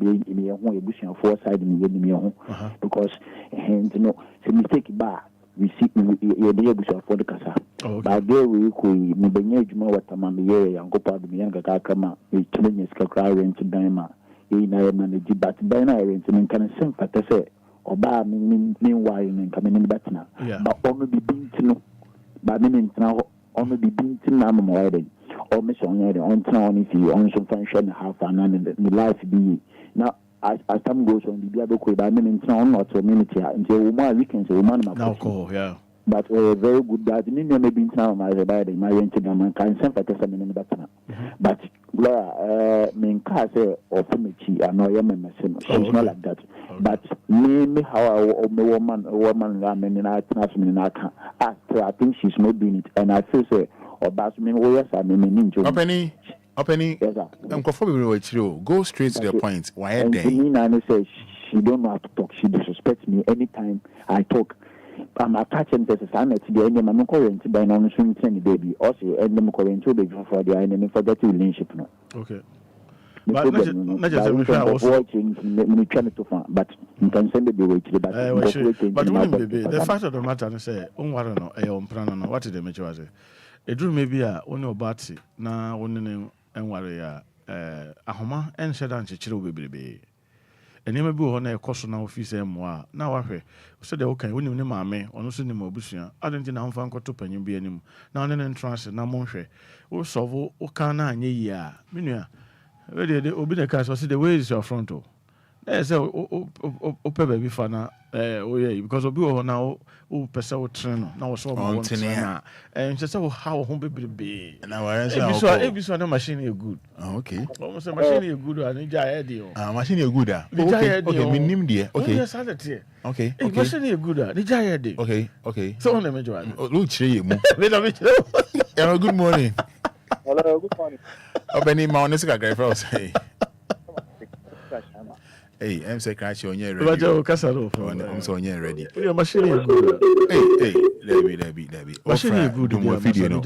ebusuan for side me ho because and no se mistake ba we see you dey able to afford the casa but there we could me benye adwuma watama me ye yankopa de me yanka kama e clean skakra rent dan ma e na ye manage but dan na rent me kan sem fata say oba me why me kan me batna but onu bi bintino ba me ntina onu bi bintina ma mo wede o me so onye de on tna on if you on so function half and the life be now as time goes on, the other could have been in town or community until woman weekends, a woman. Yeah. But very good that maybe in town, my everybody, my gentleman can send for testimony in the back. But Laura, main car say or Fumichi, I know you're something like that. But me, how a woman, ramen in our transmission, I think she's not doing it, and I feel say, or that's me, yes, I mean, Opening, go straight to the point. Why are they? Nina says she don't know how to talk. She disrespects me anytime I talk. I'm attaching to the summit to the enemy. I'm current by non swing baby. Also, and I'm current to the for the enemy for that relationship. Okay. But not just watching me trying to find, but you can send it the way to the back. But the fact of the matter is, what did they make you say? A dream maybe a only about it now, only and warrior. Ahoma and Shadan Chichiro baby. And you may be on a cost now office and moi. Now I hear, said okay, when you name mammy, on the cinema bushia, I didn't know if Uncle Tupen you be any now and then trans and Namonche. O Sovo, O Cana, ya, Minia. Ready, the Obinacas was the way is your frontal. There's a baby fana, oh yeah, because of you now, oh, Pessoa train, now so and just how home baby. And now I answer, no machine is good. Okay. Almost a machine is good, and Nija machine is good. Okay, minim dear. Okay. Yes, I did. Okay. Machine is good, Nija. Okay. So on the major. Look, good morning. Hello, good morning. Opening my honest guy, say. Hey, I'm say crash on your But ready. you castle. I'm so on your ready. Your machine is good. Hey, Debbie. Machine is good. Do more video no.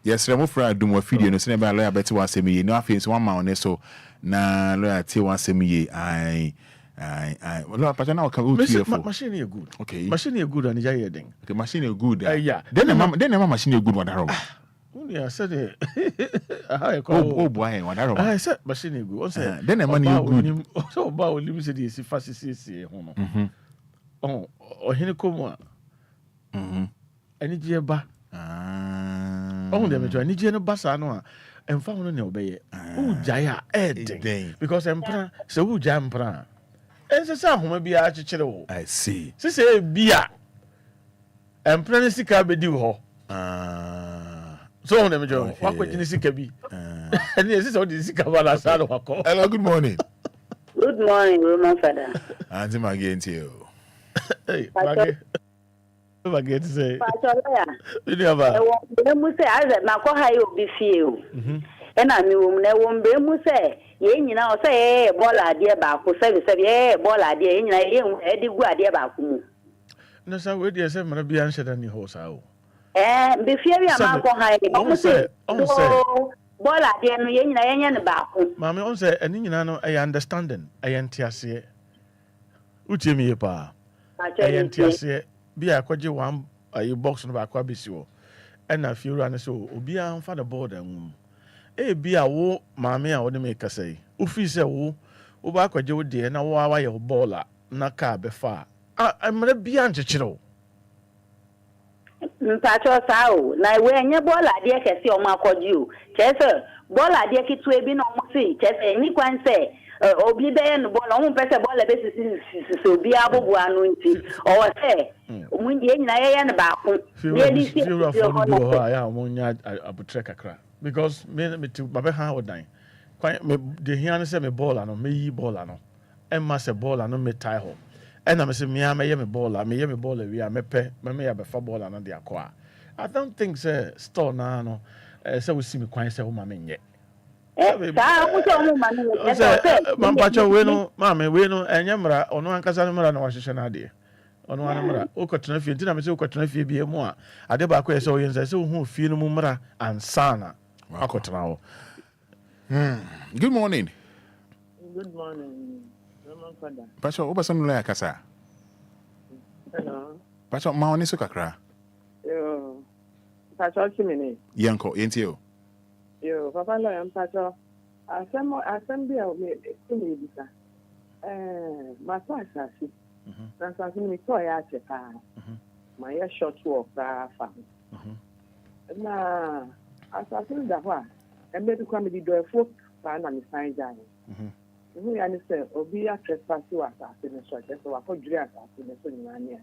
Yes, I'm afraid do more video no. Say about lawyer better one say me. No, I feel one man so. Na lawyer tell one say me. I. Well, but now can go to machine is good. Okay. Machine is good and you heading. Okay, machine is good. Yeah. Then the machine is good. What I I said oh boy, what I said machine is good. Then the money is good. So about limited is fast oh hene komo ani je ba oh dem to ani je no ba sa no a emfa hono ne obeye u jaya eden because empra se u jaya empra ense sa homa bia akekere wo I see se bia empra ne sika bedi ho so on dem jo wa kwagini sika bi ani se so di sika ba la sa no wako. Hello, good morning. Good morning, Roman Fada. Auntie Maggie to you. Hey, Maggie to say. Pachola. Never. I must say, I said, Makoha, you'll be few. And I knew no one be say, you know, say, ball idea back, who said, ball idea, and I Eddie good idea back. No, sir, where do you say, Marabi answered any horse out? And be fear, Makoha, ball idea, and I back. Mammy, on say, and you know, I understanding, I antiase. Uchi mi pa. Ayentiase bi akwaje one ayi box no ba kwa bisiwo. E na fi ura ne so obi an fa the board anwum. E bi a wo maame a wo de me kasai. Ufi se wo ba akwaje wo de na wo awa ye baller na ka be fa. Amre bi an chechiro. Mpacho sao na we enye baller de kese o ma akwaje o. Chese baller de kitu e bi na o mo si chese ni kwan se obi be no ball on pese ball be sisi obi abobu anu nti o se mun die nyina ye ne ba ko ye di si ya mun nya abutre kakra because me to babe ha odan kwan me de hian se me ball ano me yi ball ano e ma se ball ano me tie ho e na me se me ye me ball wi a me pe me ya be fa ball ano de akwa. I don't think say store na no say we see me kwan say wo ma me nye. Mampacho we no mama we no enye mra ono ankasa no mra na wahwehwe na ade ono ana mra ukotena fie ntina me se ukotena fie bi emu a ade ba ko ye se o yenza se hu fie no mu mra ansana akotena ho. Good morning. Good morning. Roman Fada. Pacho obasam la kasa. Hello. Pacho ma oni so kakra. Yo. Pacho chimene. Yanko yentio. Yo, Papa Lawyer Pacho. Assembly of me bisa. Masasa si. Sansa mi to ya chepa. My short walk fam. Na assassin da wa. Embe du kwame di do efo pa na mi sign jan. Who ya ni say obi ya trespass wa assassin so just wa ko juri assassin so nyina ne.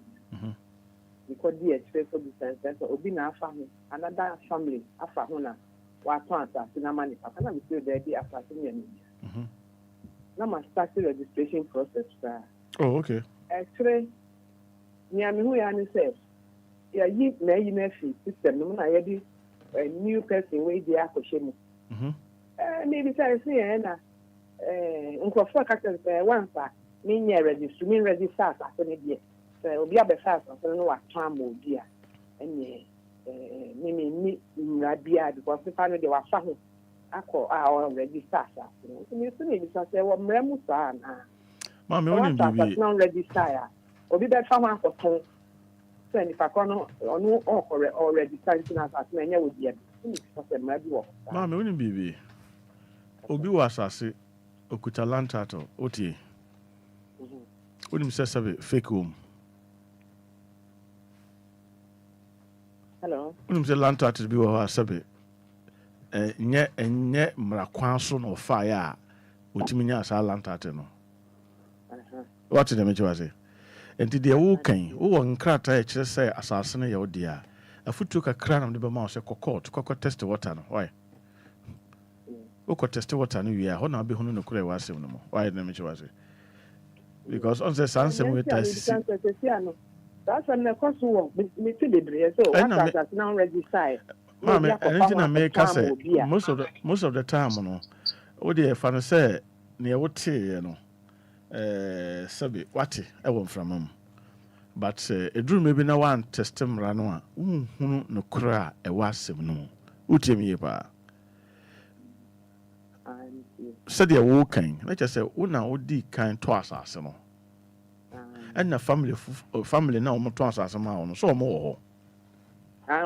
Because the express of the sense obi na afa ho another family afa ho na wa ton assassin na mani papa na mi say there be assassin ya ni. Na ma start the registration process. Oh, okay. Actually, near me who ya ni say ya yi na yi na fi system no na ya di a new person wey dey akoshemu. Maybe say na nkofo kakere one pa me nya register assassin dey. Obi abefa assassin no wa ton mo obi a enye me mrabia because the family they were fahu akọ a register assassin. Me so me say wo mremu sa na. Ma me woni bibi. Non register ya. Obi be fa ho akoton. So ni fa kono onu o register na assassin enye wo dia. Me say mrabi wo. Ma me woni bibi. Obi wa assassin okuta land title otie. Woni say sabe fake home. Hello. Unim se land title bi wo ha sabe enye mra kwan so no fa ya otimi nya sa land title no. What did me say? Enti de wo kan wo nkrata e kire say asase no ye wo dia afutu kakra na de be ma se court test water no why wo test water no wi a ho na be hunu no kure wa asem no mo why did me say? Because on say sansem we test that's when the cost work me to the brain so what that now register. Mama, anything I make say most of the time no. O dey fan say near what you know. sabi wati ewo mframam but eduru maybe na one testem rano a hunu no kra e wasem no utiem ye pa said ya wo kan na che say una odi kan to asase no and na family na omo to asase ma ono so omo wo that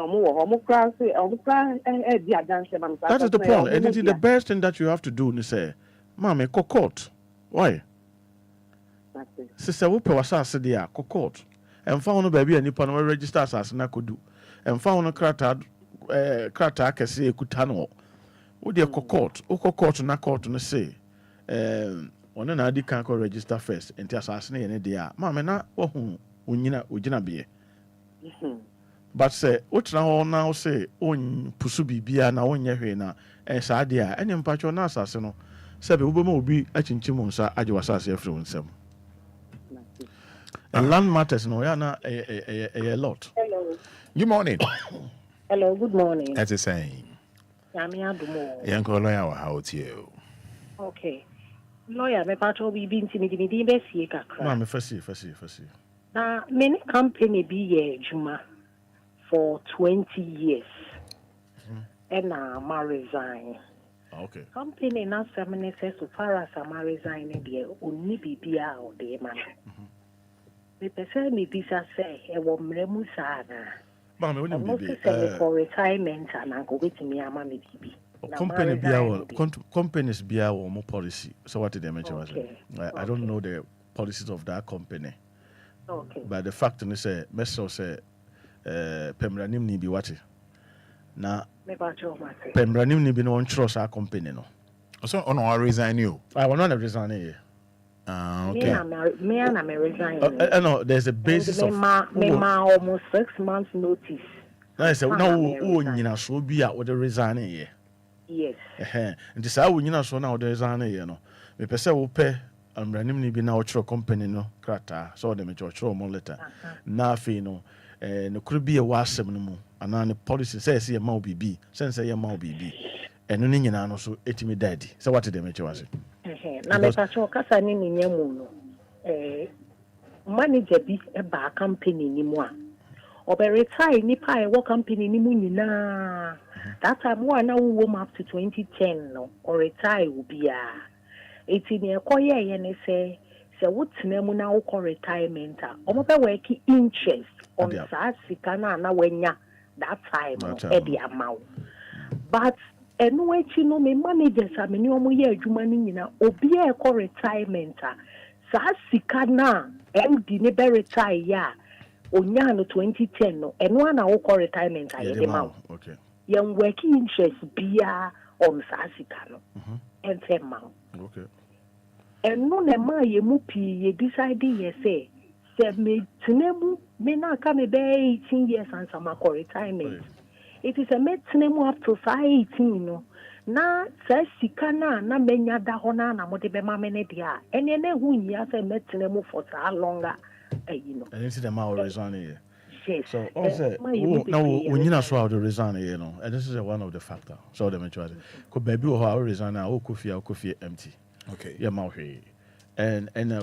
is the point. And it is the best thing that you have to do is say, Mommy, court. Why? Sister, we pay us there, court. And found baby and nippon register as na could do. And found a crata can say Kutano. Would you court? Court na court and say, on an ID can't register first and to assassinate any day. Mamma, na, Ujina be. But say, what now say, on Pusubi Bia na on Yahena, and Sadia, and in Patronus Asano, Sabi Ubomo be a chinchimonsa, Ajawasas influence. And land matters no yana a lot. Hello. Good morning. Hello, good morning. That's the same. Young lawyer, how to you? Okay. Lawyer, my part will be intimidating me, Bessie Kakra. Mamma, first. Now, many company be a Juma for 20 years. And I'm resign. Okay. Company now 7 years so far as I'm resigning there, only be out there, man. The person me visa say, I will Mremusana. Mamma, wouldn't be for retirement and I go with me, I'm a baby. Companies be our more policy. So what did they mention? Okay. I don't know the policies of that company. Okay. But the fact is, say, Meso say, Pembranim ni be what? Now, Pembranim ni be no one trust our company no. So on our resign you. I will not resign here. Okay. Me and I'm resigning. No, there's a basis of almost 6 months notice. I said, no, you so be out with the resigning here. Yes. And this how we so now the resigning here no. Me pese wo pay Pembranim ni be na ochro company no krata so dem ochro mo letter. Na fe no no could be a wasem no mu ana ne policy say e ma obibi sense e ma obibi eno ni nyina no so etimi daddy so what dem eche wase na me pa cho kasa ni nyamu no manager bi e ba company ni mu a obe retire ni pa e wo company ni mu nyina that time one na wo up to 2010 no or retire ubia etini e koye ye ne say wotena mu na wo retirement a omo be work interest on sika na wenya that time e di amount but enu echi no me managers a me ni omo ye adwuma ni nyina obi e retirement a sika na MD ne be retire ya onya no 2010 no enu na wo retirement a ye di ma okay yen work interest bia on sika no ente ma okay. And no ma ye mupi ye decide ye say me tinemu me na ka me be 18 years and some retirement. It is a me tinemu up to 18 no. Na say sika na menya da ho na mo de be ma me ne dia. Ene na hu nya say me tinemu for so longer you know. And the ma resign here. Yes. So also now when you so how to resign you know. And this is one of the factor. So the mention ko baby o how resign na o kofi empty. Okay. Yeah, and the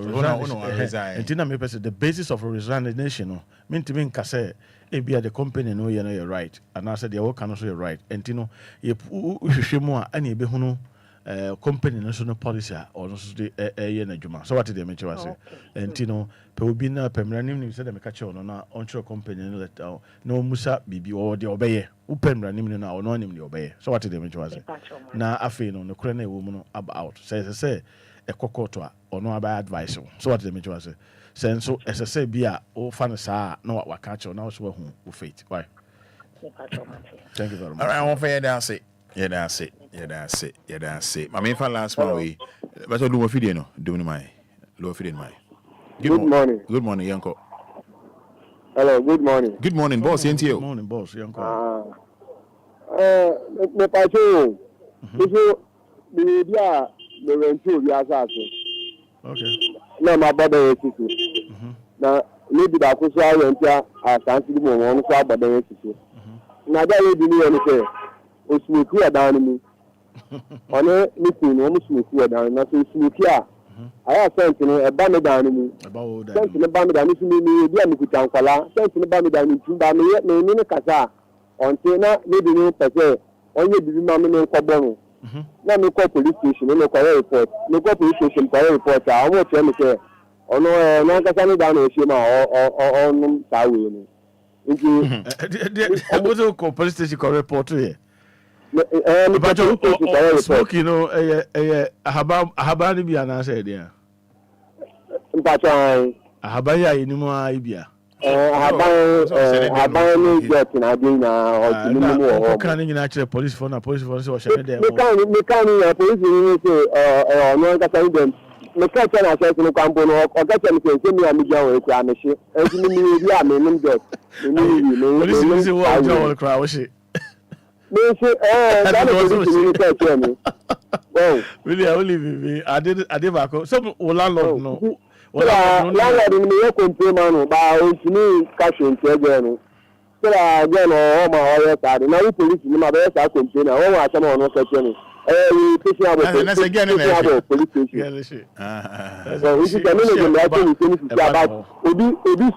basis of a resignation, no, mean to mean kase, be the company no you're right, and I said the work cannot you're right, and you know, you more any behuno company national policy or no juma. So what did they mention? I say, and you know, Pebina Pemranim said, I'm catch on onshore company that no Musa Bibi or the obey, Upemranim now or no name the obey. So what did they mention? I say, now I feel no Ukraine woman about say a cocoa or no bad advice. So what did they mention? I say, send so as I say, be a oh fan no what catch on now so who fate. Why? Thank you very much. All right, I want for you that's it. Yeah, that's it. I mean, for last one way, but I do what you know. Doing my low feeding my. Good morning. Good morning, Yanko. Hello, good morning. Good morning, boss. Good morning, boss. Yanko. Me pacho. Biso biya the rentu biya sase. Okay. Na my brother yesisu. Na maybe da ko so ayentia asanti mo won so abada yesisu. Na da we bi ni oni say osumuku ya down me. One meeting no osumuku ya down na so osumuku a I have sent a Bamidan. Sent in a Bamidan, if you need to be a Mikutankwala, sent in a Bamidan to Bami, me in a Casa, on Tena, maybe no per se, only the Mamma Cobono. Now, no call police station, no call report, no call police station, call report. I won't tell me, sir. Or no, Nankasani down or Shima or on Sawi. I was a police station call report here. Smoke, you know, Habani be an answer there. But I Habaya in Ibia. Habani get in Adina or canning actually police phone, a police force or shut there. You can't police no them. Me catch an access no campo or catch them say me am jaw e kwa me she. E me bi am me get. Police say what jaw crowd she. Me say that is me catch me. Oh, really I only me I did back. Some landlord no. Landlord me complain man ba o me cash in no. So again all my oil card. Now we police me ma be say complain. O wa some no catch me. That's again in the police station. So if you can Obi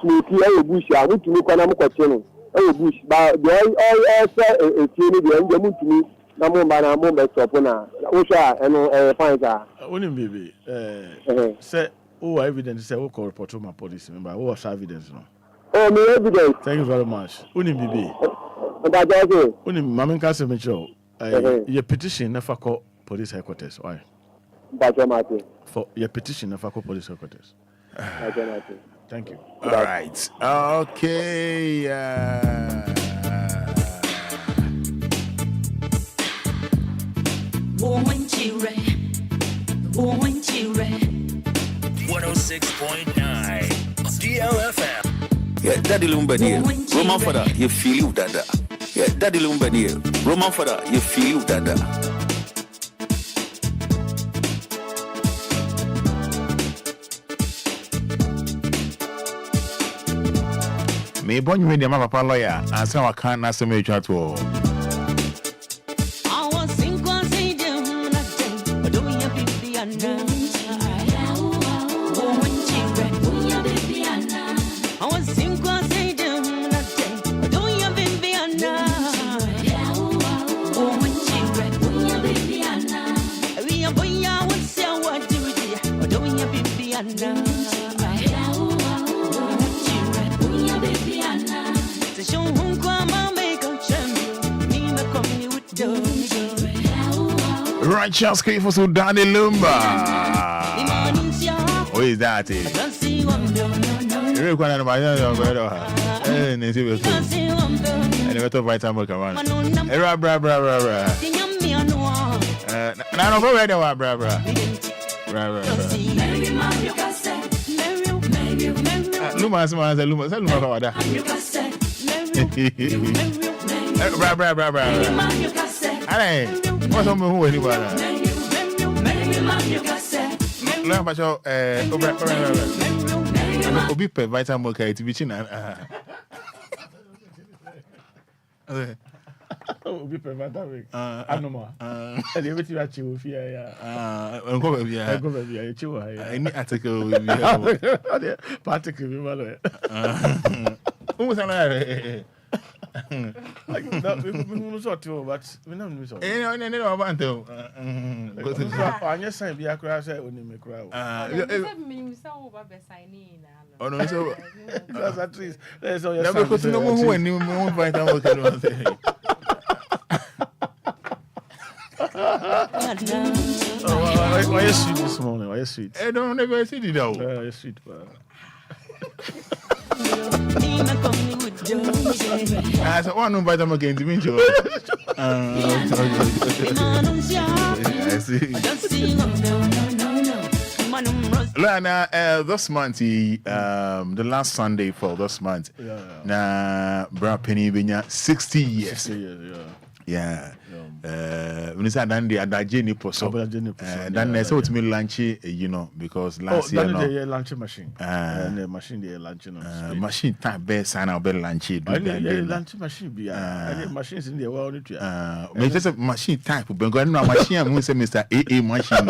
smoky e bush a mutumi kwana mo kwache no e bush ba the all say e tie ni de nje mutumi na mo ba na mo be stop na wo sha eno fine sa woni baby say who evidence say who call report to my police member who was evidence no oh me evidence thank you very much woni baby but I say woni mama nka se me cho your petition never call police headquarters. Why? For your petition never call police headquarters. Thank you. All right. Okay. 106.9 DLFM. Yeah, Daddy Lumba here. Roman Fada, you feel you, Dada. Yeah, Daddy Lumba here. Roman Fada, you feel you, Dada. Me born you media papa lawyer and say I can't na so me twa to. Righteous came for so Danny Lumba. Who is that? You can't buy your and it's a vitamin come on. No, bra. Lumba, Hey, what's on who anybody? Learn about your Obi pe vitamin okay to be chin Obi pe vitamin anoma and everything that you fear yeah go baby any article will be particle be malo who was on like that we sort to but we know we sort no about to anya sign be akra say oni me kra oh no so that's at least that's all your never go to no who when you find out what you say why you sweet this morning why you sweet I don't never see it though you sweet as one vitamin again to me I see Lana, this month, the last Sunday for this month, na Bra Penny Binya 60 years. 60 years, yeah. when you say then the adageni poso then say what me lunch you know because last year no lunch machine the machine the lunch no machine time be sign out be lunch do that lunch machine be any machines in the world me just a machine type but go no machine am say Mr. AA machine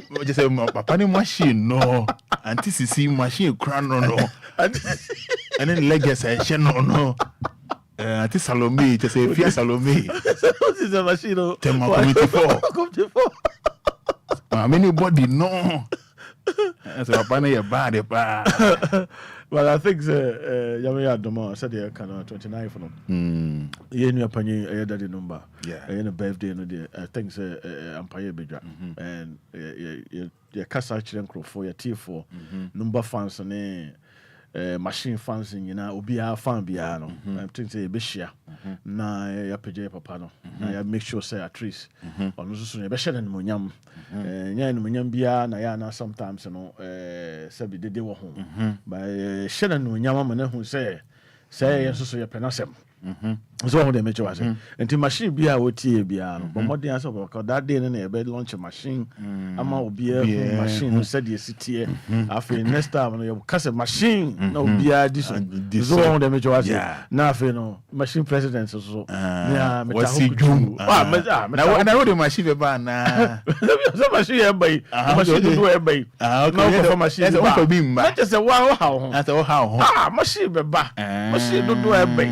no just say papa ni machine no anti CC machine crown no and then legacy no Ati Salome, just say Fia Salome. What is a machine? Tema committee 4. Many body no. That's a panel your body. Well, I think Yamia Doma said they can 29 for them. You know, Penny, daddy number. Yeah, in a birthday, I think Empire Bidra and your Casa Chilencro for your T4 number fans and machine fans in Obia fan biano. I think say Bishia. Na ya PJ papa no. Na ya make sure say at least on so ya be share no munyam. Nya no munyam bia na ya na sometimes no say be dede wo ho. By share no munyam ma na hu say so ya penasem. So how they make was and the machine be a wotie bia no but modern as because that day na e be launch a machine ama Obia machine said the city after next time you cast a machine na Obia this so how they make was na after no machine president so yeah what's he do na the machine be ban na so machine e bay machine do e bay no for machine ba just say how machine be ba machine do e bay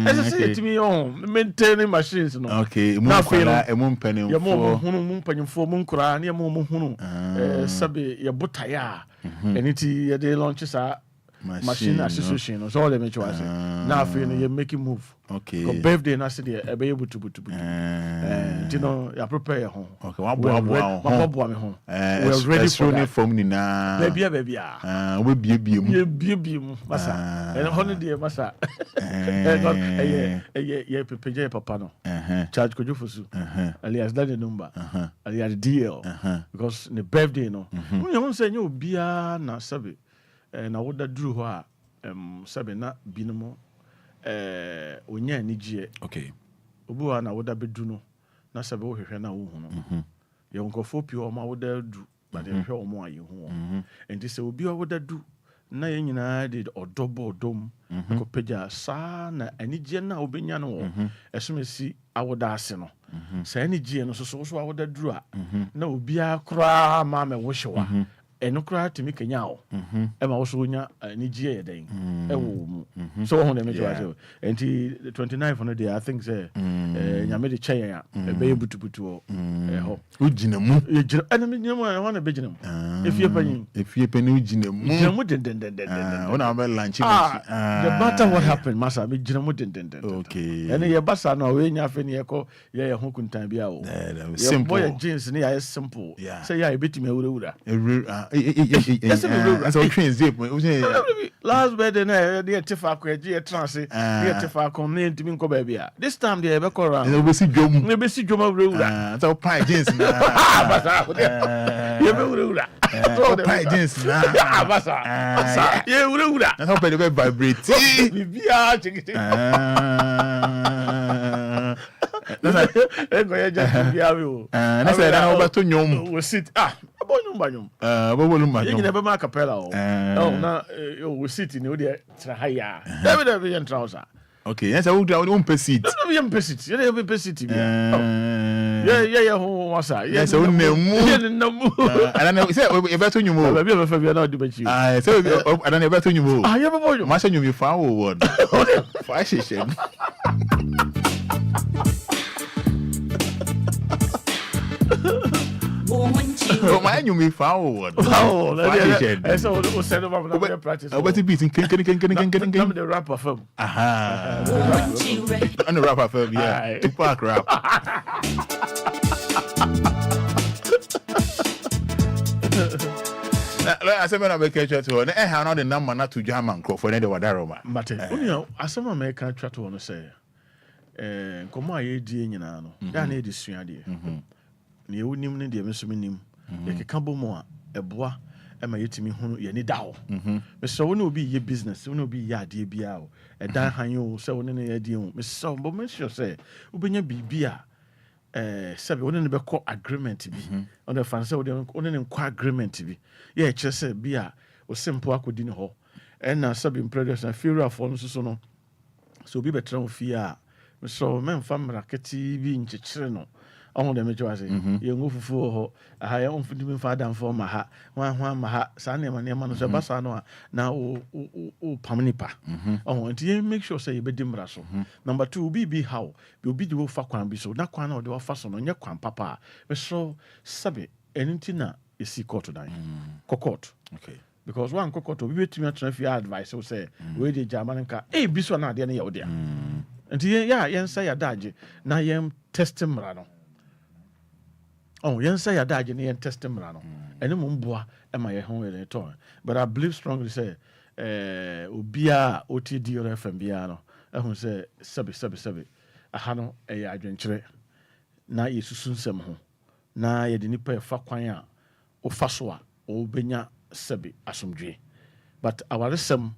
as I say to me, maintaining machines. No. Okay, a moon penny, your moon penny for moon cry, near moon, Sabi, your butaya, and it they launches a machine association, so all the major was now feeling you make you move. Okay, birthday, and I said, I'll be able to put you know, I prepare home. Okay, we're ready for it from Nina, baby, we'll be massa, and a holiday, massa. Yeah, PJ Papa no. Charge could you for so. Alias that the number. Alias DL. Because the birthday no. You won't say you be na sabi. And I would drew her sabi na binamo. Onya ni gie. Okay. Obu na would be do no. Na sabi wo hwehwe na wo hu no. Ye wonkofo pio ma would do but ye hwe omo aye hu. And this obi would do na ye nyina de odobo dom ko peja sa na anigye na obenya no esomesi awoda ase no sa anigye no so awoda duru a na obi akra ma me wo hyewa eno kra timi kenya o e ma wo so nya anigye ye den e wo mu so ho na me jwa enti 29 no dey I think say nyame de cheya ya e be butubutu o ho ugina mu ye gira ana me nyam a ho na be gina mu efie pani ugina mu den ona be lunch no matter what happened masa me gina mu den okay ene ye basa na we nya fe ne ye ko ye ho kuntan bia o simple boy jeans ne ya simple say ya ebetime awura as a train zip last birthday na dey tifa ko e trance dey tifa ko na ntimi nko ba bia this time dey be ko around e be si dwom awura so pie jeans na basa ye be awura so pie jeans na basa ye awura na hope dey vibrate bibia chikiti ego ye just bia we o na say na obato nyom we sit bonyum bobolumba ye nyina be ma capella o na we sit ni o dey tra haya david be trouser okay yes I would seat no be pesit ye be pesit bia ye ho wasa yes o nemu ana say e beto nyumo ba bia be fa bia na o di bachi say ana e beto nyumo ye be bonyum ma say nyumi fa wo word fa sheshe oh my you forward so we said about practice about the beating can the rapper film on the rapper film yeah Tupac rap I said when I be catch to na how na the number na to German for na the wadaroma but you asema me can try to no say komo aye die nyina no ya na e di suade na ye wonim ne de meso menim ye keka bomo a eboa e ma yetimi hunu ye ni dawo me so woni obi ye business woni obi ye ade bia o e dan han yo se woni ne ye die hu me so bo me sure say ubenya bibia sabi one ne be call agreement bi on the fan say one ne call agreement bi yeah kyerɛ sɛ bi a o simple akodi ne ho ɛna sabi predators na fury for no so no so bi betra mo fie a so men fa mraketi bi nkyekere no ɔho de mejo ase ye ngo fufu ho aha ye onfudi me fa dan for ma ha hwan ma ha sa ne ma no so ba sa no a na o pamnipa ɔho nti ye make sure say ye be dimra so number 2 bi how bi obi di wo fa kwan bi so na kwan na o de wo fa so no nye kwan papa me so sabe enunti na esi court dan court okay because one court obi betumi atena fi advice so say we dey German nka bi so na ade na ye wo dia nti yen say adage na yen testimony no yen say adage na yen testimony no ene mo mboa e ma ye ho ye to but I believe strongly say Obia oti DLFM bia no ehun say sebe aha no e ya adwenkyere na yesusu nsem ho na ye de nipa e fa kwan a o fa so a o benya sebe asomdwe but our sem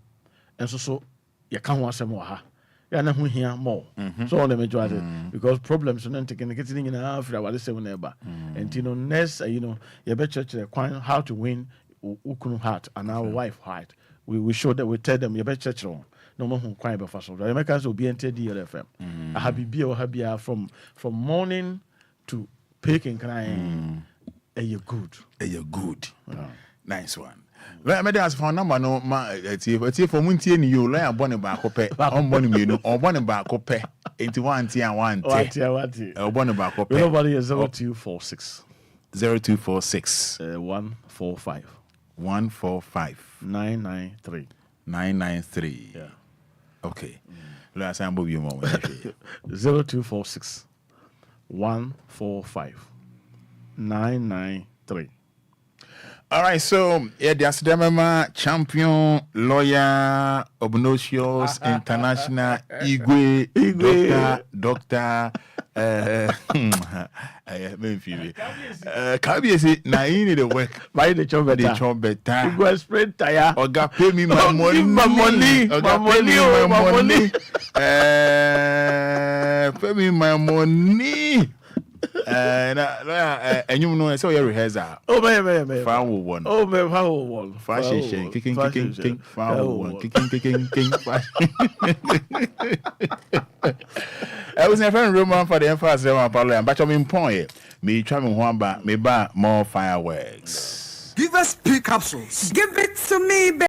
enso so ye ka ho asem wa ha ya na ho hia more so on the major because problems no taking getting na after our sem na eba and you know next you be church how to win ukunu heart and our wife heart we show that we tell them you be church no mo ho kwan be fa so you make us obi enter DLFM I have be o have be from morning to picking crying you good nice one. Let me ask for number no ma tie for muntie ni yo lawyer bone ba akopɛ on bone me no on bone ba akopɛ enti one tie and one tie bone ba akopɛ nobody is 0246 145 993 yeah okay let us ambo you more 0246 145 993. All right, so the Asidamama champion lawyer obnoxious international Igwe doctor Kabiesi na in the work by the job better Igwe spread tire oga pay me my money pay me my money and you know, so you rehearsal. Oh, man. Foul one. Oh, man, foul one. Fashion, kicking, foul one, kicking. I was a friend Roman for the Enquires, but I'm in point. Me try me one bar, me buy more fireworks. Give us P capsules. Give it to me, baby.